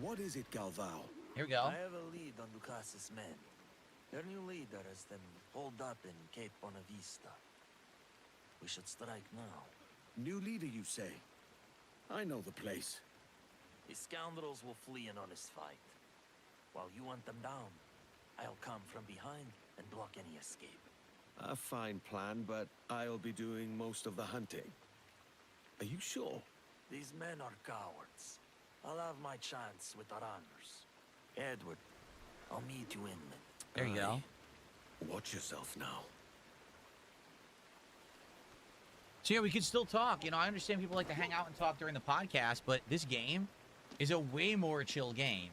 what is it, Galvao? Here we go. I have a lead on Lucas's men. Their new leader has them holed up in Cape Bonavista. We should strike now. New leader, you say? I know the place. These scoundrels will flee an honest fight. While you hunt them down, I'll come from behind and block any escape. A fine plan, but I'll be doing most of the hunting. Are you sure? These men are cowards. I'll have my chance with our honors. Edward, I'll meet you inland. There you go. Watch yourself now. So yeah, we can still talk. You know, I understand people like to hang out and talk during the podcast, but this game is a way more chill game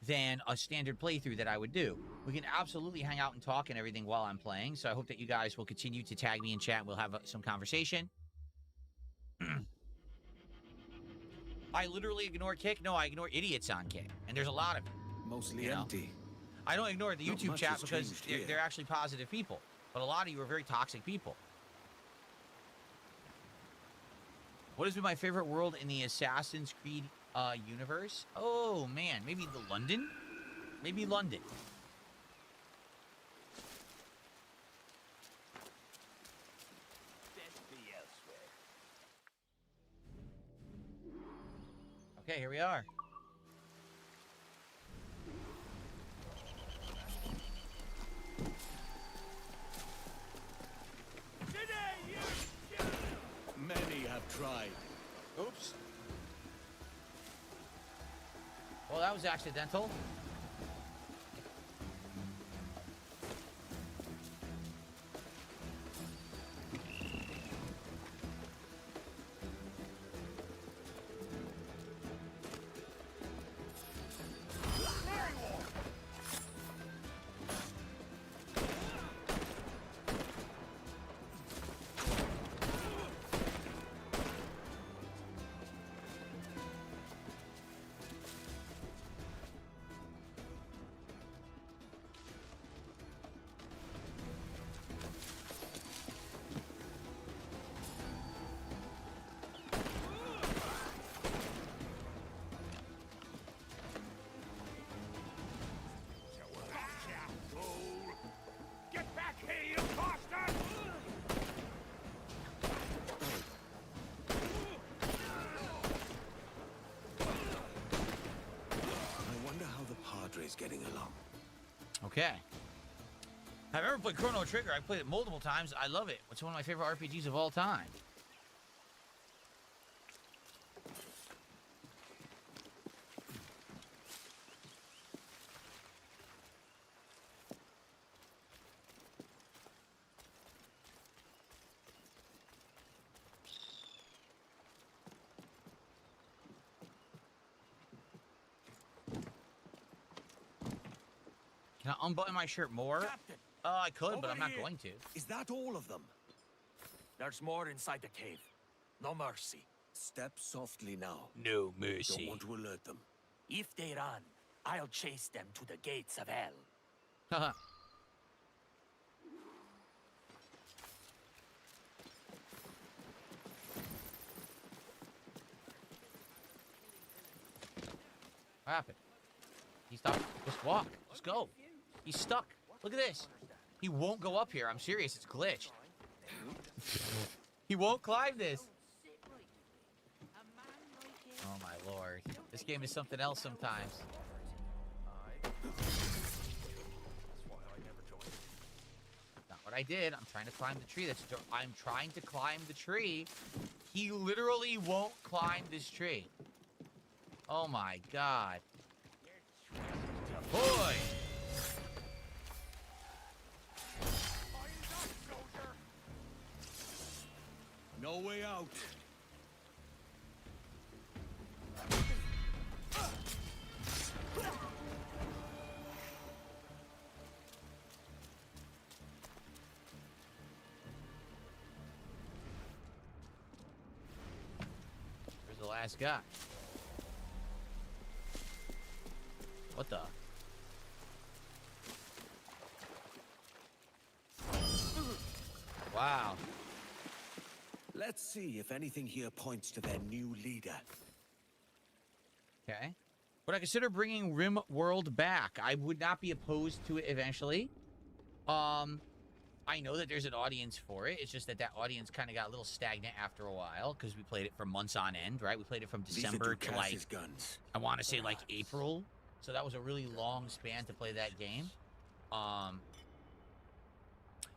than a standard playthrough that I would do. We can absolutely hang out and talk and everything while I'm playing, so I hope that you guys will continue to tag me in chat. We'll have some conversation. I literally ignore Kick? No, I ignore idiots on Kick, and there's a lot of them. Mostly empty. I don't ignore the Not YouTube much chat has because changed here. they're actually positive people, but a lot of you are very toxic people. What has been my favorite world in the Assassin's Creed universe? Oh, man. Maybe the London? Maybe London. Okay, here we are. Many have tried. Oops. Well, that was accidental. is getting along. Okay. I've ever played Chrono Trigger. I played it multiple times. I love it. It's one of my favorite RPGs of all time. Can I unbutton my shirt more? Captain, I could, but over I'm not here. going to. Is that all of them? there's more inside the cave. No mercy. Step softly now. No Don't mercy. want to alert them. If they run, I'll chase them to the gates of hell. Haha. What happened? He's stuck. Just walk. Just go. He's stuck. Look at this. He won't go up here. I'm serious. It's glitched. He won't climb this. Oh my lord. This game is something else sometimes. Not what I did. I'm trying to climb the tree. I'm trying to climb the tree. He literally won't climb this tree. Oh my god. Boy! No way out. Where's the last guy? What the? Wow. Let's see if anything here points to their new leader. Okay. Would I consider bringing Rim World back? I would not be opposed to it eventually. I know that there's an audience for it. It's just that audience kind of got a little stagnant after a while because we played it for months on end, right? We played it from December to like, guns. I want to say like April. So that was a really long span to play that game.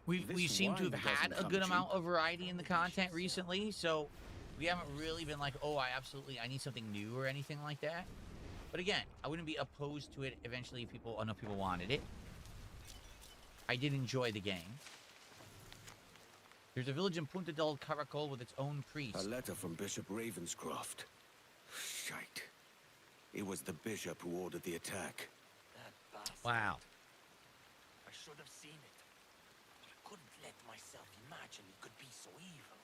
We seem to have had a good amount of variety in the content recently, so we haven't really been like, oh, I need something new or anything like that. But again, I wouldn't be opposed to it eventually if enough people wanted it. I did enjoy the game. There's a village in Punta del Caracol with its own priest. A letter from Bishop Ravenscroft. Shite. It was the bishop who ordered the attack. That bastard. Wow. I should have seen it. But I couldn't let myself imagine he could be so evil.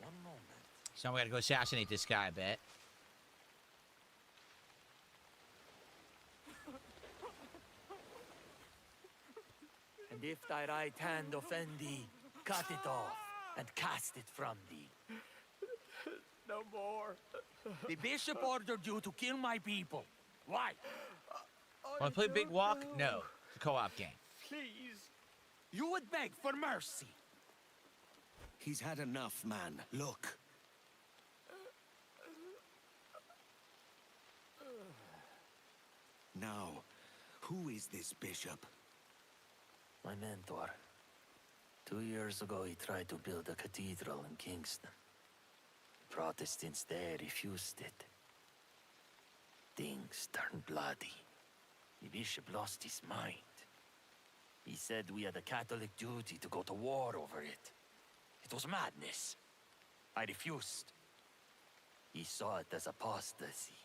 One moment. So we gotta go assassinate this guy, I bet. And if thy right hand offend thee, cut it off and cast it from thee. No more. The bishop ordered you to kill my people. Why? Wanna play Big Walk? No. It's a co-op game. Please. You would beg for mercy. He's had enough, man. Look. Now, who is this bishop? My mentor. 2 years ago, he tried to build a cathedral in Kingston. Protestants there refused it. Things turned bloody. The bishop lost his mind. He said we had a Catholic duty to go to war over it. It was madness. I refused. He saw it as apostasy.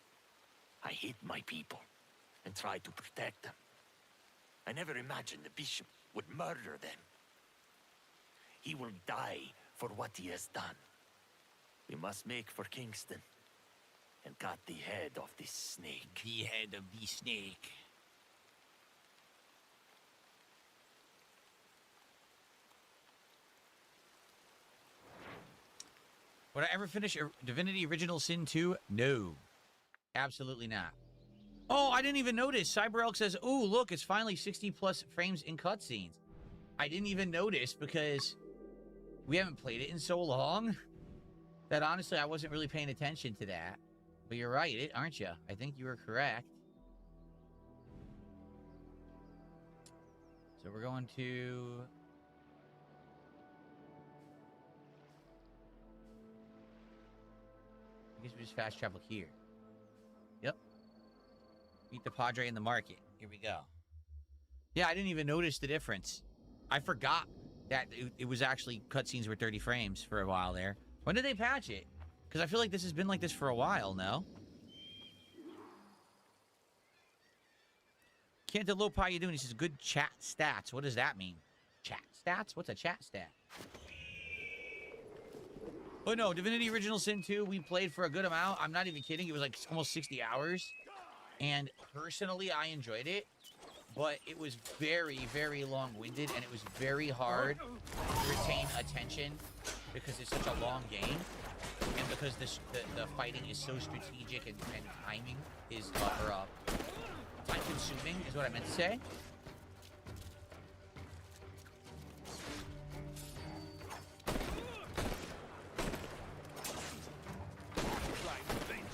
I hid my people and tried to protect them. I never imagined the bishop would murder them. He will die for what he has done. We must make for Kingston and cut the head of this snake. The head of the snake. Would I ever finish Divinity Original Sin 2? No. Absolutely not. Oh, I didn't even notice. CyberElk says, oh, look, it's finally 60 plus frames in cutscenes. I didn't even notice because we haven't played it in so long that honestly I wasn't really paying attention to that. But you're right, aren't you? I think you were correct. So we're going to... I guess we just fast travel here. Yep. Meet the Padre in the market. Here we go. Yeah, I didn't even notice the difference. I forgot that it was actually cutscenes were 30 frames for a while there. When did they patch it? Because I feel like this has been like this for a while, no? Cantaloupe, how you doing? He says, good chat stats. What does that mean? Chat stats? What's a chat stat? Oh no, Divinity Original Sin 2, we played for a good amount. I'm not even kidding. It was like almost 60 hours. And personally, I enjoyed it. But it was very, very long-winded, and it was very hard to retain attention because it's such a long game. And because the fighting is so strategic and timing is, time-consuming is what I meant to say.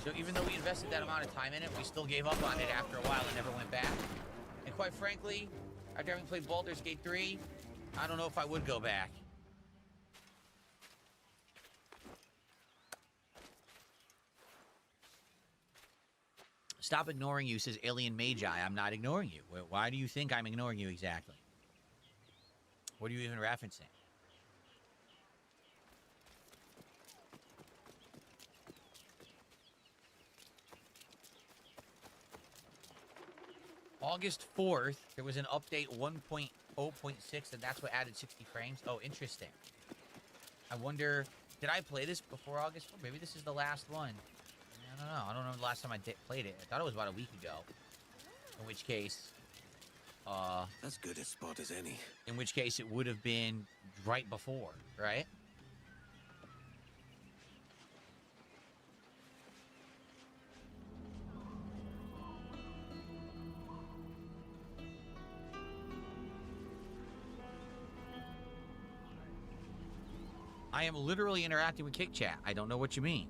So even though we invested that amount of time in it, we still gave up on it after a while and never went back. And quite frankly, after having played Baldur's Gate 3, I don't know if I would go back. Stop ignoring you, says Alien Magi. I'm not ignoring you. Why do you think I'm ignoring you exactly? What are you even referencing? August 4th, there was an update 1.0.6, and that's what added 60 frames. Oh, interesting. I wonder, did I play this before August 4th? Maybe this is the last one. I don't know. I don't know the last time I played it. I thought it was about a week ago. In which case, as good a spot as any. In which case, it would have been right before, right? I am literally interacting with Kick Chat. I don't know what you mean.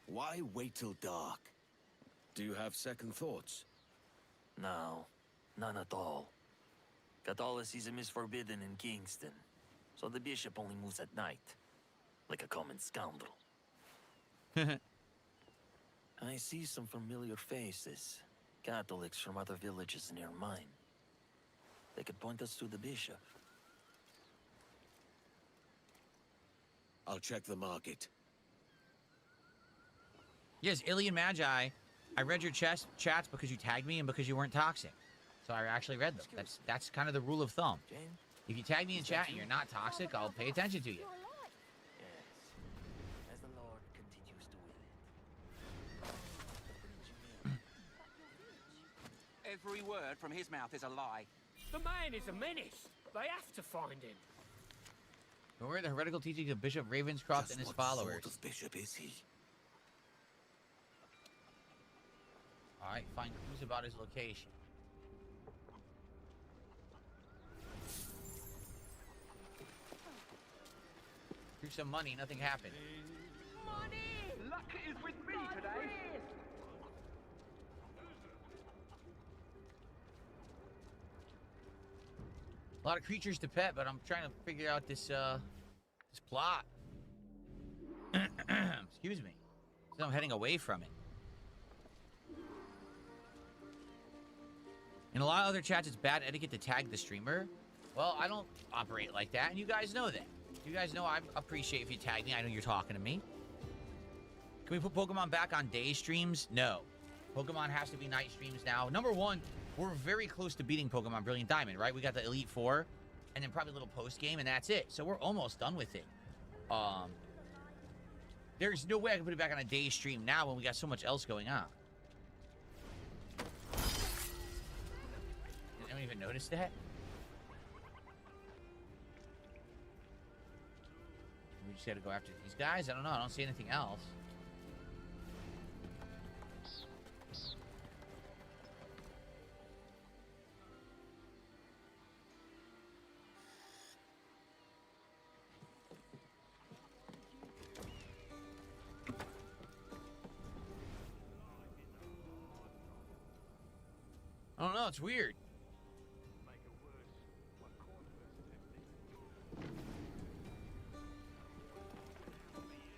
Why wait till dark? Do you have second thoughts? No, none at all. Catholicism is forbidden in Kingston, so the bishop only moves at night, like a common scoundrel. I see some familiar faces. Catholics from other villages near mine. They could point us to the bishop. I'll check the market. Yes, Alien Magi. I read your chats because you tagged me and because you weren't toxic. So I actually read them. That's kind of the rule of thumb. Jane? If you tag me in chat and you're not toxic, I'll pay attention to you. Yes. As the Lord continues to will it. Every word from his mouth is a lie. The man is a menace. They have to find him. Where are the heretical teachings of Bishop Ravenscroft and his followers? What sort of bishop is he? Alright, find clues about his location. Threw some money, nothing happened. Money! Luck is with me today. A lot of creatures to pet, but I'm trying to figure out this this plot. Excuse me. So I'm heading away from it. In a lot of other chats, it's bad etiquette to tag the streamer. Well, I don't operate like that, and you guys know that. You guys know I appreciate if you tag me. I know you're talking to me. Can we put Pokemon back on day streams? No. Pokemon has to be night streams now. Number one, we're very close to beating Pokemon Brilliant Diamond, right? We got the Elite Four, and then probably a little post-game, and that's it. So we're almost done with it. There's no way I can put it back on a day stream now when we got so much else going on. Anyone even notice that? We just gotta go after these guys? I don't know. I don't see anything else. it's weird.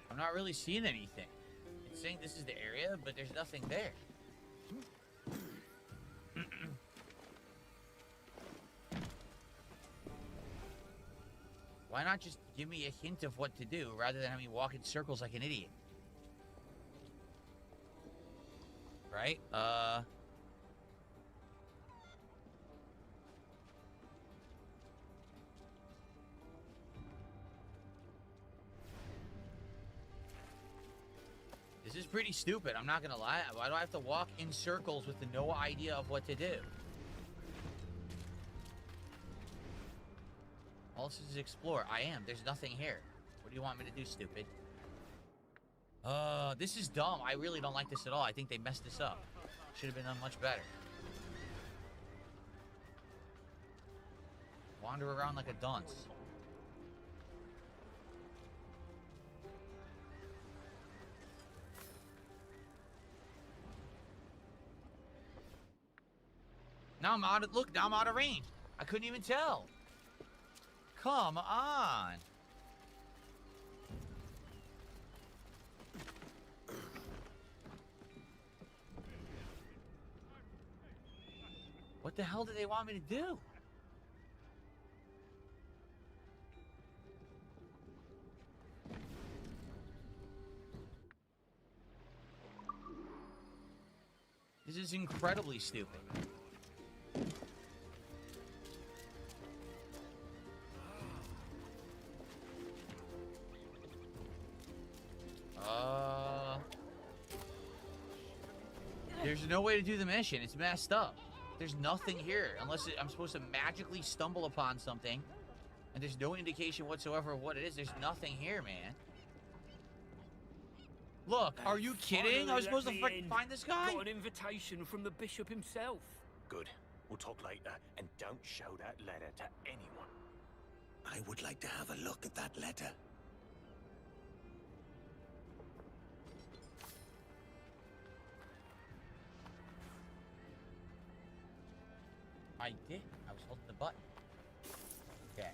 I'm not really seeing anything. It's saying this is the area, but there's nothing there. Why not just give me a hint of what to do rather than have me walk in circles like an idiot? Right? This is pretty stupid, I'm not gonna lie. Why do I have to walk in circles with no idea of what to do? All this is explore. I am. There's nothing here. What do you want me to do, stupid? This is dumb. I really don't like this at all. I think they messed this up. Should have been done much better. Wander around like a dunce. Now I'm out of, look, now I'm out of range. I couldn't even tell. Come on. What the hell do they want me to do? This is incredibly stupid. There's no way to do the mission. It's messed up. There's nothing here unless I'm supposed to magically stumble upon something, and there's no indication whatsoever of what it is. There's nothing here, man. Look, are you kidding? I was supposed to find this guy? Got an invitation from the bishop himself. Good. We'll talk later, and don't show that letter to anyone. I would like to have a look at that letter. I did. I was holding the button. Okay.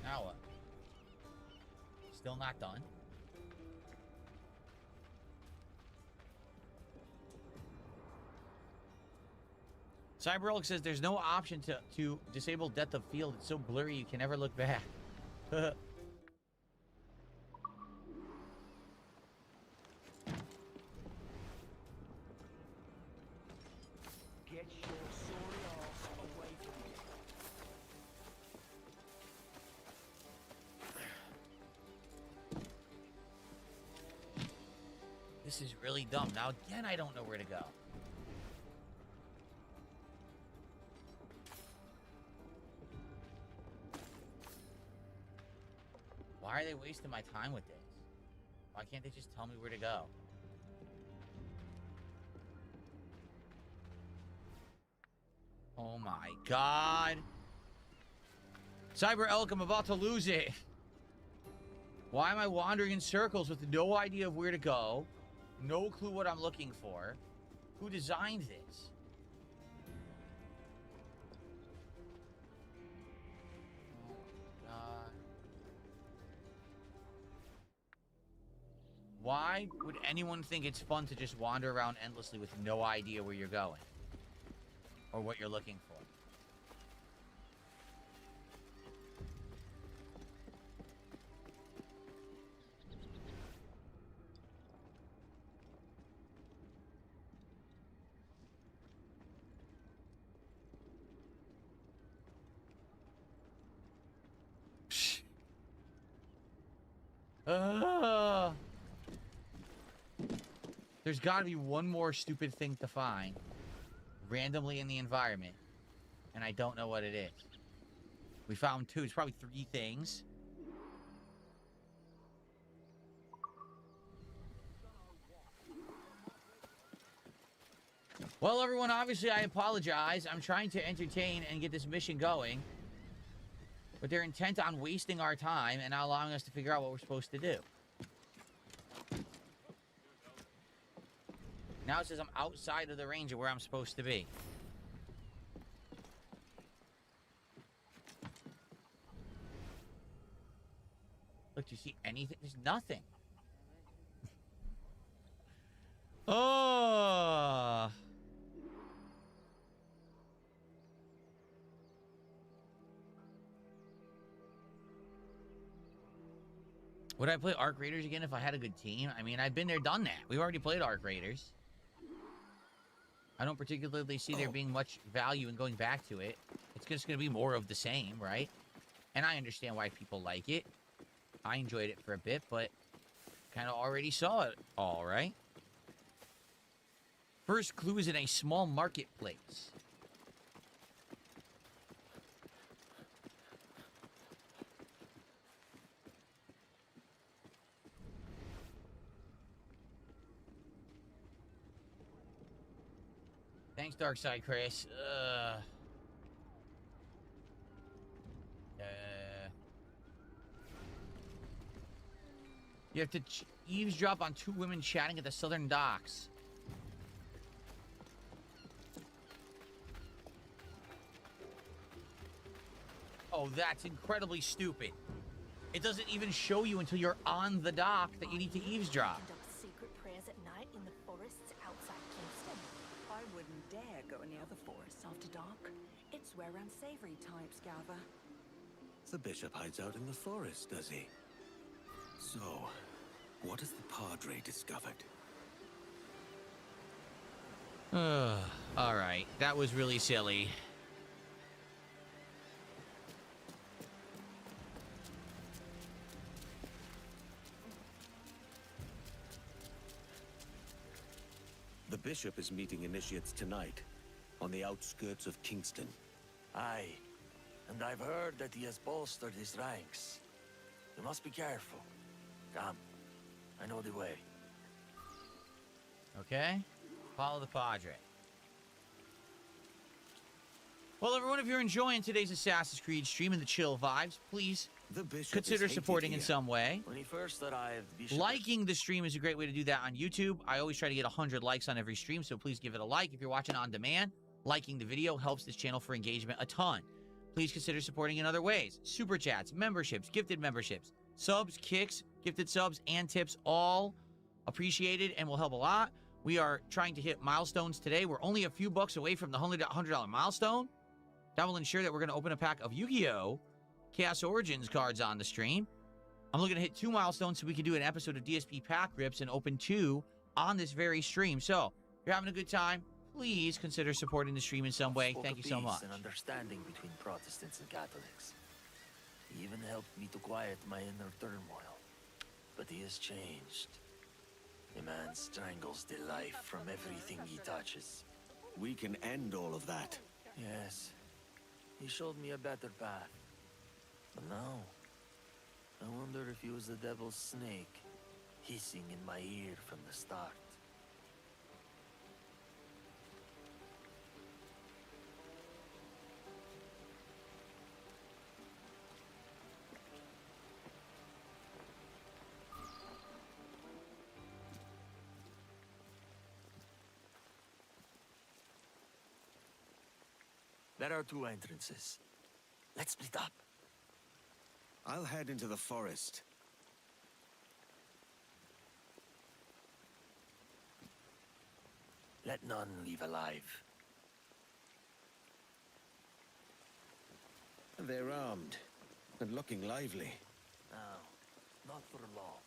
Now what? Still not done. Cyberolic says there's no option to disable depth of field. It's so blurry you can never look back. Get your sorry ass away from me. This is really dumb. Now again, I don't know where to go. Why are they wasting my time with this? Why can't they just tell me where to go? Oh my god. Cyber Elk, I'm about to lose it. Why am I wandering in circles with no idea of where to go? No clue what I'm looking for. Who designed this? Oh god. Why would anyone think it's fun to just wander around endlessly with no idea where you're going? Or what you're looking for? There's got to be one more stupid thing to find randomly in the environment, and I don't know what it is. We found two. It's probably three things. Well, everyone, obviously I apologize. I'm trying to entertain and get this mission going. But they're intent on wasting our time and not allowing us to figure out what we're supposed to do. Now it says I'm outside of the range of where I'm supposed to be. Look, do you see anything? There's nothing. Oh. Would I play Arc Raiders again if I had a good team? I mean, I've been there, done that. We've already played Arc Raiders. I don't particularly see there being much value in going back to it. It's just going to be more of the same, right? And I understand why people like it. I enjoyed it for a bit, but kind of already saw it all, right? First clue is in a small marketplace. Thanks, Darkside Chris. You have to eavesdrop on two women chatting at the southern docks. Oh, that's incredibly stupid. It doesn't even show you until you're on the dock that you need to eavesdrop. Conduct secret prayers at night in the forests outside Kingston. I wouldn't dare go near the forest after dark. It's where unsavory types gather. The bishop hides out in the forest, does he? So, what has the Padre discovered? Alright, that was really silly. The bishop is meeting initiates tonight, on the outskirts of Kingston. Aye, and I've heard that he has bolstered his ranks. You must be careful. Come, I know the way. Okay. Follow the Padre. Well, everyone, if you're enjoying today's Assassin's Creed stream and the chill vibes, please The bishop consider is hated supporting in here. some way. When he first arrived, Bishop... Liking the stream is a great way to do that on YouTube. I always try to get 100 likes on every stream, so please give it a like. If you're watching on demand, liking the video helps this channel for engagement a ton. Please consider supporting in other ways. Super chats, memberships, gifted memberships, subs, kicks, gifted subs, and tips, all appreciated and will help a lot. We are trying to hit milestones today. We're only a few bucks away from the $100 milestone. That will ensure that we're going to open a pack of Yu-Gi-Oh! Chaos Origins cards on the stream. I'm looking to hit 2 milestones so we can do an episode of DSP Pack Rips and open 2 on this very stream. So, if you're having a good time, please consider supporting the stream in some way. Thank you so much. And understanding between Protestants and Catholics. He even helped me to quiet my inner turmoil. But he has changed. The man strangles the life from everything he touches. We can end all of that. Yes. He showed me a better path. But now, I wonder if he was the devil's snake, hissing in my ear from the start. There are 2 entrances. Let's split up. I'll head into the forest. Let none leave alive. They're armed and looking lively. No, not for long.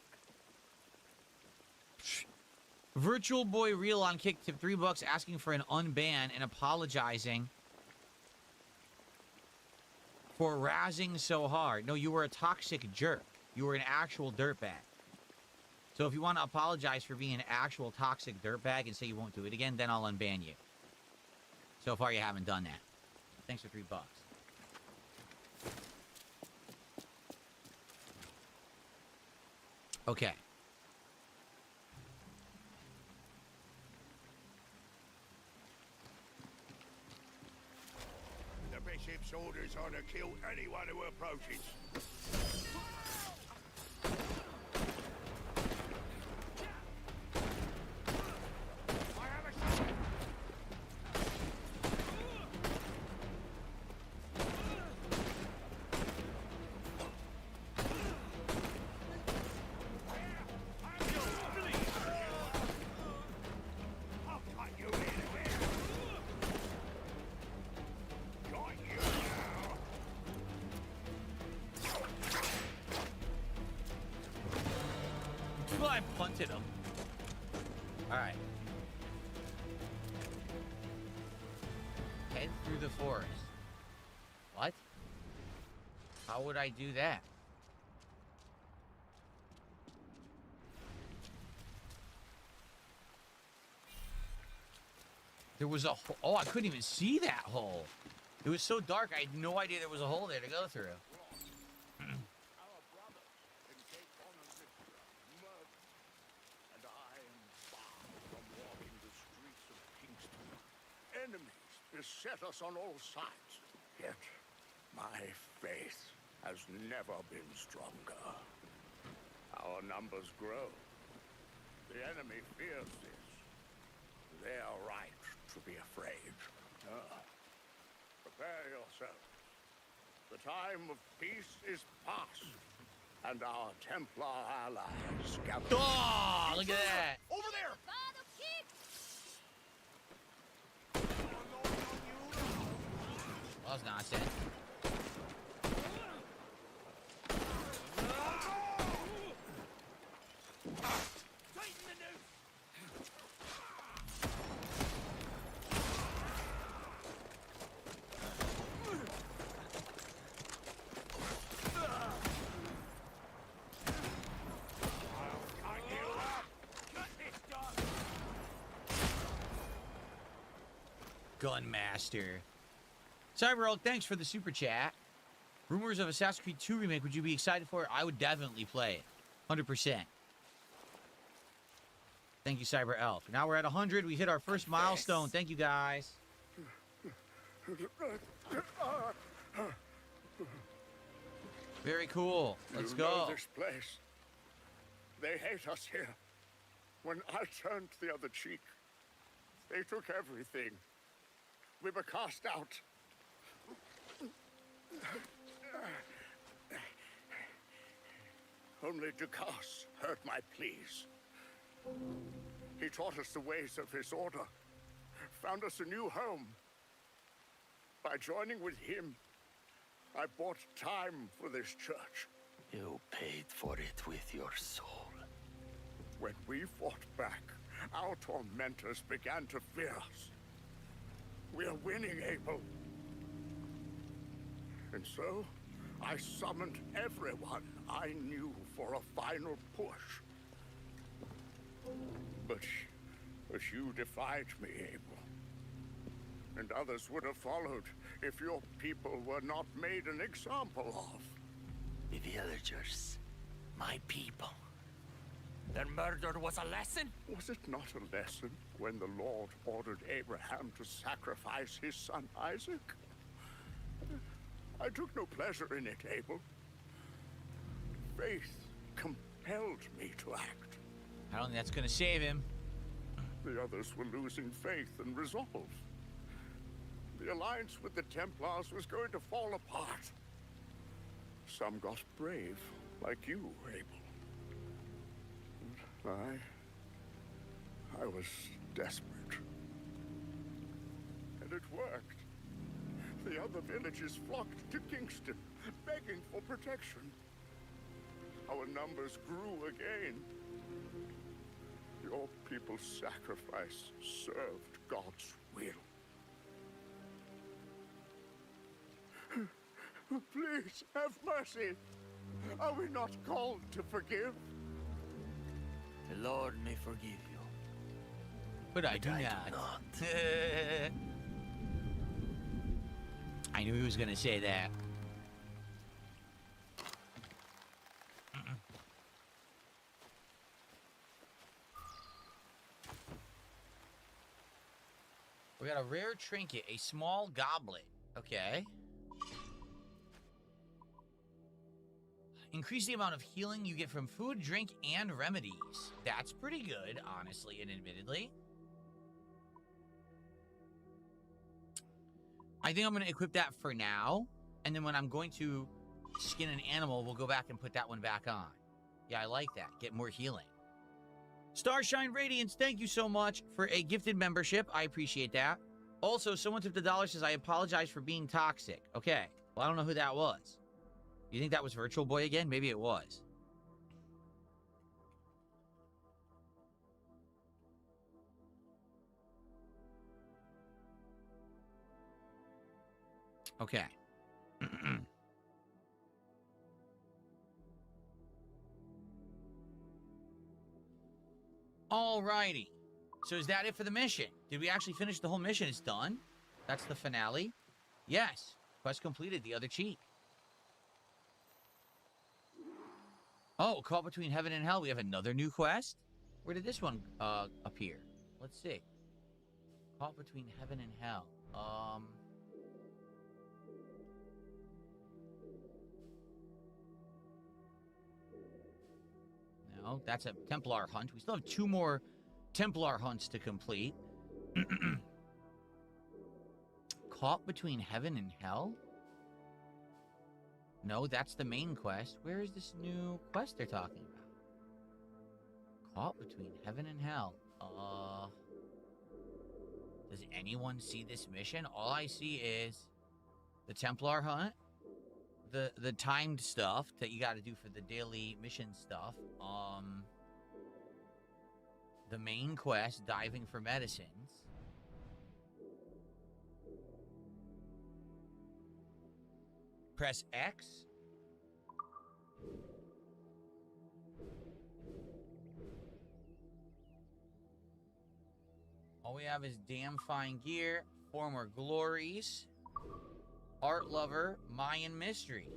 Virtual Boy Real on Kick tip $3 asking for an unban and apologizing for razzing so hard. No, you were a toxic jerk. You were an actual dirtbag. So if you want to apologize for being an actual toxic dirtbag and say you won't do it again, then I'll unban you. So far, you haven't done that. Thanks for $3. Okay. The bishop's orders are to kill anyone who approaches. I have a shot. I'll cut you in here. Got you now. Well, I punted him. All right. Head through the forest. What? How would I do that? There was a hole. Oh, I couldn't even see that hole. It was so dark, I had no idea there was a hole there to go through. Our brother in Cape Bonavista murdered, and I am far from walking the streets of Kingston. Enemies beset us on all sides, yet my faith has never been stronger. Our numbers grow. The enemy fears this. They are right to be afraid. Prepare yourself. The time of peace is past, and our Templar allies gather. Oh, look at that. Over there! That was nonsense. Tighten the noose! Gunmaster. Cyberhulk, thanks for the super chat. Rumors of Assassin's Creed 2 remake, would you be excited for it? I would definitely play it. 100%. Thank you, Cyber Elf. Now we're at 100. We hit our first milestone. Thank you, guys. Very cool. Let's go. Know this place. They hate us here. When I turned the other cheek, they took everything. We were cast out. Only Dukas heard my pleas. He taught us the ways of his order, found us a new home. By joining with him, I bought time for this church. You paid for it with your soul. When we fought back, our tormentors began to fear us. We are winning, Abel. And so, I summoned everyone I knew for a final push. But you defied me, Abel. And others would have followed if your people were not made an example of. The villagers, my people. Their murder was a lesson? Was it not a lesson when the Lord ordered Abraham to sacrifice his son Isaac? I took no pleasure in it, Abel. Faith compelled me to act. I don't think that's going to save him. The others were losing faith and resolve. The alliance with the Templars was going to fall apart. Some got brave, like you, Abel. I was desperate. And it worked. The other villages flocked to Kingston, begging for protection. Our numbers grew again. Your people's sacrifice served God's will. Please, have mercy. Are we not called to forgive? The Lord may forgive you. But I do I do not. not. I knew he was going to say that. We got a rare trinket, a small goblet. Okay. Increase the amount of healing you get from food, drink, and remedies. That's pretty good, honestly and admittedly. I think I'm going to equip that for now. And then when I'm going to skin an animal, we'll go back and put that one back on. Yeah, I like that. Get more healing. Starshine Radiance, thank you so much for a gifted membership. I appreciate that. Also, someone tipped $1, says, I apologize for being toxic. Okay. Well, I don't know who that was. You think that was Virtual Boy again? Maybe it was. Okay. Alrighty. So is that it for the mission? Did we actually finish the whole mission? It's done? That's the finale? Yes. Quest completed. The other cheek. Oh, caught between heaven and hell. We have another new quest? Where did this one appear? Let's see. Caught between heaven and hell. No, that's a Templar hunt. We still have 2 more Templar hunts to complete. Caught between heaven and hell? No, that's the main quest. Where is this new quest they're talking about? Caught between heaven and hell. Does anyone see this mission? All I see is the Templar hunt, the timed stuff that you got to do for the daily mission stuff. The main quest, diving for medicines. Press X. All we have is damn fine gear, former glories, art lover, Mayan mysteries.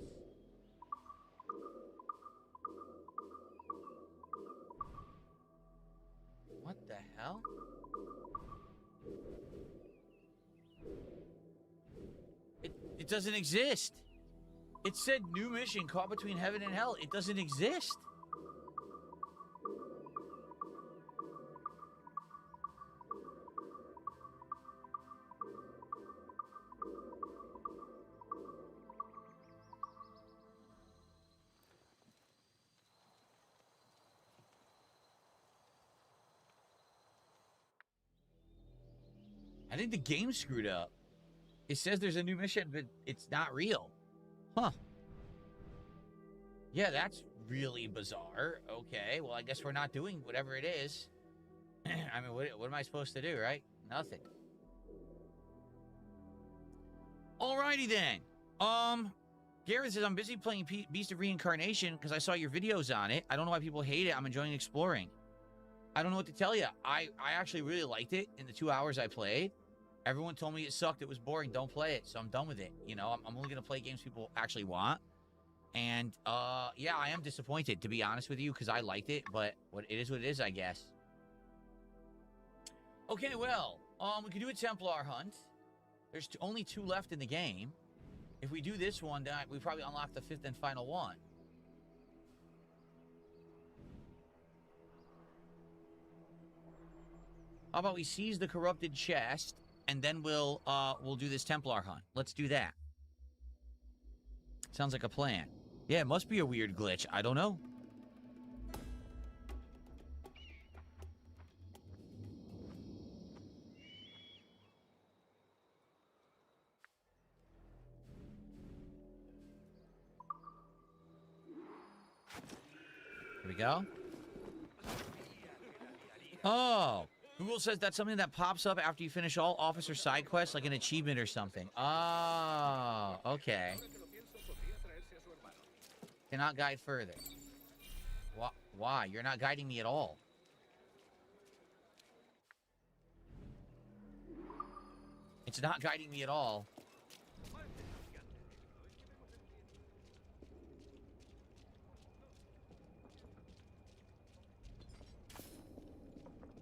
What the hell? It doesn't exist. It said new mission caught between heaven and hell. It doesn't exist. I think the game screwed up. It says there's a new mission, but it's not real. Huh. Yeah, that's really bizarre. Okay, well, I guess we're not doing whatever it is. I mean, what am I supposed to do, right? Nothing. Alrighty then. Garrett says, I'm busy playing Beast of Reincarnation because I saw your videos on it. I don't know why people hate it. I'm enjoying exploring. I don't know what to tell you. I actually really liked it in the 2 hours I played. Everyone told me it sucked. It was boring. Don't play it. So I'm done with it. You know, I'm only going to play games people actually want. And, yeah, I am disappointed, to be honest with you, because I liked it. But it is what it is, I guess. Okay, well, we could do a Templar hunt. There's only 2 left in the game. If we do this one, then we probably unlock the 5th and final one. How about we seize the corrupted chest, and then we'll do this Templar hunt. Let's do that. Sounds like a plan. Yeah, it must be a weird glitch. I don't know. Here we go. Oh, Google says that's something that pops up after you finish all officer side quests, like an achievement or something. Oh, okay. Cannot guide further. Why? You're not guiding me at all. It's not guiding me at all.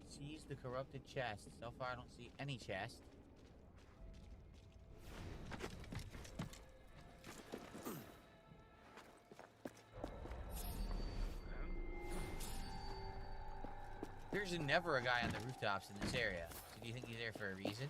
Seize the corrupted chest. So far, I don't see any chest. There's never a guy on the rooftops in this area. So do you think he's there for a reason?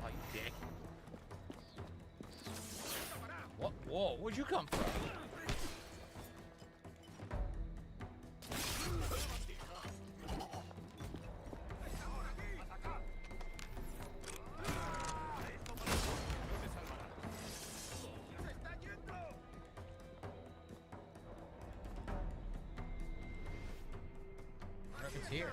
Oh, you dick. What? Whoa, where'd you come from? I wonder if it's here.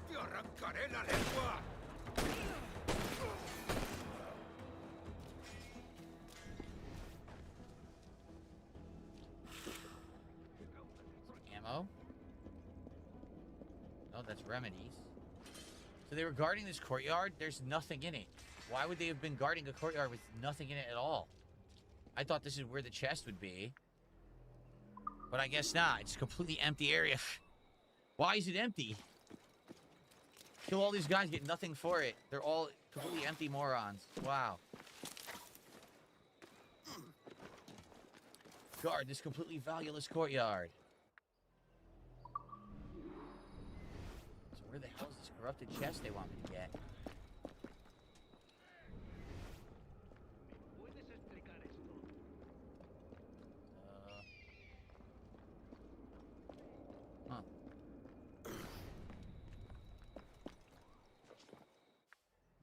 ¡Te arrancaré la lengua! Ammo. Oh, that's remedies. So they were guarding this courtyard. There's nothing in it. Why would they have been guarding a courtyard with nothing in it at all? I thought this is where the chest would be. But I guess not. It's a completely empty area. Why is it empty? Kill all these guys, get nothing for it. They're all completely empty morons. Wow. Guard this completely valueless courtyard. So where the hell is this corrupted chest they want me to get? Huh.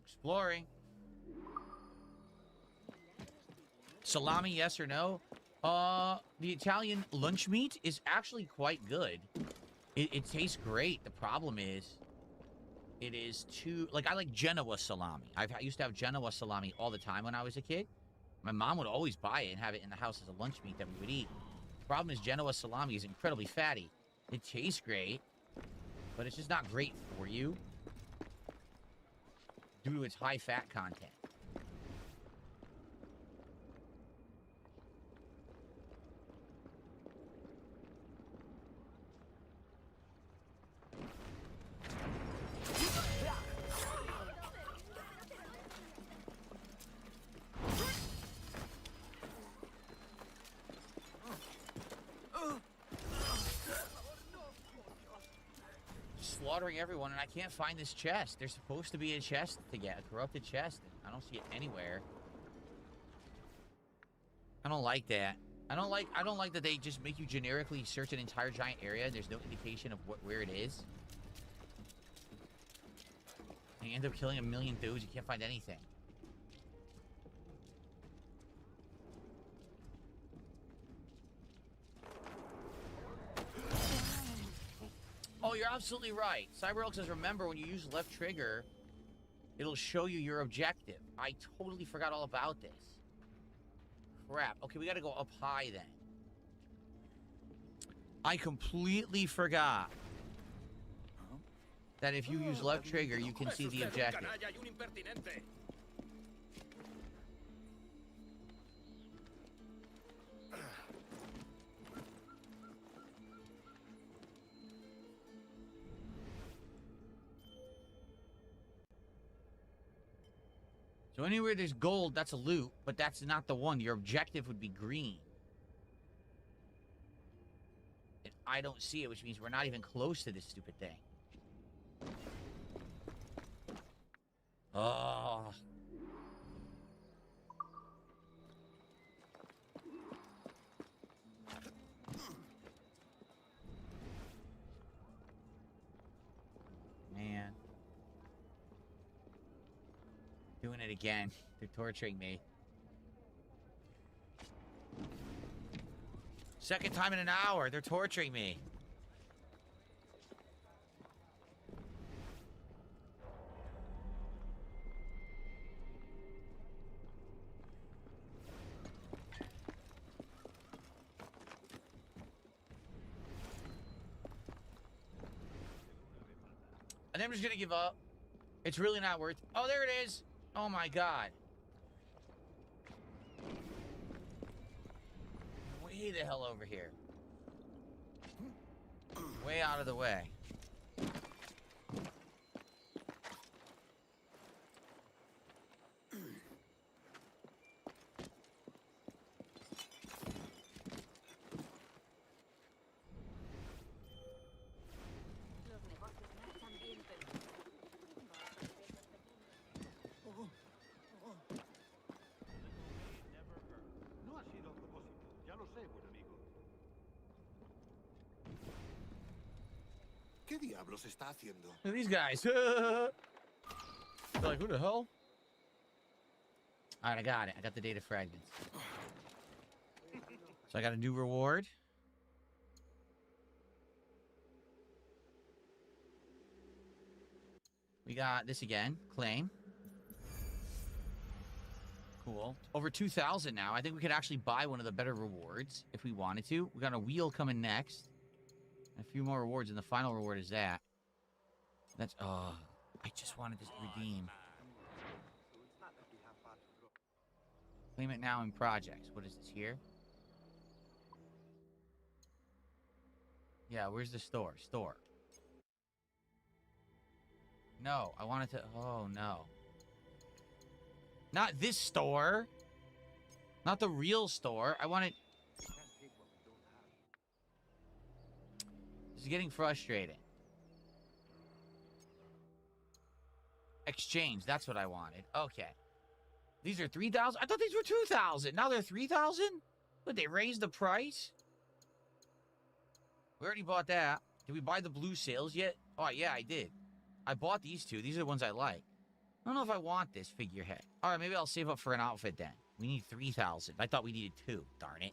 Exploring. Salami, yes or no? The Italian lunch meat is actually quite good. It tastes great. The problem is, it is too... Like, I like Genoa salami. I used to have Genoa salami all the time when I was a kid. My mom would always buy it and have it in the house as a lunch meat that we would eat. The problem is Genoa salami is incredibly fatty. It tastes great, but it's just not great for you due to its high fat content. Slaughtering everyone, and I can't find this chest. There's supposed to be a chest to get, a corrupted chest. I don't see it anywhere. I don't like that. I don't like that they just make you generically search an entire giant area. There's no indication of where it is. And you end up killing a million dudes. You can't find anything. Oh, you're absolutely right. CyberElk says, remember, when you use left trigger, it'll show you your objective. I totally forgot all about this. Crap. Okay, we gotta go up high then. I completely forgot that if you use left trigger, you can see the objective. So anywhere there's gold, that's a loot, but that's not the one. Your objective would be green. And I don't see it, which means we're not even close to this stupid thing. Oh. Man. Doing it again. They're torturing me. Second time in an hour. They're torturing me. And I'm just gonna give up. It's really not worth. Oh, there it is. Oh my god. Way the hell over here. Way out of the way. No ha sido a propósito. Ya lo sé, buen amigo. ¿Qué diablos está haciendo? Look at these guys. They're like, who the hell? Alright, I got it. I got the data fragments. So I got a new reward. We got this again. Claim. Cool. Over 2,000 now. I think we could actually buy one of the better rewards if we wanted to. We got a wheel coming next. And a few more rewards, and the final reward is that. That's, I just wanted to redeem. Claim it now in projects. What is this here? Yeah, where's the store? Store. No, I wanted to... Oh, no. Not this store. Not the real store. I wanted... This is getting frustrating. Exchange. That's what I wanted. Okay. These are 3,000? I thought these were 2,000. Now they're 3,000? But they raised the price? We already bought that. Did we buy the blue sails yet? Oh, yeah, I did. I bought these two. These are the ones I like. I don't know if I want this figurehead. All right, maybe I'll save up for an outfit then. We need 3,000. I thought we needed 2. Darn it.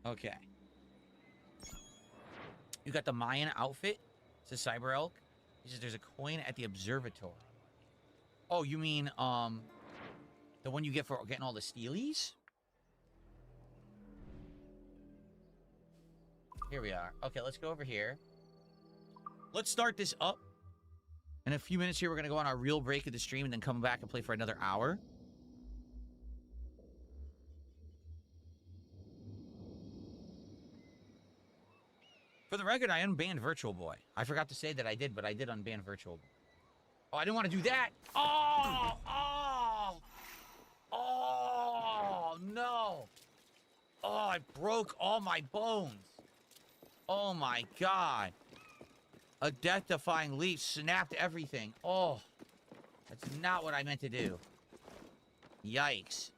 Okay. You got the Mayan outfit. It's a cyber elk. He says there's a coin at the observatory. Oh, you mean, the one you get for getting all the steelies? Here we are. Okay, let's go over here. Let's start this up. In a few minutes here, we're going to go on our real break of the stream and then come back and play for another hour. For the record, I unbanned Virtual Boy. I forgot to say that I did, but I did unban Virtual Boy. Oh, I didn't want to do that. Oh! Oh! Oh, no. Oh, I broke all my bones. Oh, my God. A death-defying leap snapped everything. Oh, that's not what I meant to do. Yikes.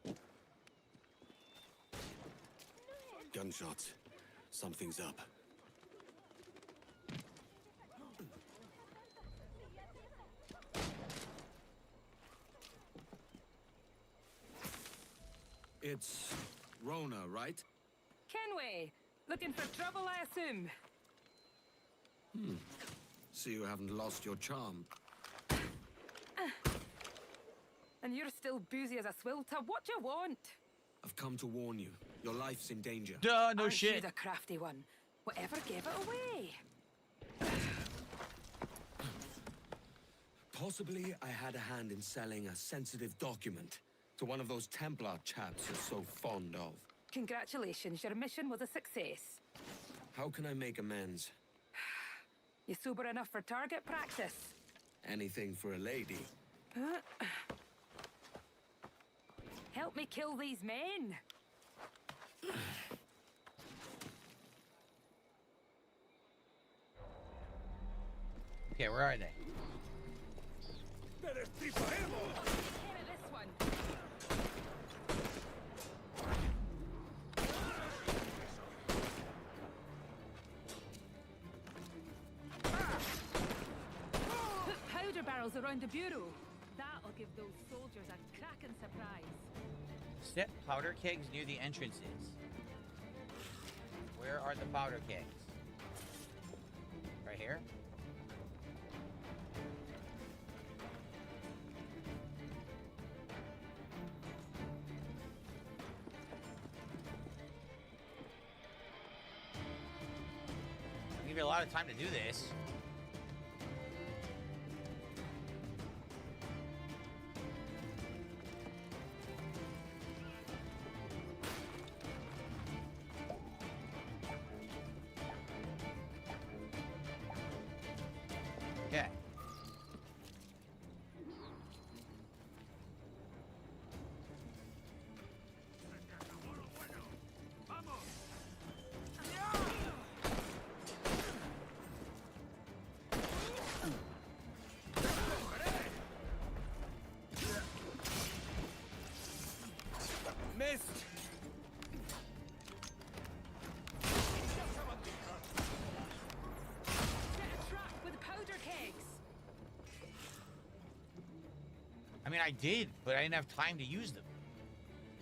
Gunshots. Something's up. It's Rona, right? Kenway, looking for trouble, I assume. See you haven't lost your charm. And you're still boozy as a swilter. What do you want? I've come to warn you. Your life's in danger. Duh, no Aren't shit. you the crafty one? Whatever gave it away? Possibly I had a hand in selling a sensitive document to one of those Templar chaps you're so fond of. Congratulations, your mission was a success. How can I make amends? You sober enough for target practice? Anything for a lady. Help me kill these men. Okay, where are they? Here at this one. Put powder barrels around the bureau. That'll give those soldiers a cracking surprise. Set powder kegs near the entrances. Where are the powder kegs? Right here? I'll give you a lot of time to do this. Okay. Missed! Set a trap with powder kegs. I mean, I did, but I didn't have time to use them.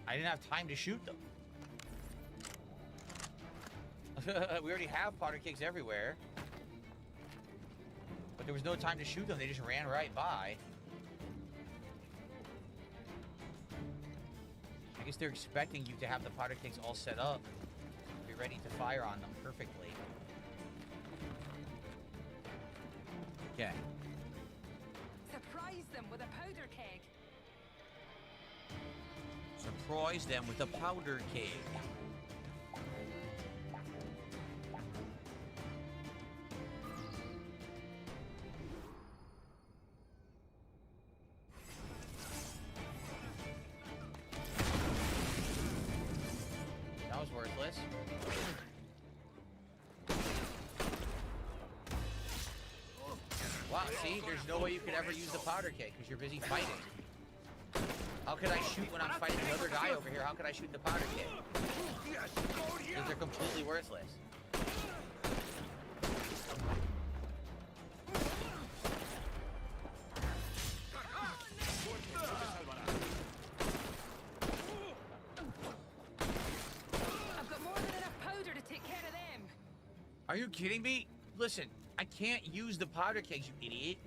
I didn't have time to shoot them. We already have powder kegs everywhere. But there was no time to shoot them. They just ran right by. I guess they're expecting you to have the powder kegs all set up. Be ready to fire on them perfectly. Okay. Surprise them with a powder keg. Surprise them with a powder keg. That was worthless. Wow, see, there's no way you could ever use the powder keg because you're busy fighting. How could I shoot when I'm fighting the other guy over here? How could I shoot the powder keg? Because they're completely worthless. I've got more than enough powder to take care of them. Are you kidding me? Listen, I can't use the powder kegs, you idiot.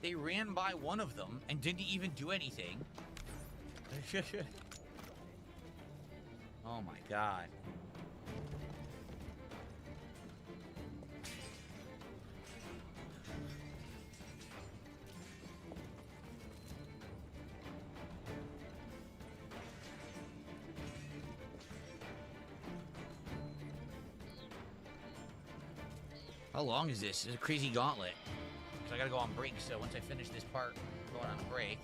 They ran by one of them and didn't even do anything. Oh my god. How long is this? It's a crazy gauntlet. Because I gotta go on break, so once I finish this part, I'm going on a break.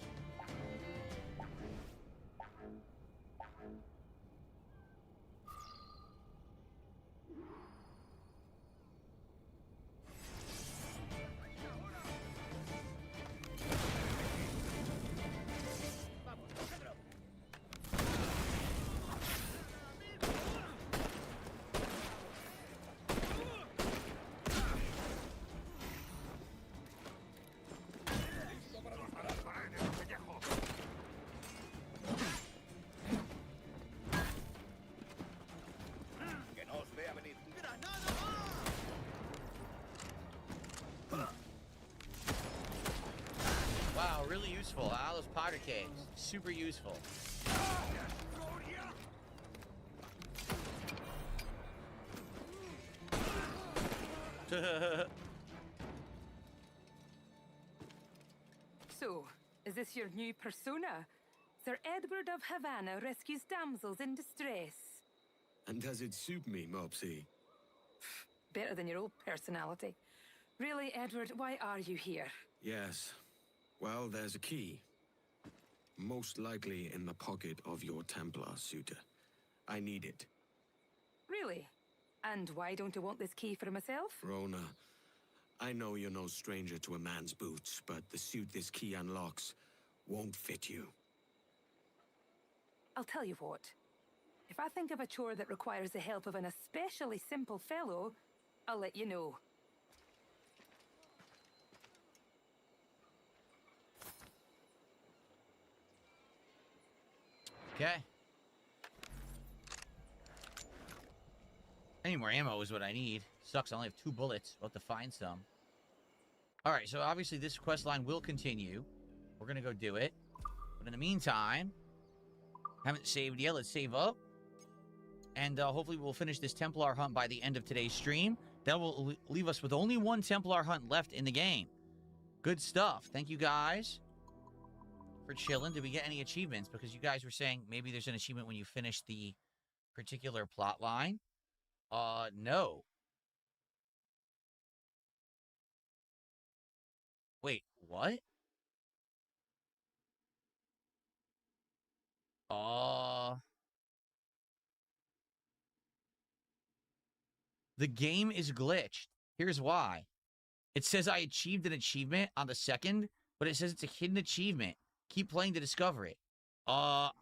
Wow, really useful. All those powder kegs. Super useful. So, is this your new persona? Sir Edward of Havana rescues damsels in distress. And does it suit me, Mopsy? Better than your old personality. Really, Edward, why are you here? Yes. Well, there's a key. Most likely in the pocket of your Templar suitor. I need it. Really? And why don't I want this key for myself? Rona, I know you're no stranger to a man's boots, but the suit this key unlocks won't fit you. I'll tell you what. If I think of a chore that requires the help of an especially simple fellow, I'll let you know. Okay. Any more ammo is what I need. Sucks, I only have 2 bullets. I'll have to find some. Alright, so obviously this quest line will continue. We're gonna go do it. But in the meantime, haven't saved yet. Let's save up. And hopefully we'll finish this Templar hunt by the end of today's stream. That will leave us with only 1 Templar hunt left in the game. Good stuff. Thank you guys for chilling. Did we get any achievements? Because you guys were saying maybe there's an achievement when you finish the particular plot line. No. Wait, what? The game is glitched. Here's why. It says I achieved an achievement on the 2nd, but it says it's a hidden achievement. Keep playing to discover it. How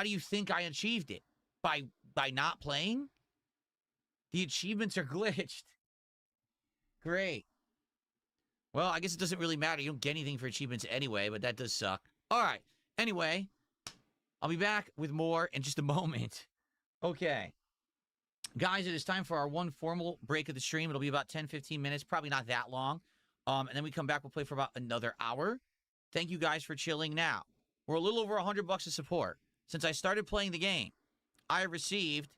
do you think I achieved it? By not playing? The achievements are glitched. Great. Well, I guess it doesn't really matter. You don't get anything for achievements anyway, but that does suck. All right. Anyway, I'll be back with more in just a moment. Okay. Guys, it is time for our 1 formal break of the stream. It'll be about 10-15 minutes, probably not that long. And then we come back, we'll play for about another hour. Thank you guys for chilling now. We're a little over $100 of support. Since I started playing the game, I have received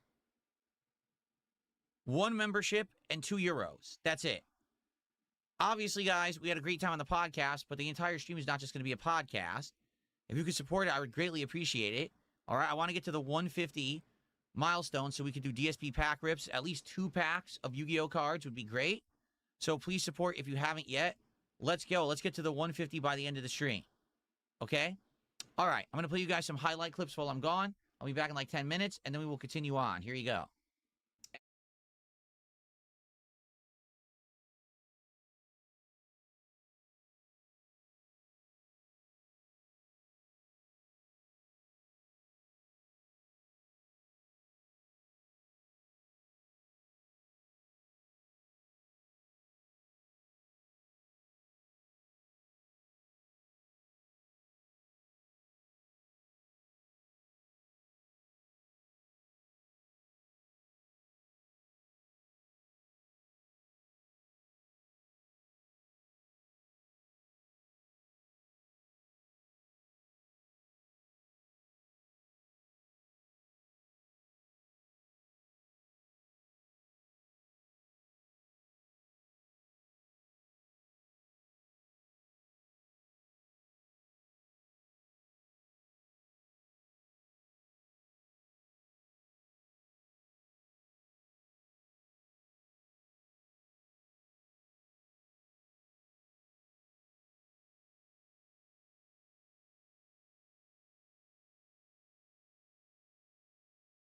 1 membership and 2 euros. That's it. Obviously, guys, we had a great time on the podcast, but the entire stream is not just going to be a podcast. If you could support it, I would greatly appreciate it. All right, I want to get to the 150 milestone so we could do DSP pack rips. At least 2 packs of Yu-Gi-Oh cards would be great. So please support if you haven't yet. Let's go. Let's get to the 150 by the end of the stream. Okay? All right, I'm going to play you guys some highlight clips while I'm gone. I'll be back in like 10 minutes, and then we will continue on. Here you go.